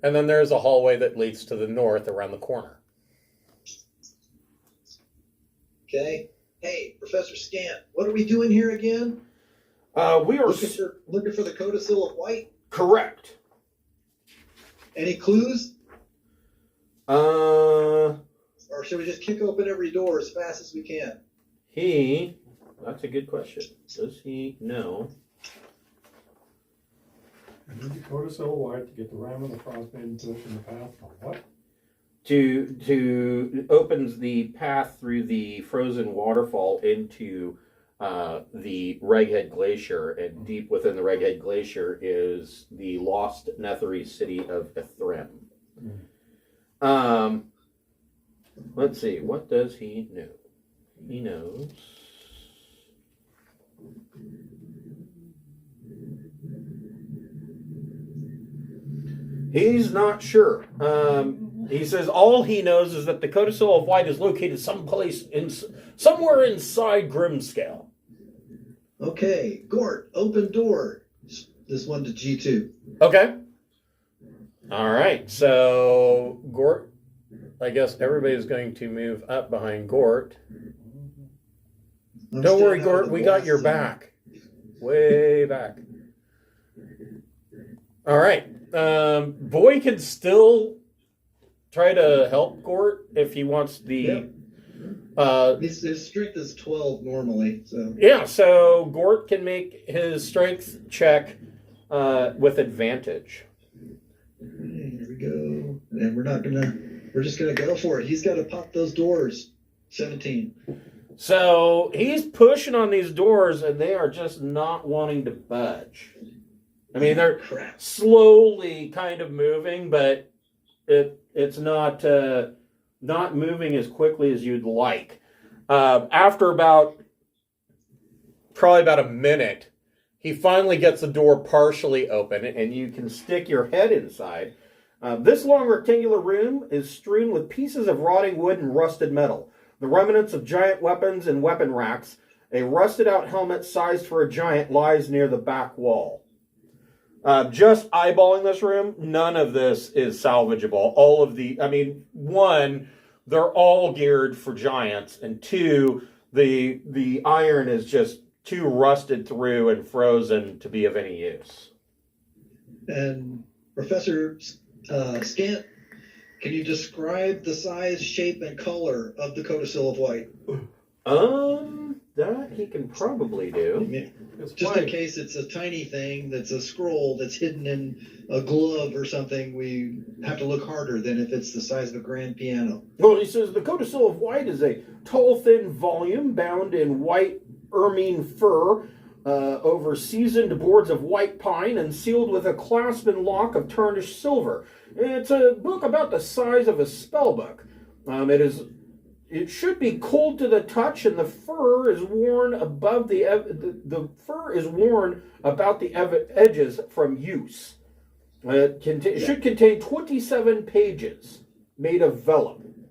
and then there's a hallway that leads to the north around the corner. Okay. Hey, Professor Scant, what are we doing here again? We are Looking for the codicil of white. correct. Any clues? Or should we just kick open every door as fast as we can? That's a good question. Does he know? You need to go to Silver White to get the Rime of the Frostmaiden push in the path. Or what? To opens the path through the frozen waterfall into the Reghead Glacier, and deep within the Reghead Glacier is the lost Netherese city of Ithrim. Let's see, what does he know? He knows. He's not sure. He says all he knows is that the Codicil of White is located somewhere inside Grimskalle. Okay, Gort, open door. This one to G2. Okay. All right. So Gort, I guess everybody's going to move up behind Gort. Don't worry, Gort. We got your back. Way back. All right. Boy can still try to help Gort if he wants the. Yep. His strength is 12 normally, so. Yeah, so Gort can make his strength check with advantage. Here we go. And we're just gonna go for it. He's got to pop those doors. 17. So he's pushing on these doors, and they are just not wanting to budge. I mean, they're slowly kind of moving, but it's not moving as quickly as you'd like. After probably about a minute, he finally gets the door partially open, and you can stick your head inside. This long rectangular room is strewn with pieces of rotting wood and rusted metal, the remnants of giant weapons and weapon racks. A rusted-out helmet sized for a giant lies near the back wall. Just eyeballing this room, none of this is salvageable. One, they're all geared for giants, and two, the iron is just too rusted through and frozen to be of any use. And Professor Scant, can you describe the size, shape, and color of the Codicil of White? That he can probably do. Just in case it's a tiny thing that's a scroll that's hidden in a glove or something, we have to look harder than if it's the size of a grand piano. Well, he says the Codicil of White is a tall, thin volume bound in white ermine fur over seasoned boards of white pine and sealed with a clasp and lock of tarnished silver. It's a book about the size of a spell book. It should be cold to the touch, and the fur is worn above the fur is worn about the edges from use. It should contain 27 pages made of vellum.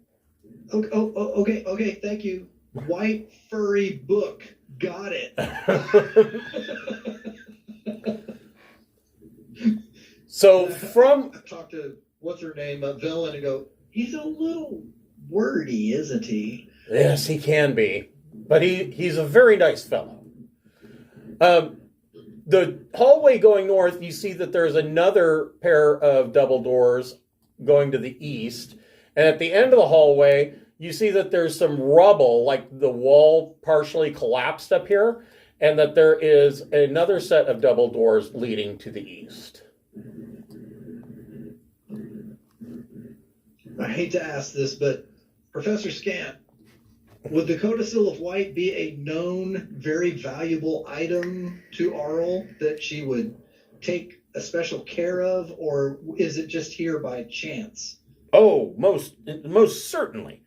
Okay, thank you. White furry book. Got it. So I talked to what's her name, Velen, and go, he's a little wordy, isn't he? Yes, he can be, but he's a very nice fellow. The hallway going north, you see that there's another pair of double doors going to the east, and at the end of the hallway, you see that there's some rubble, like the wall partially collapsed up here, and that there is another set of double doors leading to the east. I hate to ask this, but Professor Scant, would the Codicil of White be a known, very valuable item to Auril that she would take a special care of, or is it just here by chance? Oh, most certainly.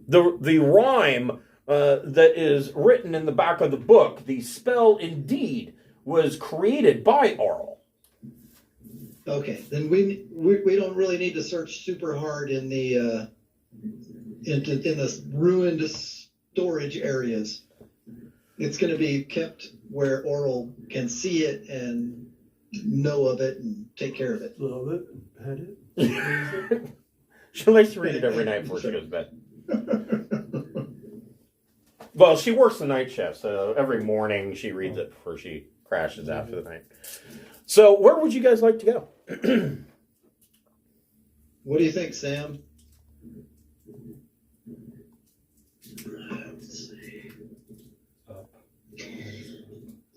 The rhyme that is written in the back of the book, the spell indeed was created by Auril. Okay, then we don't really need to search super hard in the ruined storage areas. It's going to be kept where Auril can see it and know of it and take care of it. Love it, pet it. She likes to read it every night before she goes to bed. Well, she works the night shift, so every morning she reads it before she crashes out for the night. So, where would you guys like to go? What do you think, Sam? Let's see.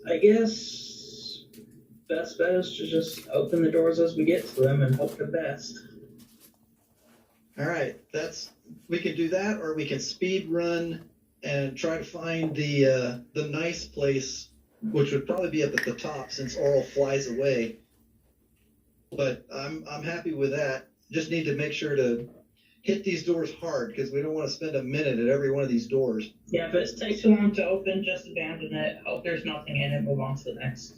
I guess best bet is to just open the doors as we get to them and hope the best. All right, we can do that, or we can speed run and try to find the nice place, which would probably be up at the top since Auril flies away. But I'm happy with that. Just need to make sure to hit these doors hard because we don't want to spend a minute at every one of these doors. Yeah, if it takes too long to open, just abandon it. Hope there's nothing in it. Move on to the next.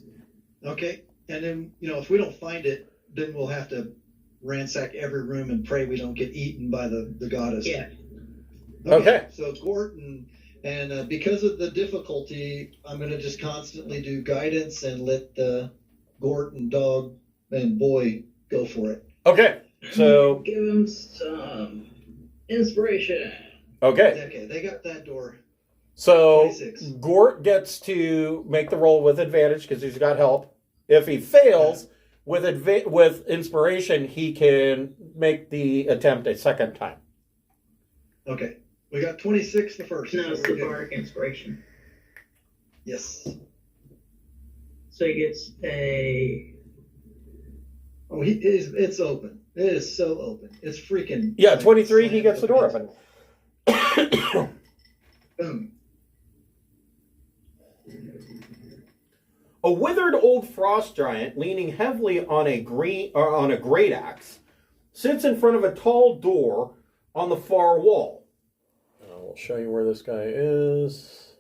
Okay, and then if we don't find it, then we'll have to ransack every room and pray we don't get eaten by the goddess. Yeah. Okay. So Gorton, and because of the difficulty, I'm going to just constantly do guidance and let the Gorton dog and boy go for it. Okay. So Give him some inspiration. okay. Okay, they got that door. So 26. Gort gets to make the roll with advantage because he's got help. If he fails with inspiration, he can make the attempt a second time. Okay, we got 26 the first. No, it's So we're the good. bardic inspiration. Yes. So he gets a. Oh, it's open. It is so open. It's freaking. Yeah, like 23, he slammed gets the door against open. Boom. A withered old frost giant leaning heavily on a great axe sits in front of a tall door on the far wall. We'll show you where this guy is.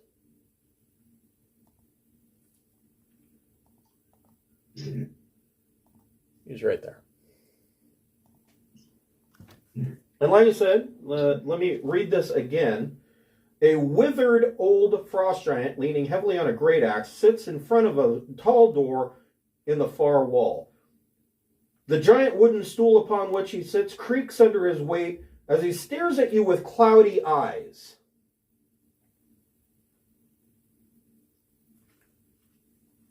He's right there. And like I said, let me read this again. A withered old frost giant leaning heavily on a great axe sits in front of a tall door in the far wall. The giant wooden stool upon which he sits creaks under his weight as he stares at you with cloudy eyes.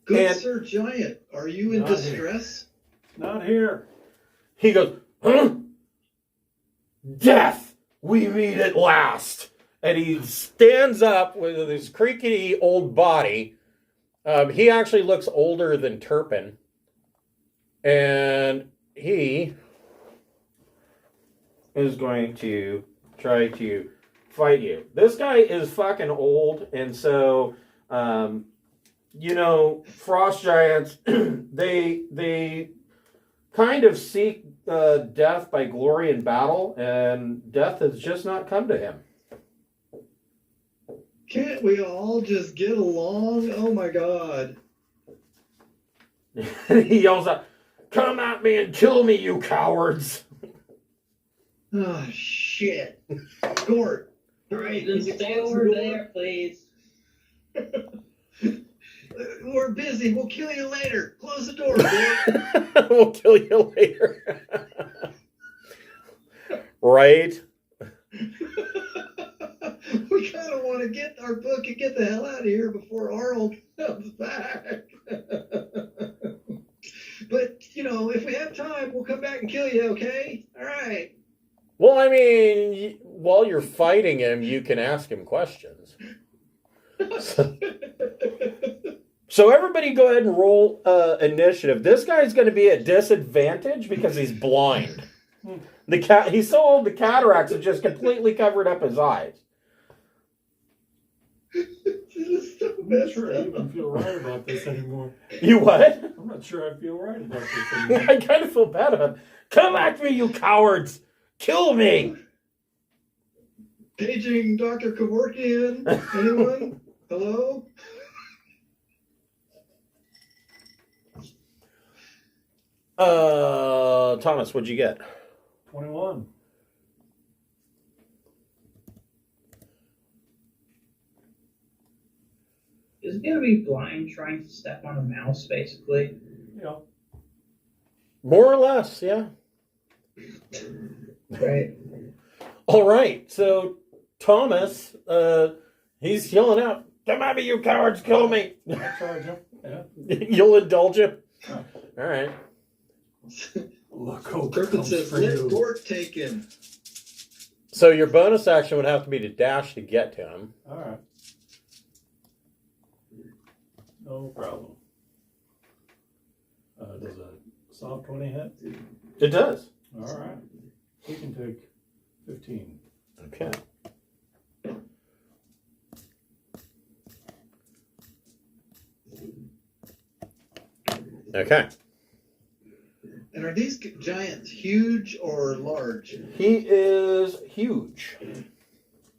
Good And- Sir Giant, are you in Not distress? Not here. He goes, huh? Death! We meet at last! And he stands up with his creaky old body. He actually looks older than Turpin. And he is going to try to fight you. This guy is fucking old, and so, frost giants, they kind of seek death by glory in battle, and death has just not come to him. Can't we all just get along? Oh my god. He yells out, "Come at me and kill me, you cowards!" Ah, shit. Gort. Alright, then stay over there, please. We're busy. We'll kill you later. Close the door, Gort. We'll kill you later. Right? We kind of want to get our book and get the hell out of here before Auril comes back. But, if we have time, we'll come back and kill you, okay? All right. Well, I mean, while you're fighting him, you can ask him questions. So everybody go ahead and roll initiative. This guy's going to be at disadvantage because he's blind. He's so old, the cataracts have just completely covered up his eyes. This is so I'm not messed sure I up. even feel right about this anymore. You what? I'm not sure I feel right about this anymore. I kind of feel bad about him. Come at me, you cowards! Kill me! Paging Dr. Kevorkian. Anyone? Hello? Thomas, what'd you get? 21. Is he gonna be blind trying to step on a mouse, basically? Yeah. More or less, yeah. Right. All right, so Thomas, he's yelling out, "Come at me, you cowards! Kill me!" I'll charge him. Yeah. You'll indulge him. Yeah. All right. Look who Turpin comes says, for let you. Gort take him. So your bonus action would have to be to dash to get to him. All right. No problem. Does a soft 20 hit? It does. All right. We can take 15. Okay. Okay. And are these giants huge or large? He is huge.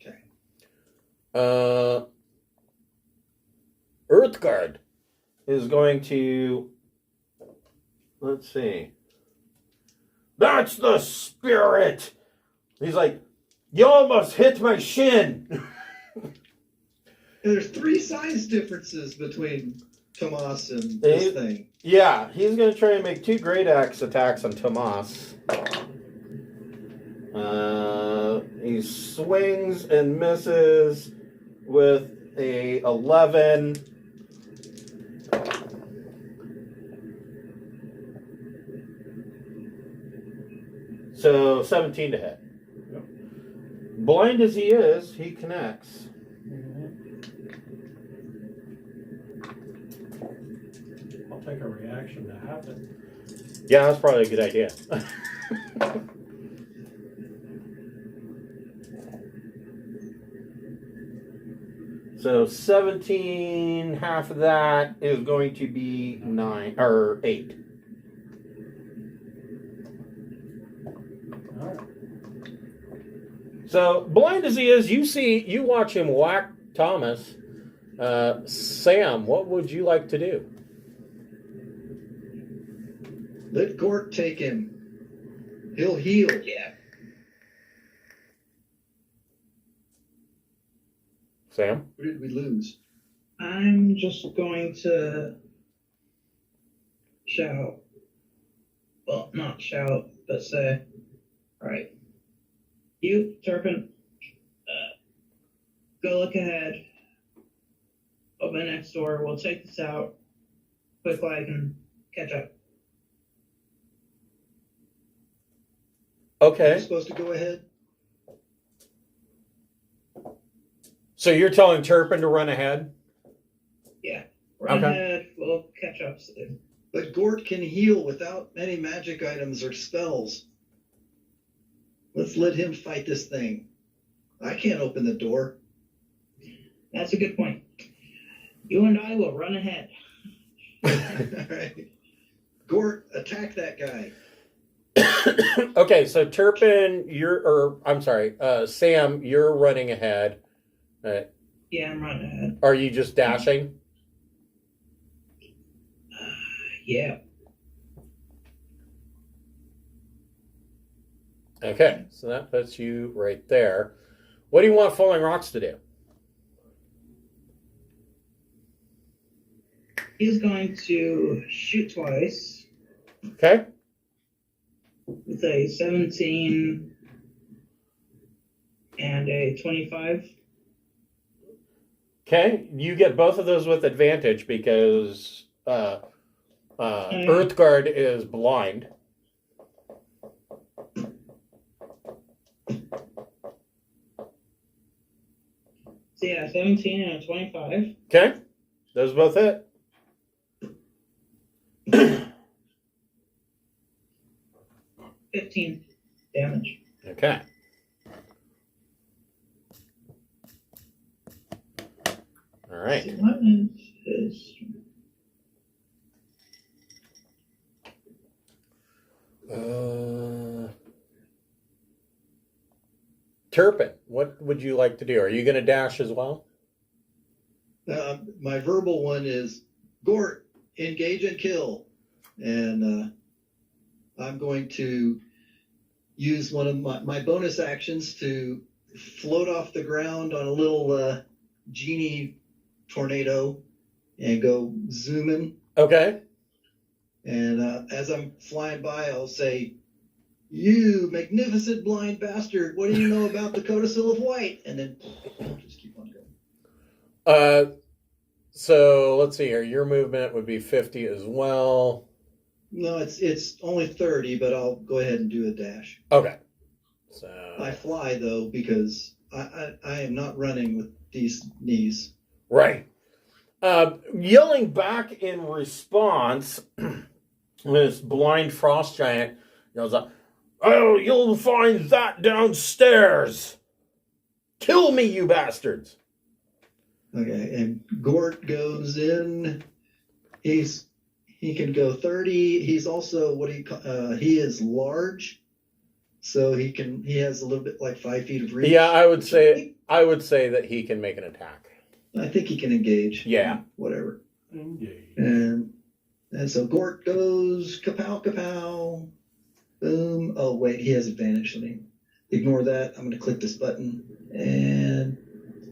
Okay. Earthguard is going to, let's see. That's the spirit. He's like, you almost hit my shin. And there's 3 size differences between Tomas and this thing. Yeah, he's going to try and make 2 great axe attacks on Tomas. He swings and misses with a 11. So 17 to hit. Yep. Blind as he is, he connects. I'll take a reaction to happen. Yeah, that's probably a good idea. So 17, half of that is going to be 9 or 8. All right. So blind as he is, you watch him whack Thomas. Sam, what would you like to do? Let Gort take him. He'll heal. Yeah. Sam? Who did we lose? I'm just going to shout. Well, not shout, but say, alright. You, Turpin, go look ahead. Open the next door. We'll take this out. Quick like and catch up. You're Okay. supposed to go ahead? So you're telling Turpin to run ahead? Yeah. Run Okay. ahead. We'll catch up soon. But Gort can heal without any magic items or spells. Let's let him fight this thing. I can't open the door. That's a good point. You and I will run ahead. All right. Gort, attack that guy. Okay, so Turpin, Sam, you're running ahead. Yeah, I'm running ahead. Are you just dashing? Yeah. Okay, so that puts you right there. What do you want Falling Rocks to do? He's going to shoot twice Okay. with a 17 and a 25. Okay, you get both of those with advantage because Earthguard is blind. So yeah, 17 and a 25. Okay, those both hit. 15 damage. Okay. All right. So what is his? Turpin, what would you like to do? Are you going to dash as well? My verbal one is Gort, engage and kill. And I'm going to use one of my bonus actions to float off the ground on a little genie tornado and go zooming. Okay. And as I'm flying by, I'll say, "You magnificent blind bastard, what do you know about the codicil of white?" And then just keep on going. So let's see here. Your movement would be 50 as well. No, it's only 30, but I'll go ahead and do a dash. Okay. So I fly though because I am not running with these knees. right. Yelling back in response, this blind frost giant yells out, "Oh, you'll find that downstairs! Kill me, you bastards!" Okay, and Gort goes in. He can go 30. He's also he is large, so he has a little bit like 5 feet of reach. Yeah, I would say that he can make an attack. I think he can engage. Yeah. Whatever. Engage. And so Gort goes kapow kapow. Boom. Oh, wait, he has advantage. Let me ignore that. I'm going to click this button. And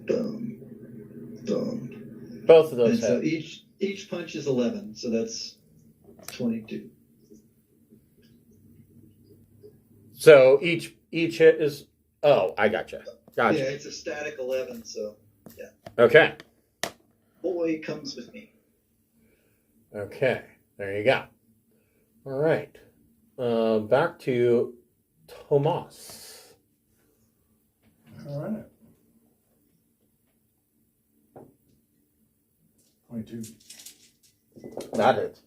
boom. Boom. Both of those And so hit. each punch is 11. So that's 22. So each hit is. Oh, I gotcha. Yeah, Gotcha. it's a static 11. So Okay. boy comes with me. Okay. There you go. All right. Back to Tomas. All right. 22. That is.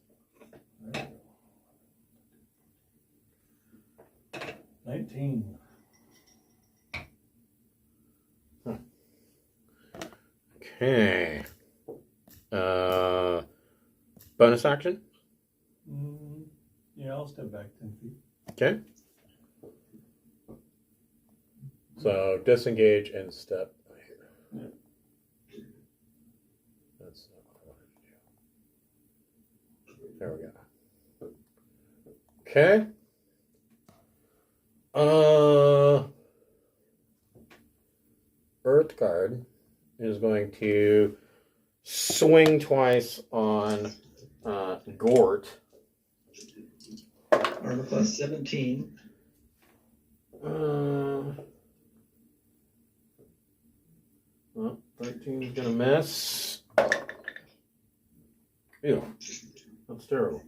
19. Okay. Bonus action. Yeah, I'll step back 10 feet. Okay. So disengage and step. Yeah. That's not what I wanted to do. There we go. Okay. Earth Guard is going to swing twice on Gort. Armor class 17. 13 is gonna miss. Ew, that's terrible.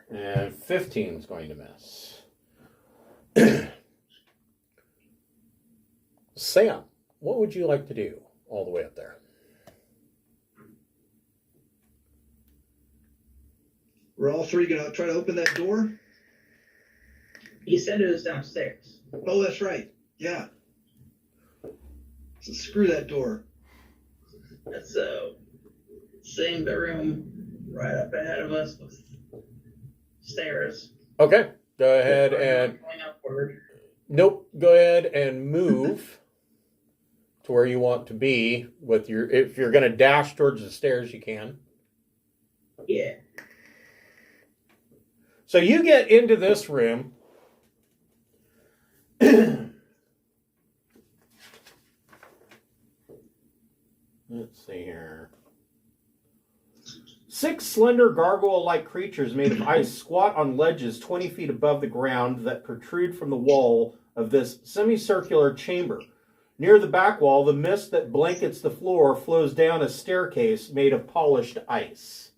And 15 is going to miss. Sam, what would you like to do all the way up there? We're all three going to try to open that door? You said it was downstairs. Oh, that's right. Yeah. So screw that door. That's same bedroom right up ahead of us with stairs. Okay, go ahead and... Going upward. Nope, go ahead and move to where you want to be with your... If you're going to dash towards the stairs, you can. Yeah. So you get into this room. Let's see here. 6 slender gargoyle-like creatures made of ice squat on ledges 20 feet above the ground that protrude from the wall of this semicircular chamber. Near the back wall, the mist that blankets the floor flows down a staircase made of polished ice.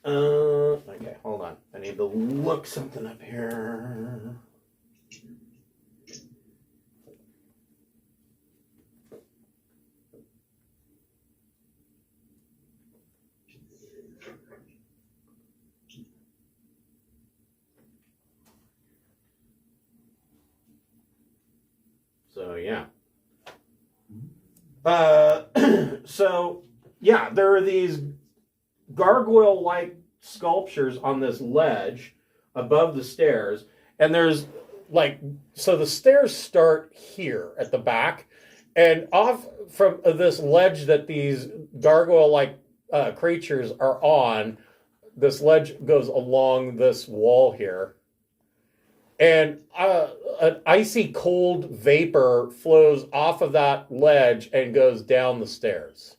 Okay, hold on. I need to look something up here. So, yeah. There are these gargoyle-like sculptures on this ledge above the stairs. And there's, so the stairs start here at the back. And off from this ledge that these gargoyle-like creatures are on, this ledge goes along this wall here. And an icy cold vapor flows off of that ledge and goes down the stairs.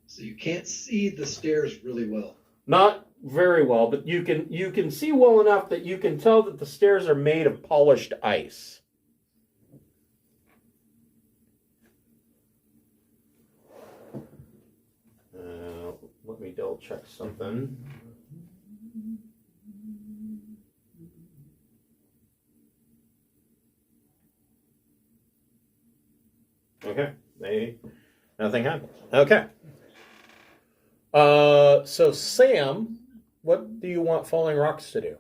So you can't see the stairs really well. Not very well, but you can see well enough that you can tell that the stairs are made of polished ice. Let me double check something. Okay, nothing happened. Okay. So Sam, what do you want Falling Rocks to do?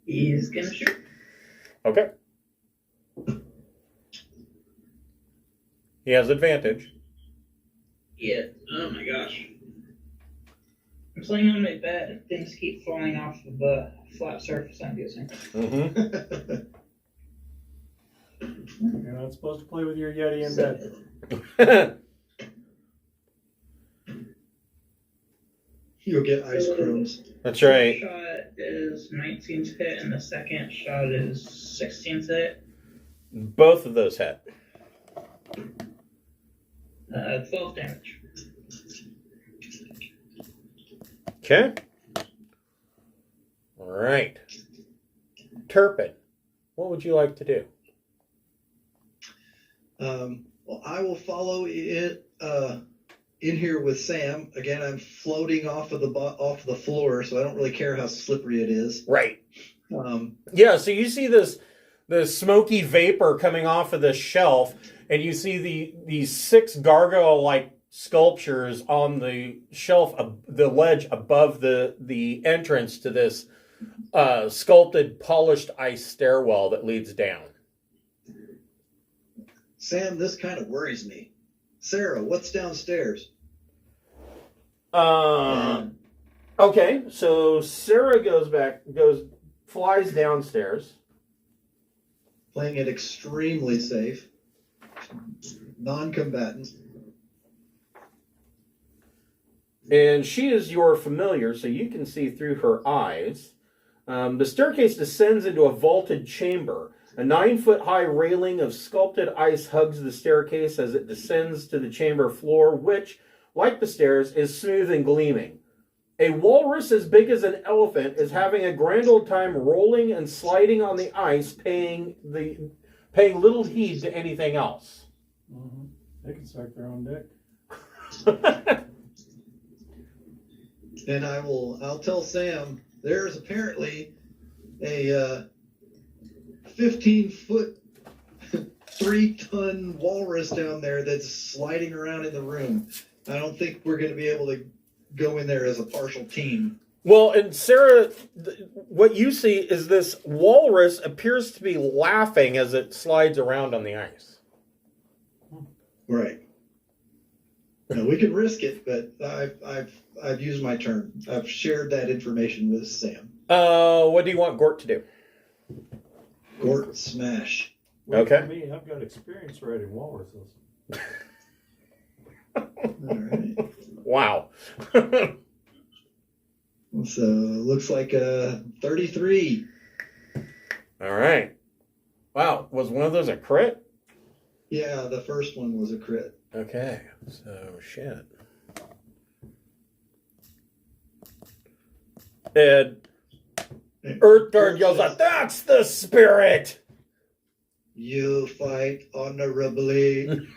He's gonna shoot. Okay. He has advantage. Yeah. Oh my gosh. I'm playing on my bed and things keep falling off of the flat surface I'm using. Mm-hmm. You're not supposed to play with your Yeti in bed. You'll get ice crumbs. That's right. First shot is 19th hit, and the second shot is 16th hit. Both of those hit. 12 damage. Okay. All right. Turpin, what would you like to do? Well, I will follow it in here with Sam. Again, I'm floating off of the floor, so I don't really care how slippery it is. Right. Um, Yeah, so you see the smoky vapor coming off of the shelf, and you see these 6 gargoyle-like sculptures on the shelf, the ledge above the entrance to this sculpted, polished ice stairwell that leads down. Sam, this kind of worries me. Sarah, what's downstairs? Okay, so Sarah flies downstairs. Playing it extremely safe. Non-combatant. And she is your familiar, so you can see through her eyes. The staircase descends into a vaulted chamber. A 9-foot-high railing of sculpted ice hugs the staircase as it descends to the chamber floor, which, like the stairs, is smooth and gleaming. A walrus as big as an elephant is having a grand old time rolling and sliding on the ice, paying little heed to anything else. Mm-hmm. They can suck their own dick. And I'll tell Sam, there's apparently a 15-foot, 3-ton walrus down there that's sliding around in the room. I don't think we're going to be able to go in there as a partial team. Well, and Sarah, what you see is this walrus appears to be laughing as it slides around on the ice. Right. Now, we can risk it, but I've used my turn. I've shared that information with Sam. What do you want Gort to do? Gort smash. Well, Okay. For me, I've got experience riding walruses. All right. Wow. So looks like 33. All right. Wow. Was one of those a crit? Yeah, the first one was a crit. Okay. So, shit. And Earthguard yells out, "That's the spirit!" You fight honorably.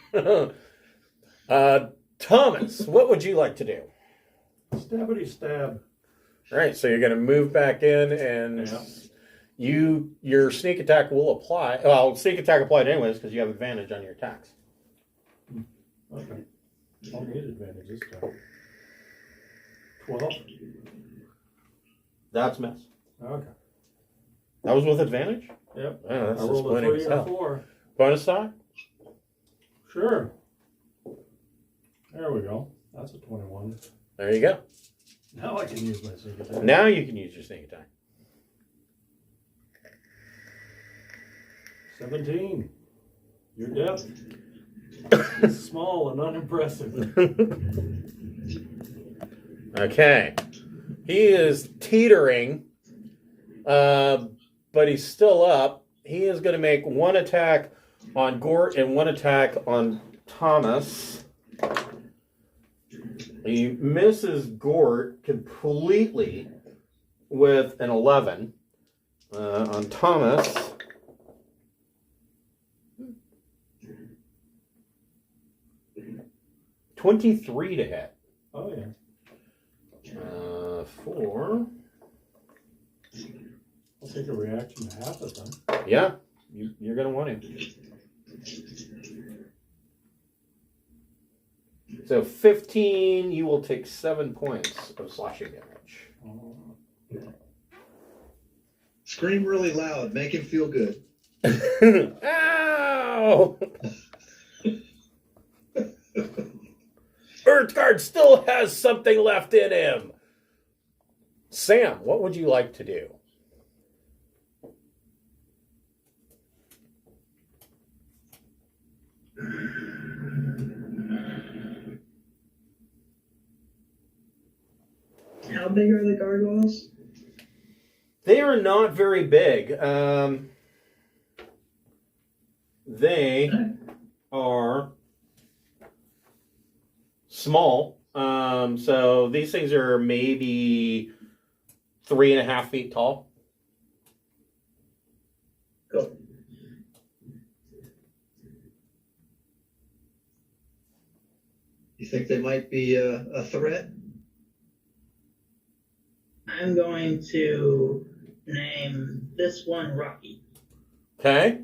Thomas, what would you like to do? Stabbity stab. All right, so you're going to move back in, and your sneak attack will apply. Well, sneak attack applied anyways because you have advantage on your attacks. Okay. I'll need advantage this time. 12. That's miss. Okay. That was with advantage? Yep. Oh, that's I rolled a disappointing 3 as or hell. 4. Bonus die? Sure. There we go. That's a 21. There you go. Now I can use my sneak attack. Now you can use your sneak attack. 17. Your depth is small and unimpressive. Okay. He is teetering, but he's still up. He is going to make one attack on Gort and one attack on Thomas. He misses Gort completely with an 11. On Thomas, $23 to hit. Oh, yeah. 4. I'll take a reaction to half of them. Yeah, you're going to want to. So 15, you will take 7 points of slashing damage. Scream really loud. Make him feel good. Ow! Earthguard still has something left in him. Sam, what would you like to do? how big are the gargoyles? They are not very big. They are small. So these things are maybe 3.5 feet tall. Cool. You think they might be a threat? I'm going to name this one Rocky. Okay.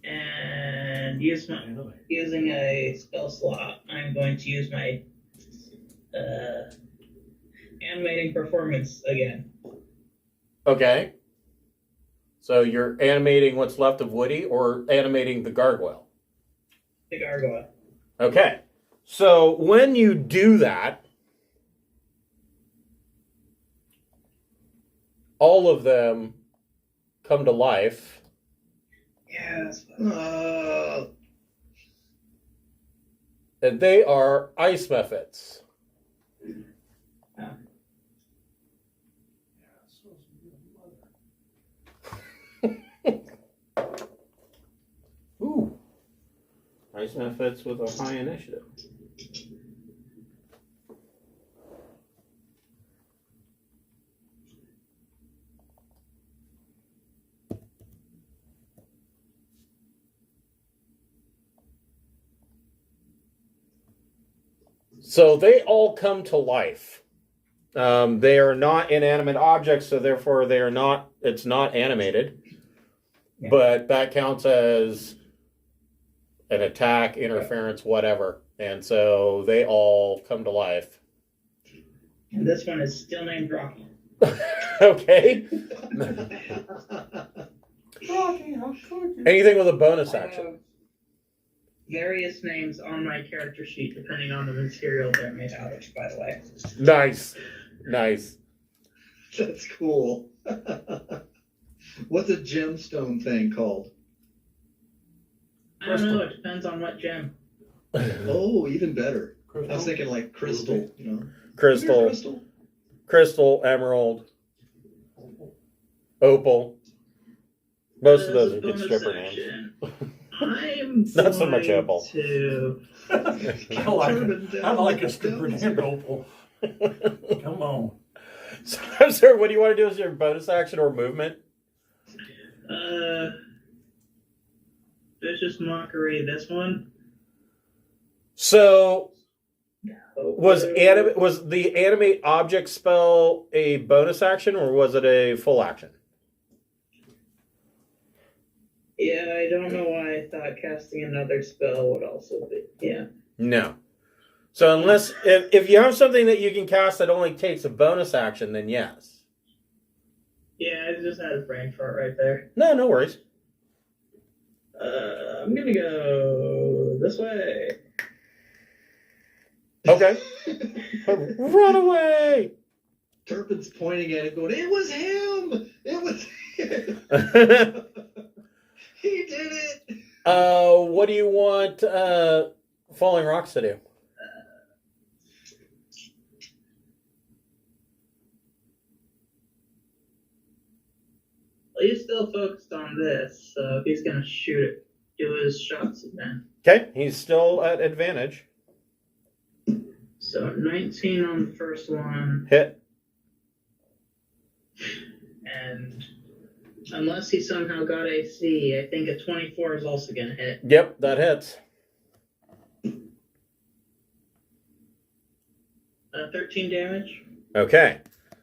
And using a spell slot, I'm going to use my animating performance again. Okay. So you're animating what's left of Woody or animating the gargoyle? The gargoyle. Okay. So when you do that, all of them come to life. Yeah, that's fine. And they are ice mephits. Ooh. Ice mephits with a high initiative. So they all come to life. They are not inanimate objects, so therefore they are not. It's not animated, but that counts as an attack, interference, whatever. And so they all come to life. And this one is still named Rocky. Okay. Rocky, how could you? Anything with a bonus I action. have various names on my character sheet depending on the material they're made out of, by the way. Nice. Nice. That's cool. What's a gemstone thing called? I don't know, it depends on what gem. Oh, even better. I was Crystal? thinking like crystal, you know. Crystal, Crystal. crystal, emerald, opal. Most of those are good stripper names. I'm Not so much going opal. to I like a stripper named Opal. Come on. So, I'm sorry, what do you want to do as your bonus action or movement? Vicious Mockery, this one. So was the animate object spell a bonus action or was it a full action? Yeah, I don't know why I thought casting another spell would also be. Yeah. No. So unless if you have something that you can cast that only takes a bonus action, then yes. Yeah, I just had a brain fart right there. No worries. I'm gonna go this way. Okay. Run away! Turpin's pointing at it going, it was him! It was him! He did it! What do you want Falling Rocks to do? Well, he's still focused on this, so he's gonna shoot it, do his shots again. Okay, he's still at advantage. So 19 on the first one, Hit. and unless he somehow got AC, I think a 24 is also gonna hit. Yep, that hits. 13 damage. Okay.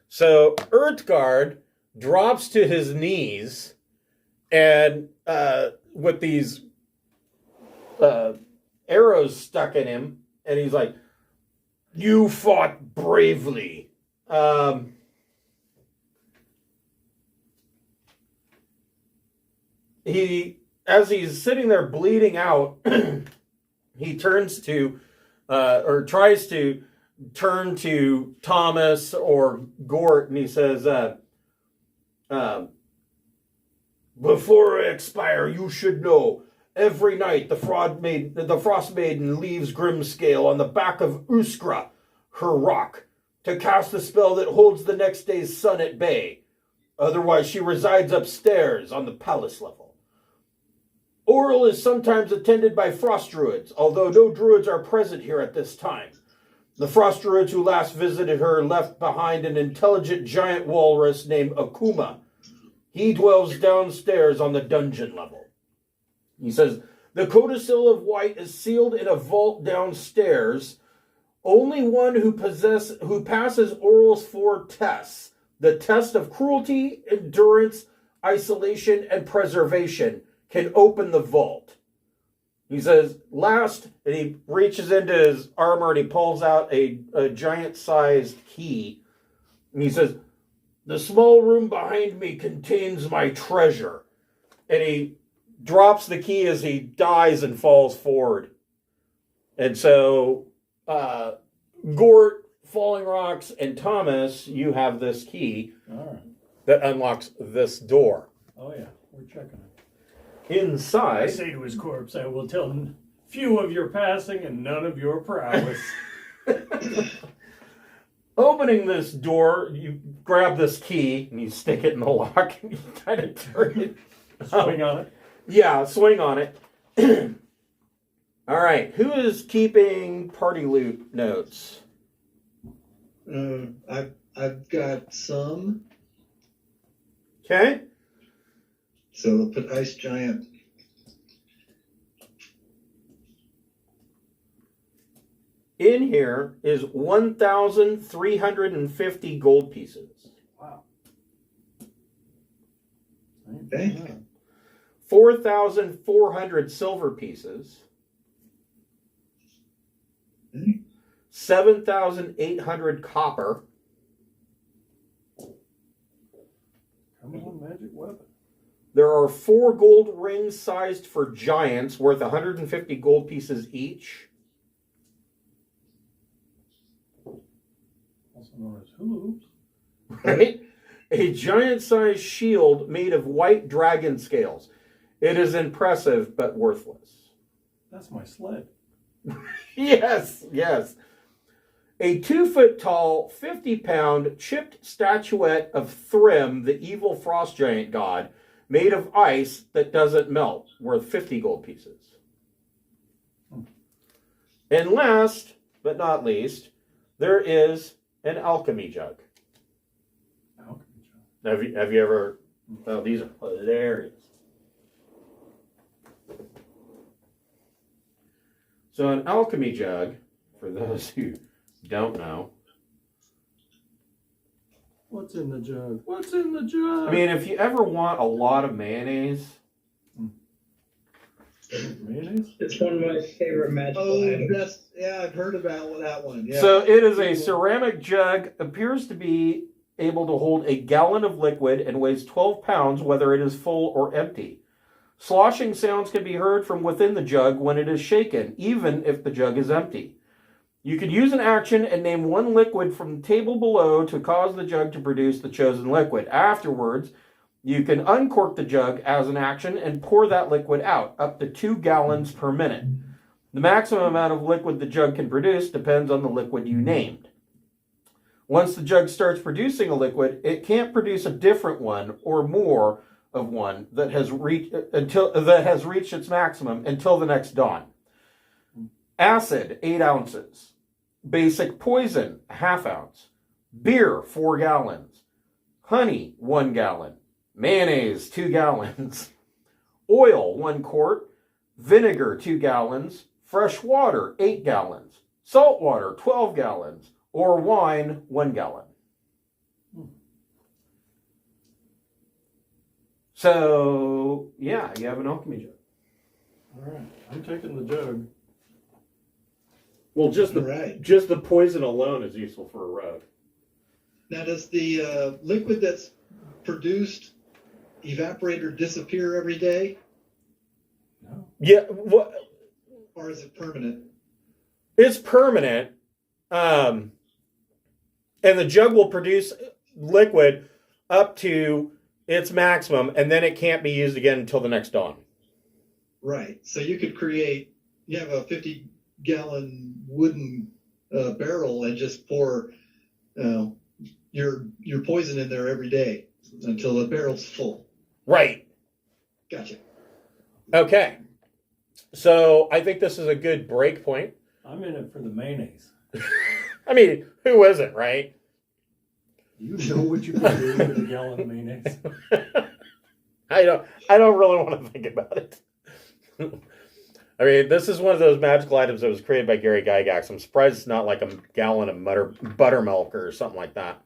So Urtgard drops to his knees and with these arrows stuck in him, and he's like, "You fought bravely." As he's sitting there bleeding out, he turns to, or tries to turn to Thomas or Gort, and he says, "Before I expire, you should know. Every night the Frostmaiden leaves Grimskalle on the back of Uskra, her rock. to cast the spell that holds the next day's sun at bay. Otherwise, she resides upstairs on the palace level. Auril is sometimes attended by frost druids, although no druids are present here at this time. The frost druids who last visited her left behind an intelligent giant walrus named Akuma. He dwells downstairs on the dungeon level. He says, the codicil of white is sealed in a vault downstairs. Only one who passes Auril's 4 tests, the test of cruelty, endurance, isolation, and preservation, can open the vault. He says, last, and he reaches into his armor and he pulls out a giant-sized key. And he says, the small room behind me contains my treasure. And he drops the key as he dies and falls forward. And so, Gort, Falling Rocks, and Thomas, you have this key that unlocks this door. Oh, yeah. We're checking it. Inside, I say to his corpse, I will tell few of your passing and none of your prowess. opening this door, you grab this key and you stick it in the lock and you kind of turn it. Swing on it? Yeah, swing on it. All right, who is keeping party loot notes? I've got some. Okay. So I'll put Ice Giant. In here is 1,350 gold pieces. Wow. Okay. 4,400 silver pieces. Okay. 7,800 copper. Come on, magic weapon. There are 4 gold rings sized for giants worth 150 gold pieces each. Also known as hoops. Right? A giant-sized shield made of white dragon scales. It is impressive, but worthless. That's my sled. Yes, yes. A 2-foot-tall, 50-pound chipped statuette of Thrym, the evil frost giant god, made of ice that doesn't melt, worth 50 gold pieces. And last, but not least, there is an alchemy jug. Alchemy jug. Have you ever... Oh, these are hilarious. So an alchemy jug, for those who don't know... What's in the jug? What's in the jug? I mean, if you ever want a lot of mayonnaise... Mayonnaise? It's one of my favorite magical items. I've heard about that one. Yeah. So it is a ceramic jug, appears to be able to hold a gallon of liquid and weighs 12 pounds whether it is full or empty. Sloshing sounds can be heard from within the jug when it is shaken, even if the jug is empty. You can use an action and name one liquid from the table below to cause the jug to produce the chosen liquid. Afterwards, you can uncork the jug as an action and pour that liquid out, up to 2 gallons per minute. The maximum amount of liquid the jug can produce depends on the liquid you named. Once the jug starts producing a liquid, it can't produce a different one or more of one that has reached its maximum until the next dawn. Acid, 8 ounces. Basic poison, ½ ounce. Beer, 4 gallons. Honey, 1 gallon. Mayonnaise, 2 gallons. Oil, 1 quart. Vinegar, 2 gallons. Fresh water, 8 gallons. Salt water, 12 gallons. Or wine, 1 gallon. So, yeah, you have an alchemy jug. All right. I'm taking the jug. Well, just the poison alone is useful for a rogue. Now, does the liquid that's produced evaporate or disappear every day? No. Yeah, what? Or is it permanent? It's permanent, and the jug will produce liquid up to its maximum, and then it can't be used again until the next dawn. Right. So you could you have a 50-gallon wooden barrel and just pour your poison in there every day until the barrel's full. Right. Gotcha. Okay. So I think this is a good break point. I'm in it for the mayonnaise. I mean, who isn't, right? You know what you can do with a gallon of mayonnaise. I don't really want to think about it. I mean, this is one of those magical items that was created by Gary Gygax. I'm surprised it's not like a gallon of buttermilk or something like that.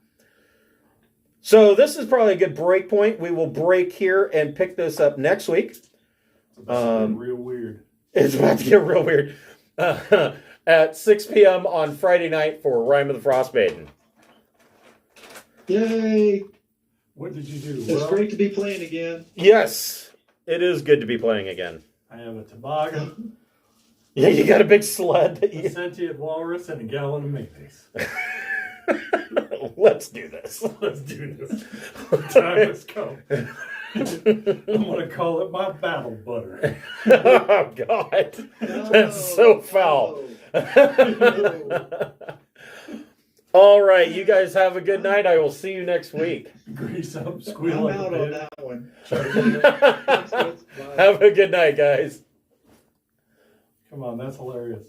So this is probably a good break point. We will break here and pick this up next week. It's about to get real weird. It's about to get real weird. At 6 p.m. on Friday night for Rime of the Frostmaiden. Yay! What did you do? It's great to be playing again. Yes, it is good to be playing again. I have a toboggan, Yeah, you got a big sled. That a you... sentient walrus, and a gallon of mayonnaise. Let's do this. Let's do this. The time has come. I'm going to call it my battle butter. Oh, God. That's so foul. No. All right, you guys have a good night. I will see you next week. Grease up, squeal I'm like a out on pig. that one. Have a good night, guys. Come on, that's hilarious.